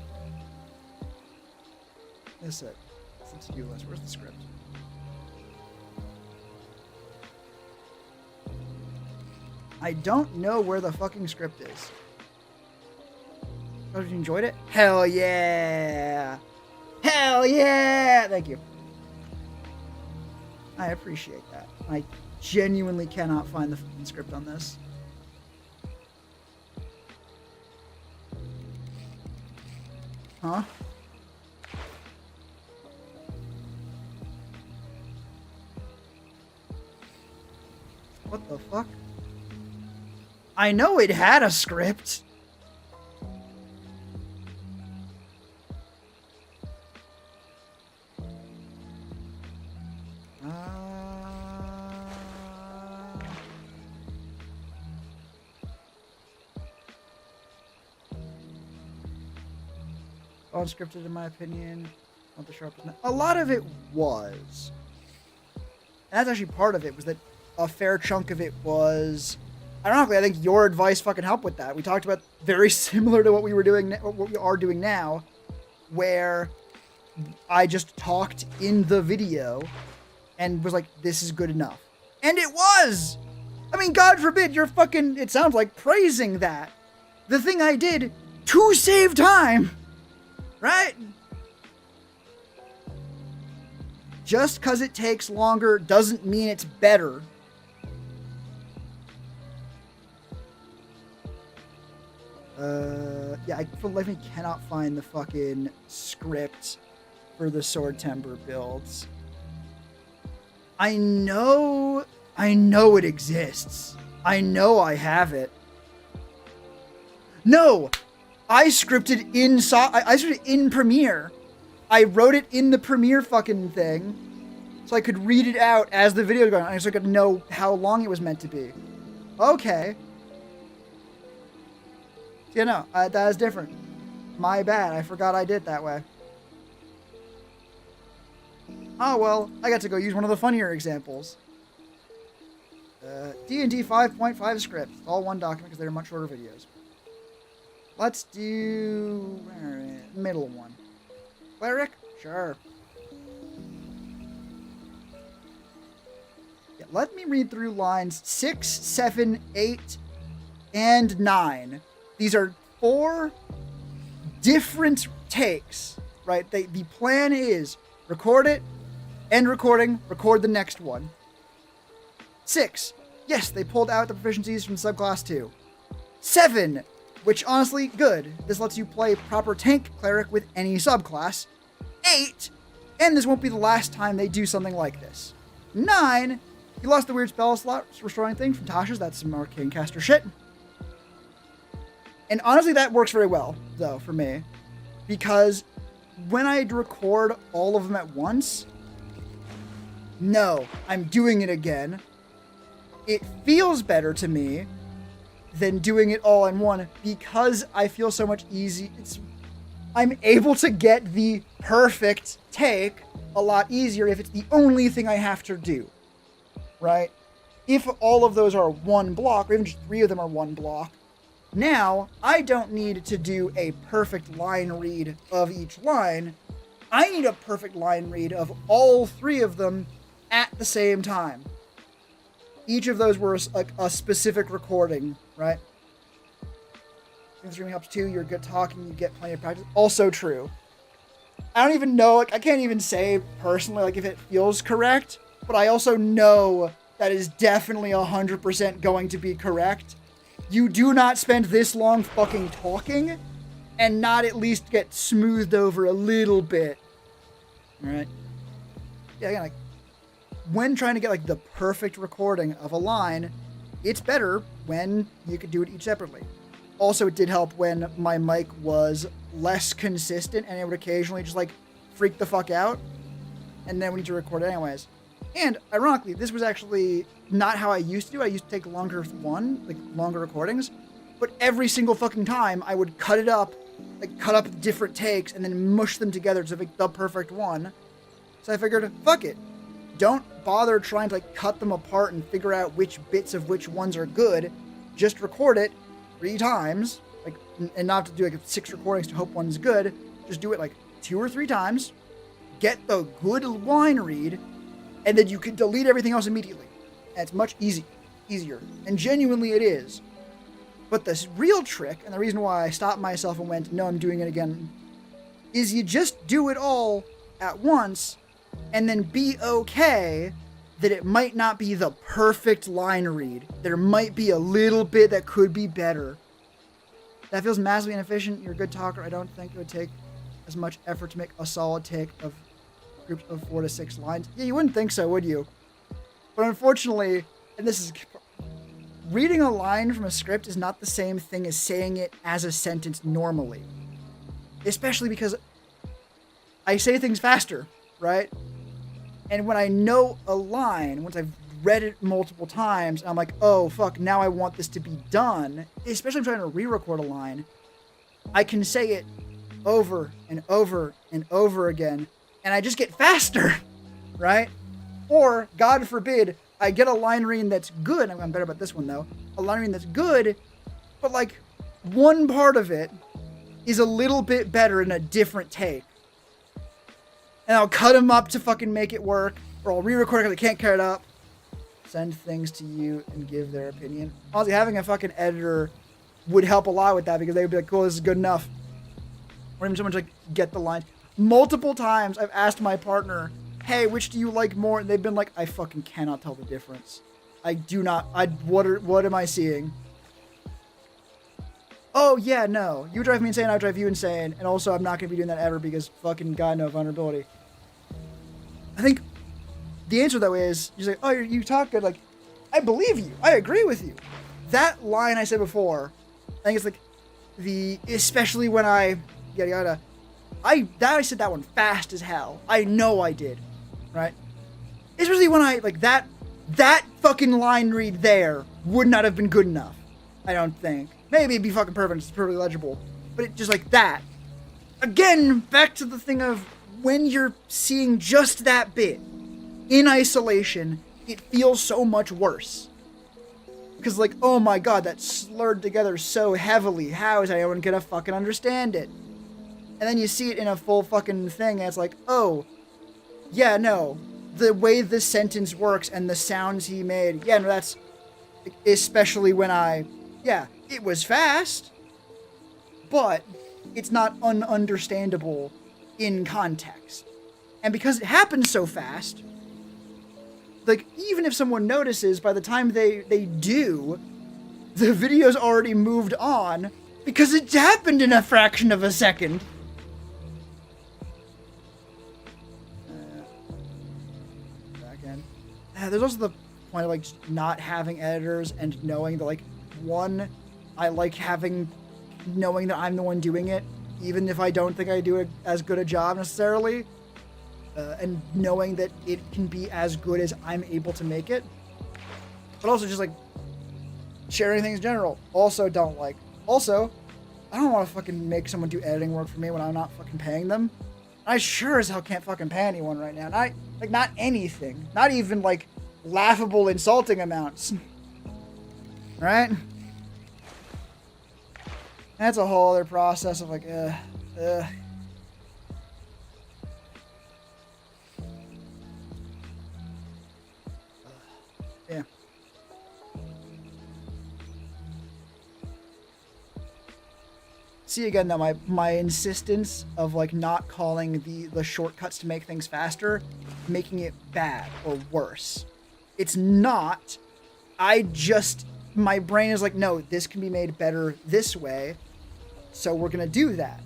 This is it. It's the to-do list. Where's the script? I don't know where the fucking script is. Oh, did you enjoyed it? Hell yeah! Hell yeah! Thank you. I appreciate that. I genuinely cannot find the fucking script on this. Huh? What the fuck? I know it had a script. Unscripted, in my opinion. Not the sharpest. A lot of it was. And that's actually part of it, was that a fair chunk of it was... Ironically, I think your advice fucking helped with that. We talked about very similar to what we were doing, what we are doing now, where I just talked in the video and was like, this is good enough. And it was! I mean, God forbid you're fucking, it sounds like, praising that. The thing I did to save time! Right? Just because it takes longer doesn't mean it's better. Yeah, I for the life of me cannot find the fucking script for the Sword Timber builds. I know it exists. I know I have it. No! I scripted in Premiere. I wrote it in the Premiere fucking thing, so I could read it out as the video was going on, so I could know how long it was meant to be. Okay. Yeah, no, that is different. My bad. I forgot I did it that way. Oh, well, I got to go use one of the funnier examples. D&D 5.5 script. All one document because they're much shorter videos. Let's do... middle one. Cleric? Sure. Yeah, let me read through lines 6, 7, 8, and 9. These are 4 different takes, right? The plan is record it, end recording, record the next one. 6. Yes, they pulled out the proficiencies from subclass 2. 7. Which, honestly, good. This lets you play proper tank cleric with any subclass. 8. And this won't be the last time they do something like this. 9. You lost the weird spell slot restoring thing from Tasha's. That's some arcane caster shit. And honestly, that works very well, though, for me. Because when I record all of them at once, no, I'm doing it again. It feels better to me than doing it all in one because I feel so much easy. I'm able to get the perfect take a lot easier if it's the only thing I have to do, right? If all of those are one block, or even just 3 of them are one block, now I don't need to do a perfect line read of each line. I need a perfect line read of all 3 of them at the same time. Each of those were a specific recording, right? If streaming helps too, you're good talking, you get plenty of practice. Also true. I don't even know, I can't even say personally, if it feels correct, but I also know that is definitely 100% going to be correct. You do not spend this long fucking talking and not at least get smoothed over a little bit. Alright. yeah, again, like when trying to get like the perfect recording of a line, it's better when you could do it each separately. Also, it did help when my mic was less consistent and it would occasionally just like freak the fuck out, and then we need to record it anyways. And ironically, this was actually not how I used to do it. I used to take longer recordings, but every single fucking time I would cut it up, like cut up different takes and then mush them together to make the perfect one. So I figured, fuck it. Don't bother trying to like cut them apart and figure out which bits of which ones are good. Just record it 3 times, like, and not to do like 6 recordings to hope one's good. Just do it like 2 or 3 times. Get the good line read, and then you can delete everything else immediately. And it's much easier. And genuinely it is. But the real trick, and the reason why I stopped myself and went, no, I'm doing it again, is you just do it all at once, and then be okay that it might not be the perfect line read. There might be a little bit that could be better. That feels massively inefficient. You're a good talker. I don't think it would take as much effort to make a solid take of groups of 4 to 6 lines. Yeah, you wouldn't think so, would you? But unfortunately, and this is... reading a line from a script is not the same thing as saying it as a sentence normally. Especially because I say things faster, right? And when I know a line, once I've read it multiple times, I'm like, oh, fuck, now I want this to be done. Especially if I'm trying to re-record a line. I can say it over and over and over again, and I just get faster, right? Or, God forbid, I get a line reading that's good. I'm better about this one, though. A line reading that's good, but, like, one part of it is a little bit better in a different take. And I'll cut them up to fucking make it work, or I'll re-record it because I can't cut it up. Send things to you and give their opinion. Honestly, having a fucking editor would help a lot with that, because they would be like, cool, this is good enough. Or even someone to, like, get the lines. Multiple times I've asked my partner, hey, which do you like more? And they've been like, I fucking cannot tell the difference. I do not. What am I seeing? Oh, yeah, no. You drive me insane, I drive you insane. And also, I'm not going to be doing that ever because fucking God, no vulnerability. I think the answer that way is, you say, oh, you talk good. Like, I believe you. I agree with you. That line I said before, I think it's like especially when I said that one fast as hell. I know I did. Right? Especially when that fucking line read there would not have been good enough. I don't think. Maybe it'd be fucking perfect, it's perfectly legible. But it just like that. Again, back to the thing of when you're seeing just that bit in isolation, it feels so much worse. Because like, oh my god, that's slurred together so heavily. How is anyone gonna fucking understand it? And then you see it in a full fucking thing, and it's like, oh, yeah, no, the way this sentence works and the sounds he made, yeah, no, that's, especially when it was fast, but it's not ununderstandable in context. And because it happens so fast, like, even if someone notices, by the time they do, the video's already moved on, because it happened in a fraction of a second. There's also the point of, like, just not having editors and knowing that, like, one, I like knowing that I'm the one doing it, even if I don't think I do as good a job necessarily, and knowing that it can be as good as I'm able to make it. But also just, like, sharing things in general. Also don't like. Also, I don't want to fucking make someone do editing work for me when I'm not fucking paying them. I sure as hell can't fucking pay anyone right now. Not anything. Not even, like, laughable, insulting amounts. Right? That's a whole other process of, like, yeah. See, again, though, my insistence of, like, not calling the shortcuts to make things faster, making it bad or worse. It's not. My brain is like, no, this can be made better this way, so we're going to do that.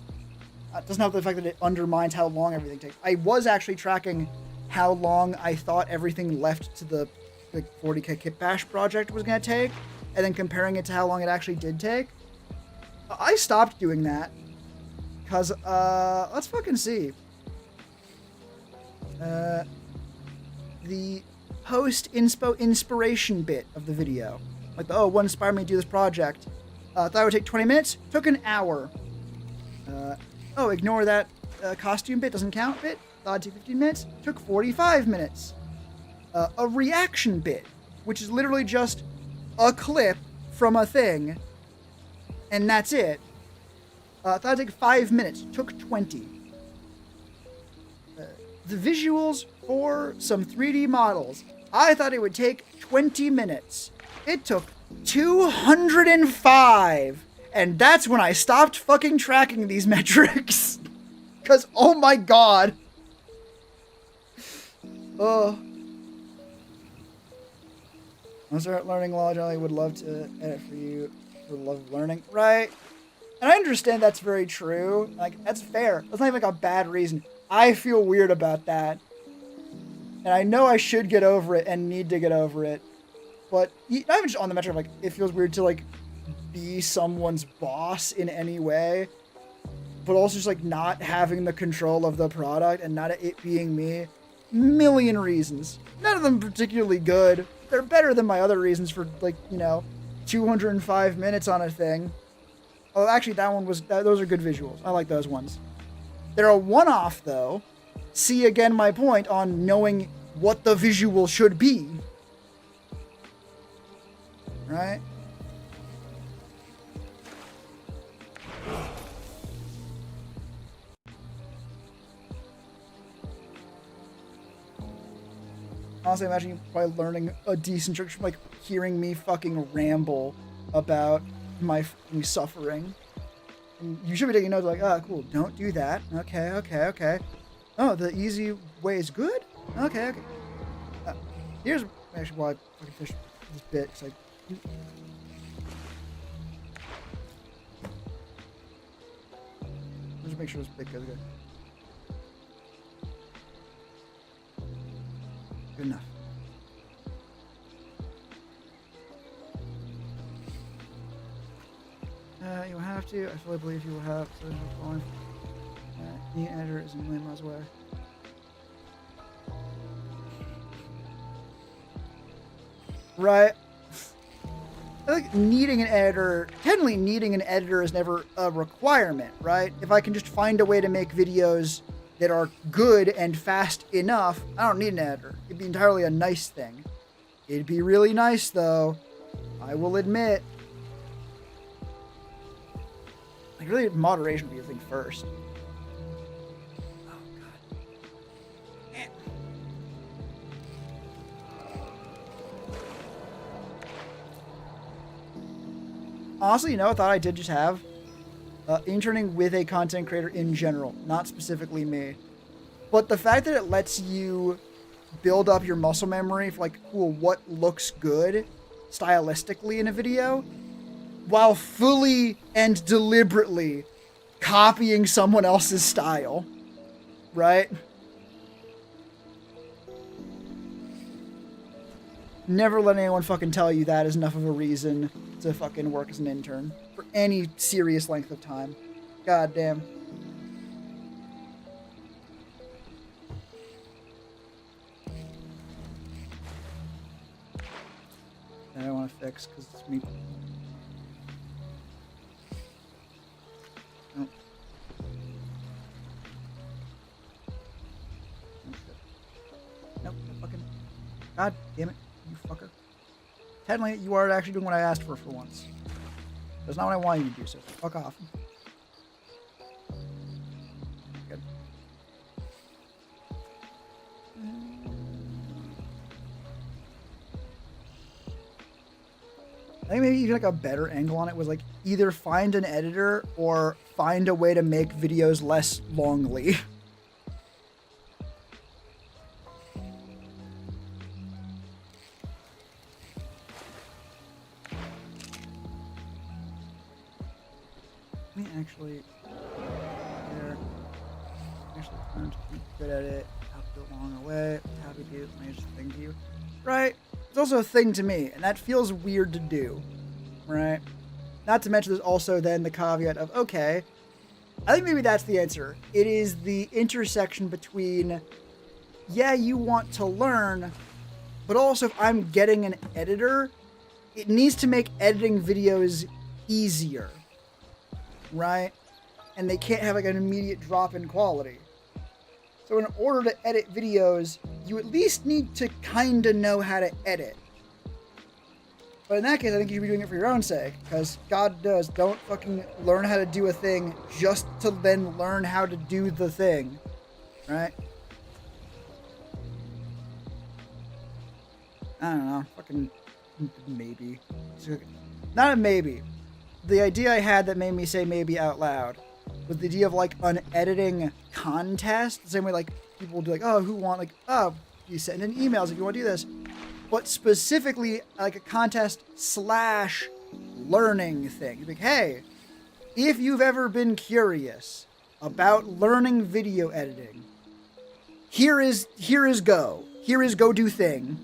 It doesn't have the fact that it undermines how long everything takes. I was actually tracking how long I thought everything left to the 40k kit bash project was going to take, and then comparing it to how long it actually did take, I stopped doing that. Because, let's fucking see. The post-inspiration bit of the video. Like, what inspired me to do this project? Thought it would take 20 minutes. Took an hour. Ignore that costume bit, doesn't count bit. Thought it'd take 15 minutes. Took 45 minutes. A reaction bit, which is literally just a clip from a thing, and that's it. Thought it'd take 5 minutes. Took 20. The visuals for some 3D models. I thought it would take 20 minutes. It took 205. And that's when I stopped fucking tracking these metrics. Because, oh my god. I'll start learning Lodge. I would love to edit for you for the love of learning. Right. And I understand that's very true. Like, that's fair. That's not even like a bad reason. I feel weird about that. And I know I should get over it and need to get over it. But not even just on the metric of, like, it feels weird to, like, be someone's boss in any way. But also just, like, not having the control of the product and not it being me. Million reasons. None of them particularly good. They're better than my other reasons for, like, 205 minutes on a thing. Oh, actually, those are good visuals. I like those ones. They're a one-off, though. See, again, my point on knowing what the visual should be. Right? Honestly, imagine you probably learning a decent trick from, like, hearing me fucking ramble about my fucking suffering. And you should be taking notes, like, cool, don't do that. Okay. Oh, the easy way is good? Okay. Here's actually why I fucking finished this bit, because just make sure this bit goes good. Good enough. You will have to. I fully believe you will have. So the editor is a million miles away. Right. I think technically needing an editor is never a requirement, right? If I can just find a way to make videos that are good and fast enough, I don't need an editor. It'd be entirely a nice thing. It'd be really nice, though. I will admit. Like, really, moderation would be the thing first. Oh, God. Honestly, I thought I did just have interning with a content creator in general, not specifically me. But the fact that it lets you build up your muscle memory for, like, cool, what looks good stylistically in a video, while fully and deliberately copying someone else's style, right? Never let anyone fucking tell you that is enough of a reason to fucking work as an intern for any serious length of time. God damn. I don't want to fix because it's me. Oh. Nope, fucking. God damn it, you fucker. Technically, you are actually doing what I asked for once. That's not what I wanted you to do, so fuck off. Good. I think maybe even like a better angle on it was like either find an editor or find a way to make videos less longly. Let me actually there. actually learned to be good at it. Help it along the way. Happy to manage the thing to you. Right? It's also a thing to me, and that feels weird to do. Right? Not to mention there's also then the caveat of, okay, I think maybe that's the answer. It is the intersection between, yeah, you want to learn, but also if I'm getting an editor, it needs to make editing videos easier, right? And they can't have like an immediate drop in quality. So in order to edit videos, you at least need to kind of know how to edit. But in that case, I think you should be doing it for your own sake, because God knows, don't fucking learn how to do a thing just to then learn how to do the thing, right? I don't know, fucking maybe. Not a maybe. The idea I had that made me say maybe out loud was the idea of like an editing contest, the same way like people will do like, oh, who want like, oh, you send in emails if you want to do this. But specifically like a contest / learning thing. Like, hey, if you've ever been curious about learning video editing, here is go. Here is go do thing.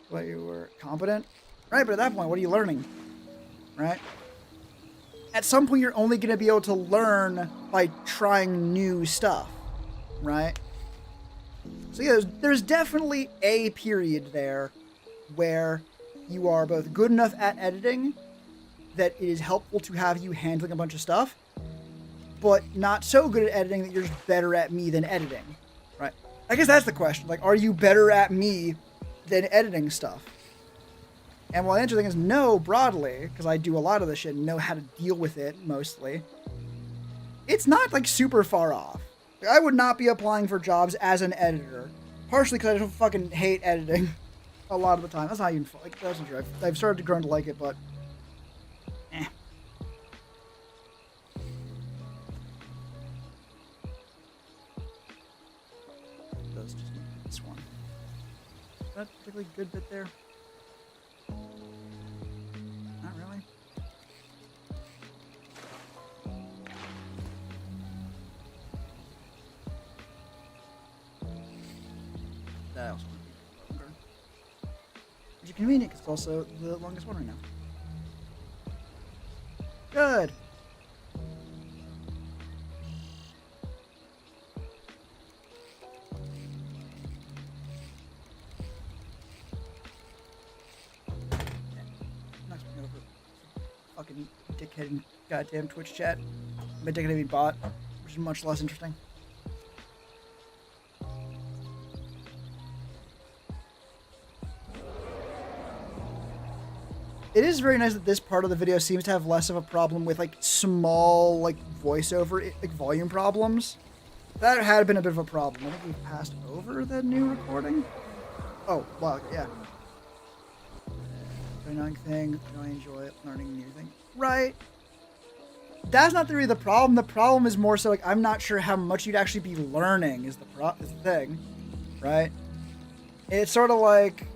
What, you were competent? Right, but at that point, what are you learning? Right? At some point, you're only going to be able to learn by trying new stuff. Right? So yeah, there's definitely a period there where you are both good enough at editing that it is helpful to have you handling a bunch of stuff, but not so good at editing that you're just better at me than editing, right? I guess that's the question. Like, are you better at me than editing stuff? And while the answer thing is no, broadly, because I do a lot of this shit and know how to deal with it mostly, it's not like super far off. I would not be applying for jobs as an editor, partially because I don't fucking hate editing a lot of the time. That's not even like that's not true. I've started to grow to like it, but Does just need this one. Is that a particularly good bit there? Not really. That also would be longer. Which is convenient because it's also the longest one right now. Good. Nice one over. Fucking dickhead in goddamn Twitch chat. My dickhead being bot, which is much less interesting. It is very nice that this part of the video seems to have less of a problem with like small like voiceover like volume problems. That had been a bit of a problem. I think we've passed over the new recording. Oh, wow, yeah. Very annoying thing. I enjoy it, learning new things. Right. That's not really the problem. The problem is more so like I'm not sure how much you'd actually be learning is the thing, right? It's sort of like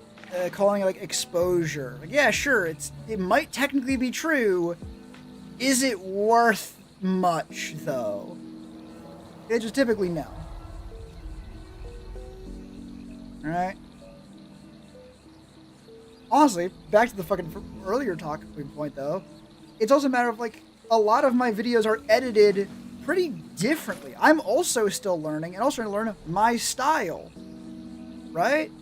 calling it like exposure. Like, yeah, sure, it might technically be true. Is it worth much though? It's just typically no. Alright. Honestly, back to the fucking earlier talking point though, it's also a matter of like a lot of my videos are edited pretty differently. I'm also still learning and also trying to learn my style. Right?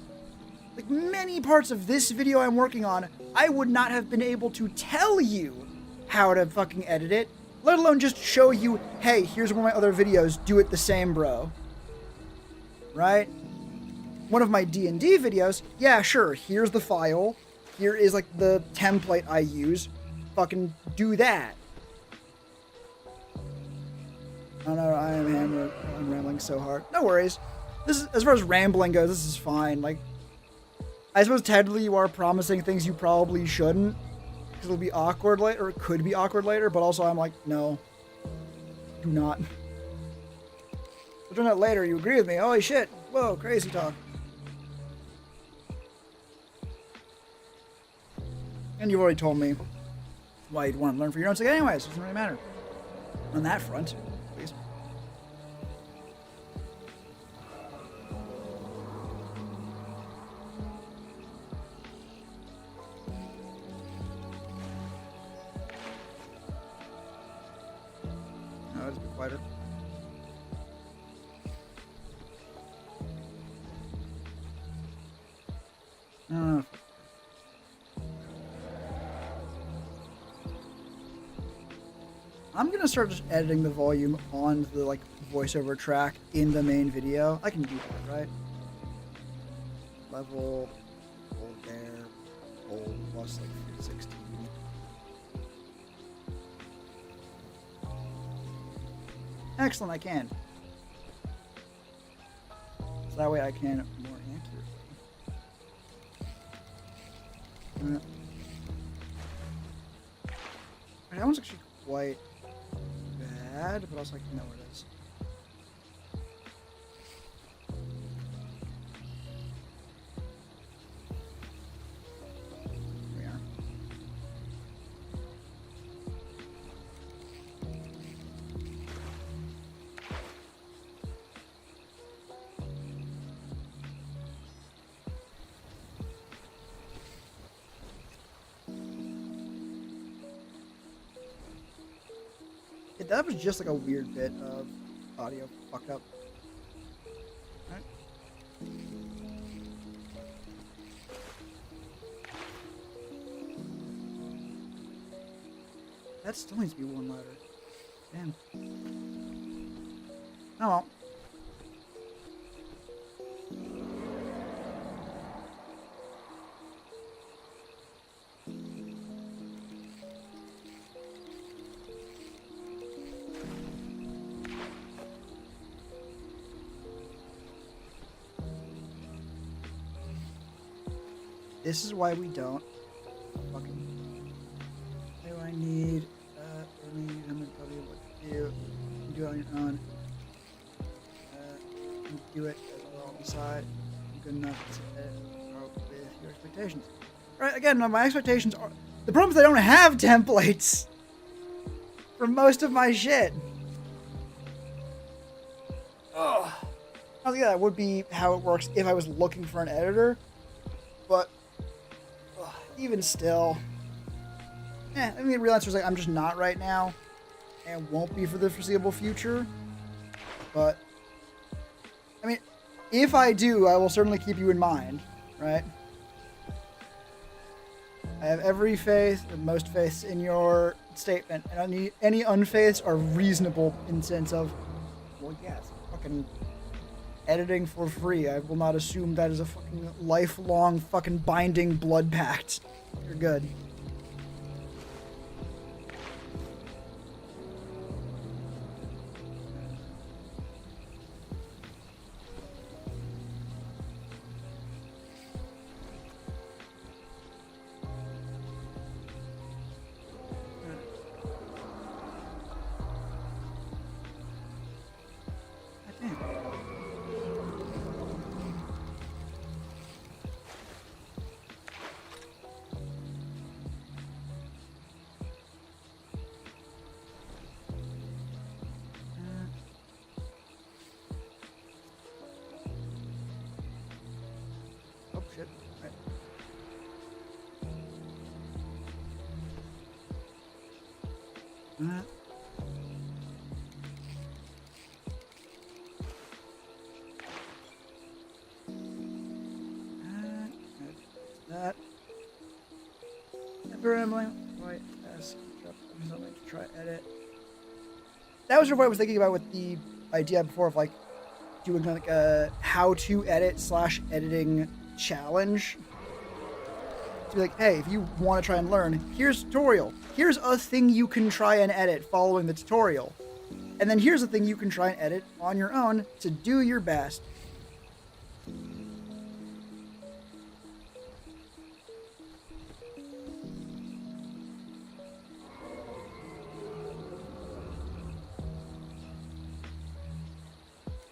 Like many parts of this video I'm working on, I would not have been able to tell you how to fucking edit it, let alone just show you, hey, here's one of my other videos, do it the same, bro. Right? One of my D&D videos, yeah, sure, here's the file, here is like the template I use, fucking do that. I don't know, I'm rambling so hard. No worries. This is, as far as rambling goes, this is fine. Like, I suppose technically you are promising things you probably shouldn't, because it'll be awkward later, or it could be awkward later, but also I'm like, no. Do not. But turn out later, you agree with me. Holy shit. Whoa, crazy talk. And you've already told me why you'd want to learn for your own sake anyways. It doesn't really matter. On that front, at least. quieter. I don't know. I'm gonna start just editing the volume on the like voiceover track in the main video. I can do that, right? Level, hold there, hold plus like 316. Excellent, I can. So that way I can more accurately. That one's actually quite bad, but also I can know where it is. Here we are. Yeah, that was just like a weird bit of audio fuck up. Right. That still needs to be one louder. Damn. Oh well. This is why we don't fucking. What do I need? I'm gonna tell you what to do. You can do it on your own. You can do it as well on the side. Good enough to with your expectations. Right, again, my expectations are. The problem is I don't have templates for most of my shit. Ugh. I think that would be how it works if I was looking for an editor. But even still, I mean, the real answer is like I'm just not right now, and won't be for the foreseeable future. But I mean, if I do, I will certainly keep you in mind, right? I have every faith, and most faiths in your statement, and any unfaiths are reasonable in the sense of, well, yes, fucking editing for free. I will not assume that is a fucking lifelong fucking binding blood pact. You're good. Shit. Right. That. Never rambling. Right. Something to try edit. That was what I was thinking about with the idea before of like doing like a how to edit / editing challenge. To be like, hey, if you want to try and learn, here's a tutorial. Here's a thing you can try and edit following the tutorial. And then here's a thing you can try and edit on your own to do your best.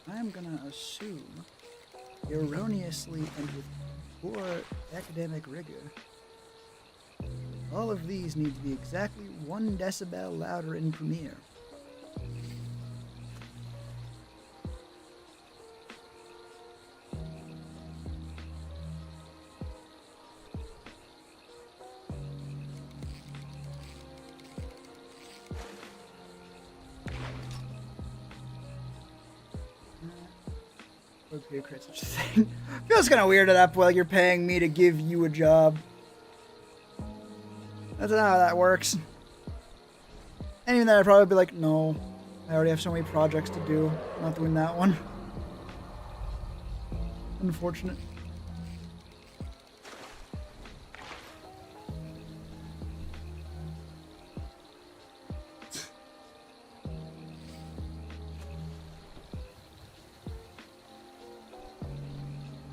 I'm gonna assume, erroneously and with poor academic rigor, all of these need to be exactly 1 decibel louder in Premiere. pay to create such a thing. Feels kind of weird at that point. Like you're paying me to give you a job. That's not how that works. And even then, I'd probably be like, no, I already have so many projects to do. I'm not doing that one. Unfortunate.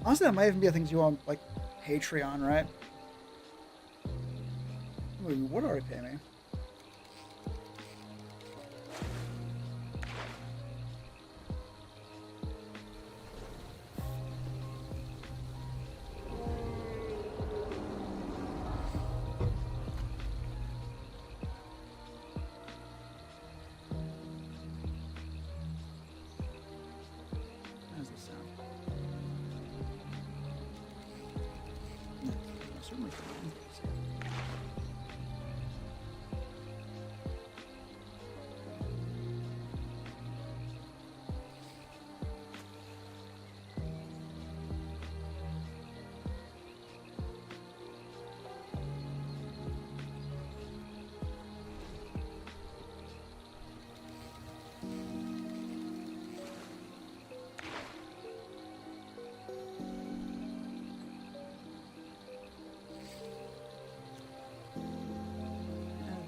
Honestly, that might even be a thing you want, like Patreon, right? Ooh, you would already pay me. How does this sound? Yeah, certainly fine.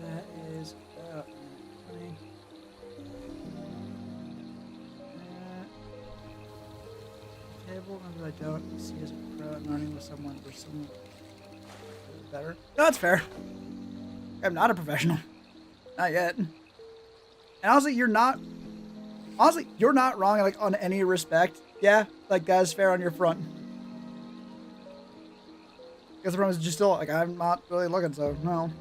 That is about 20. Table, maybe I don't see as a pro at learning with someone for someone better. No, that's fair. I'm not a professional. Not yet. And honestly, you're not wrong like on any respect. Yeah, like that's fair on your front. Because the problem is just still like I'm not really looking, so no.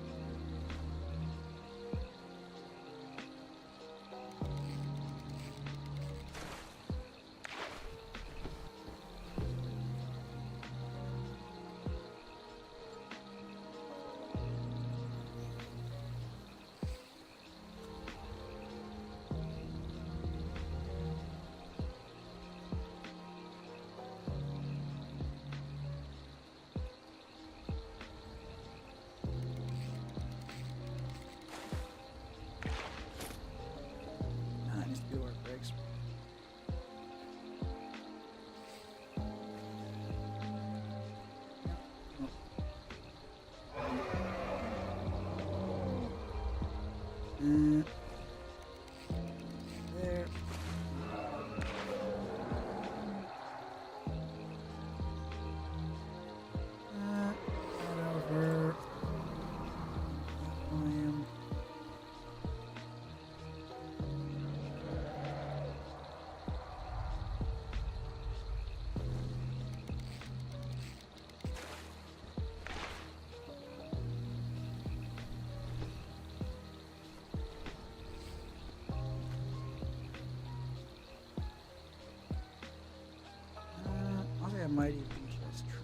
That needs to be where it breaks. There. Over. Volume. I think I might even just try.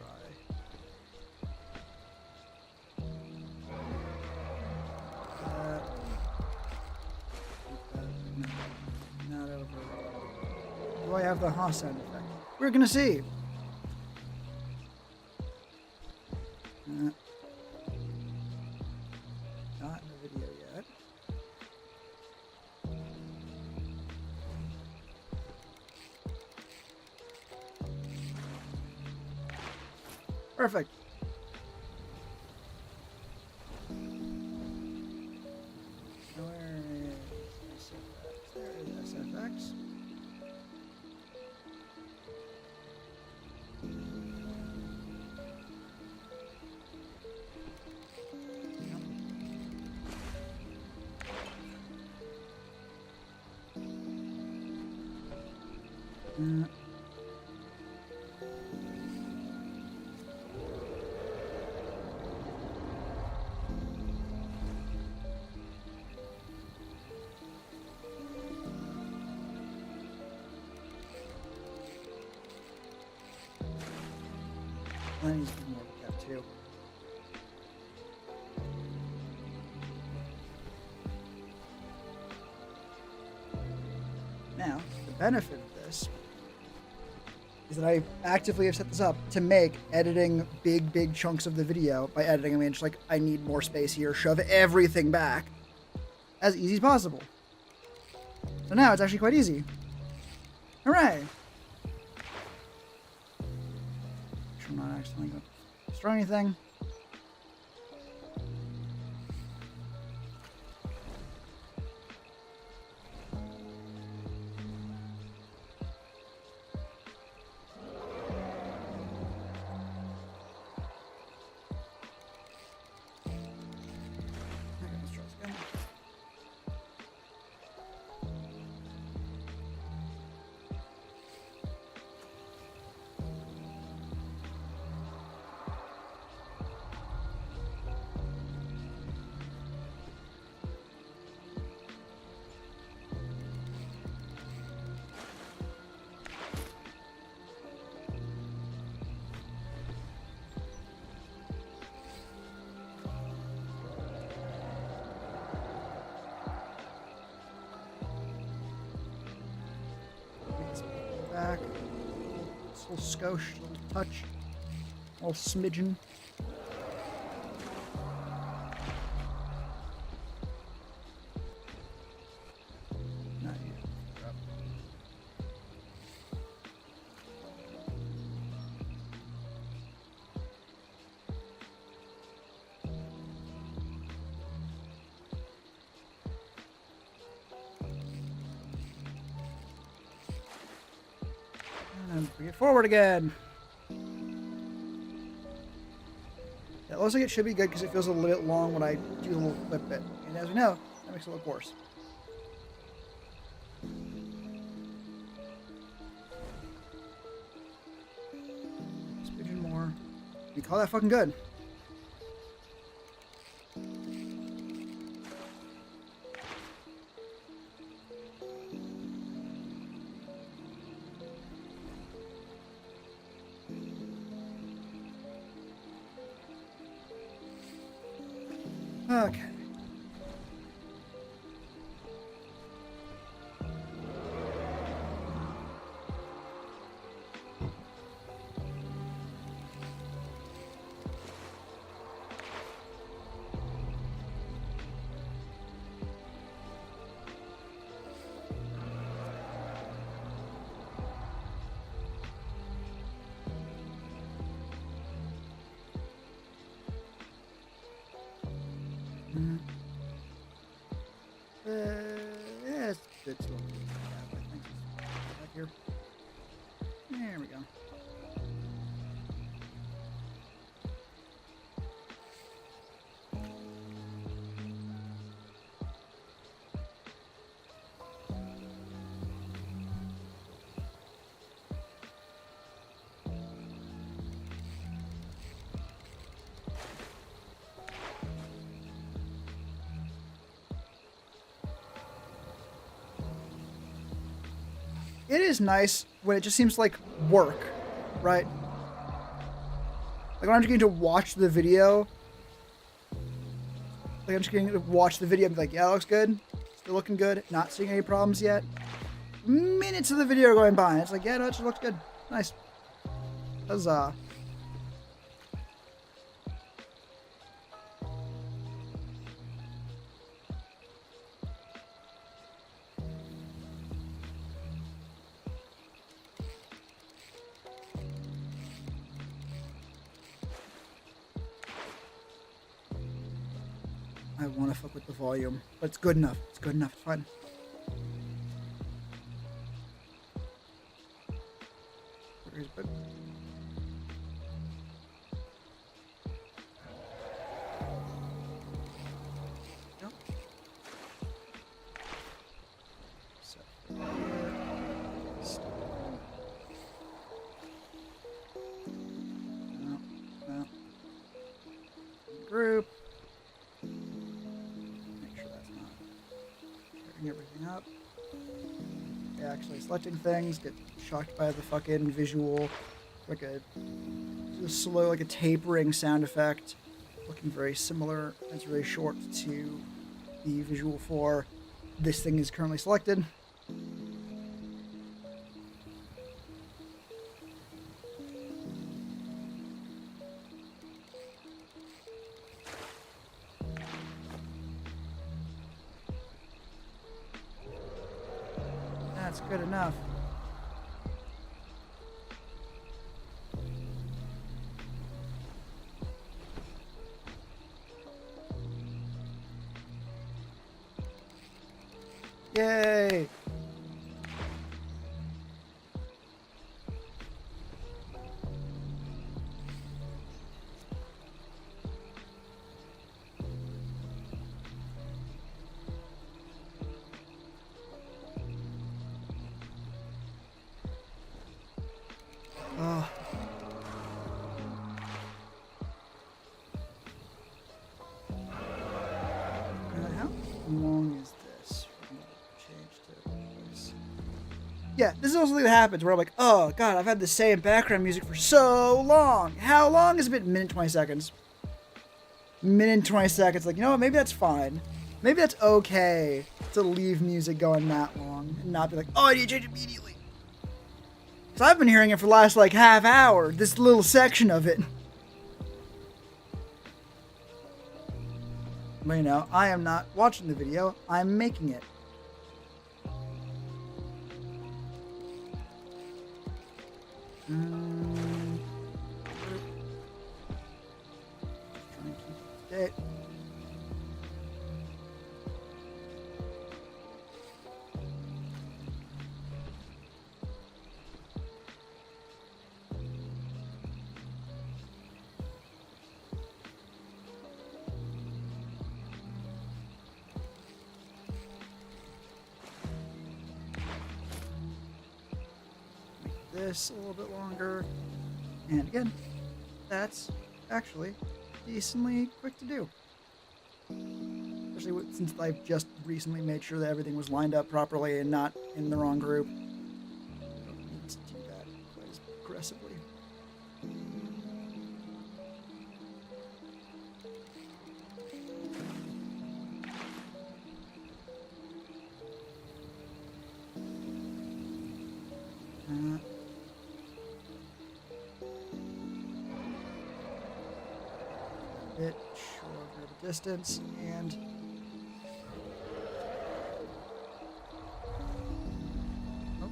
Not over. Do I have the Haas sound effect? We're gonna see. Not in the video yet. Perfect. Where is SFX? There is SFX. I need to do more with that too. Now, the benefit of this is that I actively have set this up to make editing big chunks of the video. By editing, I mean just like, I need more space here, shove everything back as easy as possible. So now it's actually quite easy. Hooray! Make sure I'm not accidentally going to destroy anything. Back. Just a little skosh, a little touch, a little smidgen. Not yet. And bring it forward again. Yeah, it looks like it should be good because it feels a little bit long when I do the little clip bit. And as we know, that makes it look worse. Smidgen more. You call that fucking good. Okay. Yeah, it's good to I think. Back here. There we go. It is nice when it just seems like work, right? Like when I'm just getting to watch the video. Like I'm just getting to watch the video and be like, yeah, that looks good. Still looking good. Not seeing any problems yet. Minutes of the video going by. And it's like, yeah, no, it just looks good. Nice. Huzzah. I want to fuck with the volume, but it's good enough. It's good enough. It's fine. Where's it? Yep. So, no. Group. Everything up. Yeah, actually selecting things, get shocked by the fucking visual, like a slow, like a tapering sound effect, looking very similar. It's very short to the visual for this thing is currently selected. good enough. Yay! Oh. How long is this? Change to voice. Yeah, this is also something that happens where I'm like, oh god, I've had the same background music for so long. How long has it been? Minute 20 seconds. Minute 20 seconds. Like, you know what? Maybe that's fine. Maybe that's okay to leave music going that long and not be like, oh, I need to change immediately. So I've been hearing it for the last like half hour, this little section of it. But you know, I am not watching the video, I'm making it. Trying to keep it. This a little bit longer, and again, that's actually decently quick to do. Especially since I've just recently made sure that everything was lined up properly and not in the wrong group. I don't need to do that quite as aggressively. Bit shorter the distance and oh.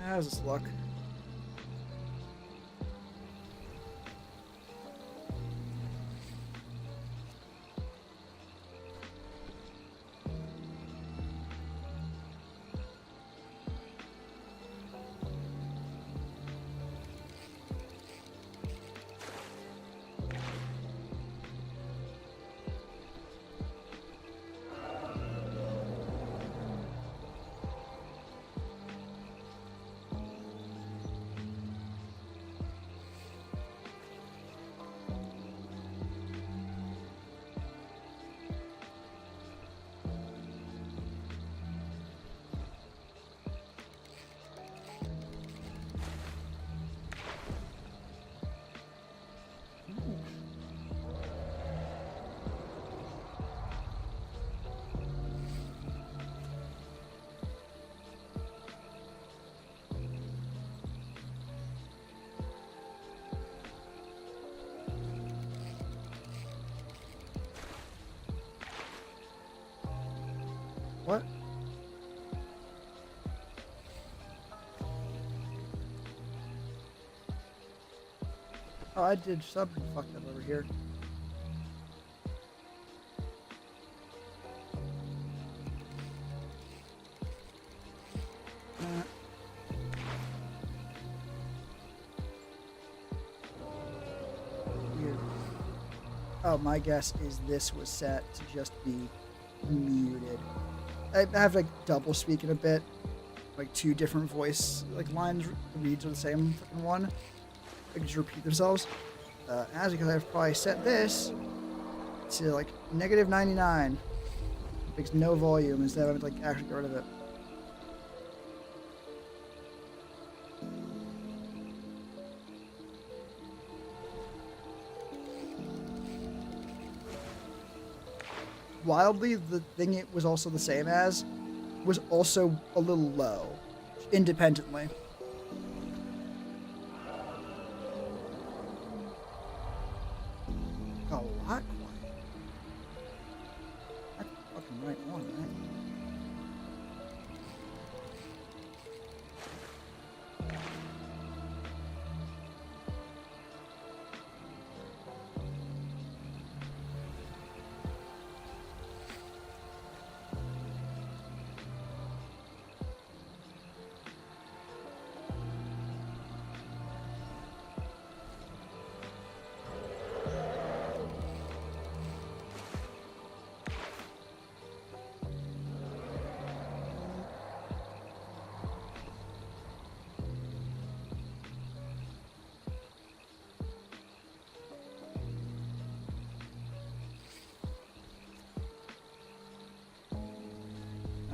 How's this look? What? Oh, I did something fucked up over here. Weird. Oh, my guess is this was set to just be muted. I have like double speaking a bit, like two different voice like lines reads are the same fucking one. They just repeat themselves. As because I've probably set this to like negative 99. Makes no volume instead of like actually get rid of it. Wildly, the thing it was also the same as was also a little low, independently. A lot quiet. That's fucking right on, right?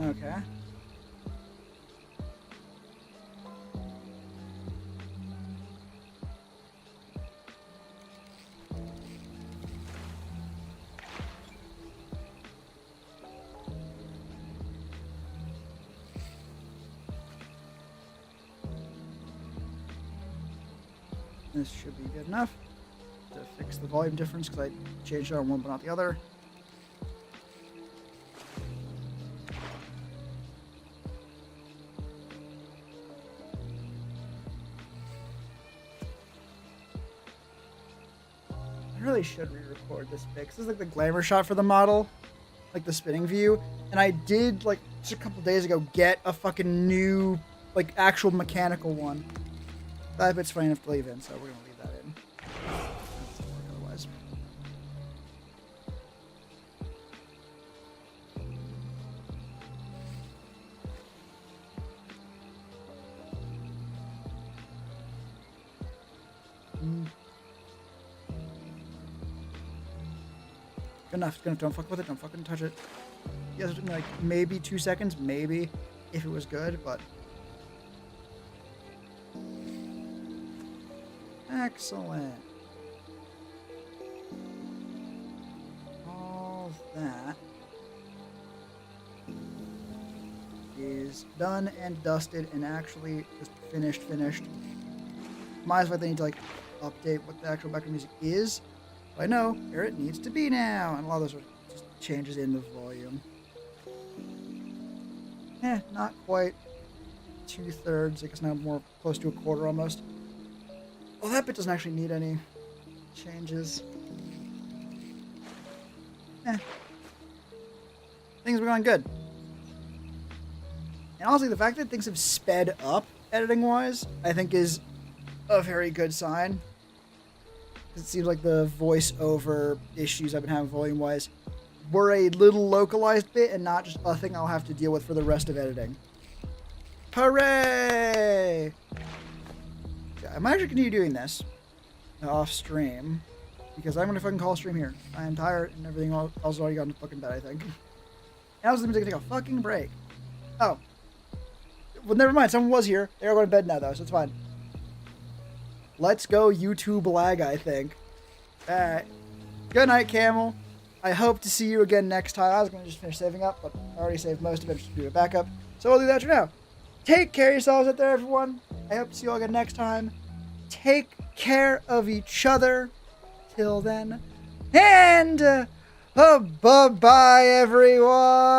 Okay. This should be good enough to fix the volume difference because I changed it on one but not the other. I really should re-record this bit. This is like the glamour shot for the model, like the spinning view. And I did, like, just a couple days ago, get a fucking new, like, actual mechanical one. That bit's funny enough to leave in, so we're gonna leave that in. That doesn't work otherwise. Good enough. Don't fuck with it. Don't fucking touch it. You guys, like, maybe 2 seconds, maybe, if it was good, but... Excellent. All that is done and dusted and actually just finished. Might as well, they need to, like, update what the actual background music is. But I know where it needs to be now, and a lot of those are just changes in the volume. Not quite 2/3. I guess now more close to a quarter almost. Well, that bit doesn't actually need any changes. Things are going good. And honestly, the fact that things have sped up editing-wise, I think is a very good sign. It seems like the voiceover issues I've been having volume-wise were a little localized bit and not just a thing I'll have to deal with for the rest of editing. Hooray! Yeah, I might actually continue doing this off stream because I'm gonna fucking call stream here. I am tired and everything else already got into fucking bed, I think. And I was gonna take a fucking break. Oh. Well, never mind. Someone was here. They're going to bed now, though, so it's fine. Let's go YouTube lag, I think. Alright. Good night, Camel. I hope to see you again next time. I was going to just finish saving up, but I already saved most of it. Just do it back up. So we'll do that for now. Take care of yourselves out there, everyone. I hope to see you all again next time. Take care of each other. Till then. And bye-bye, everyone.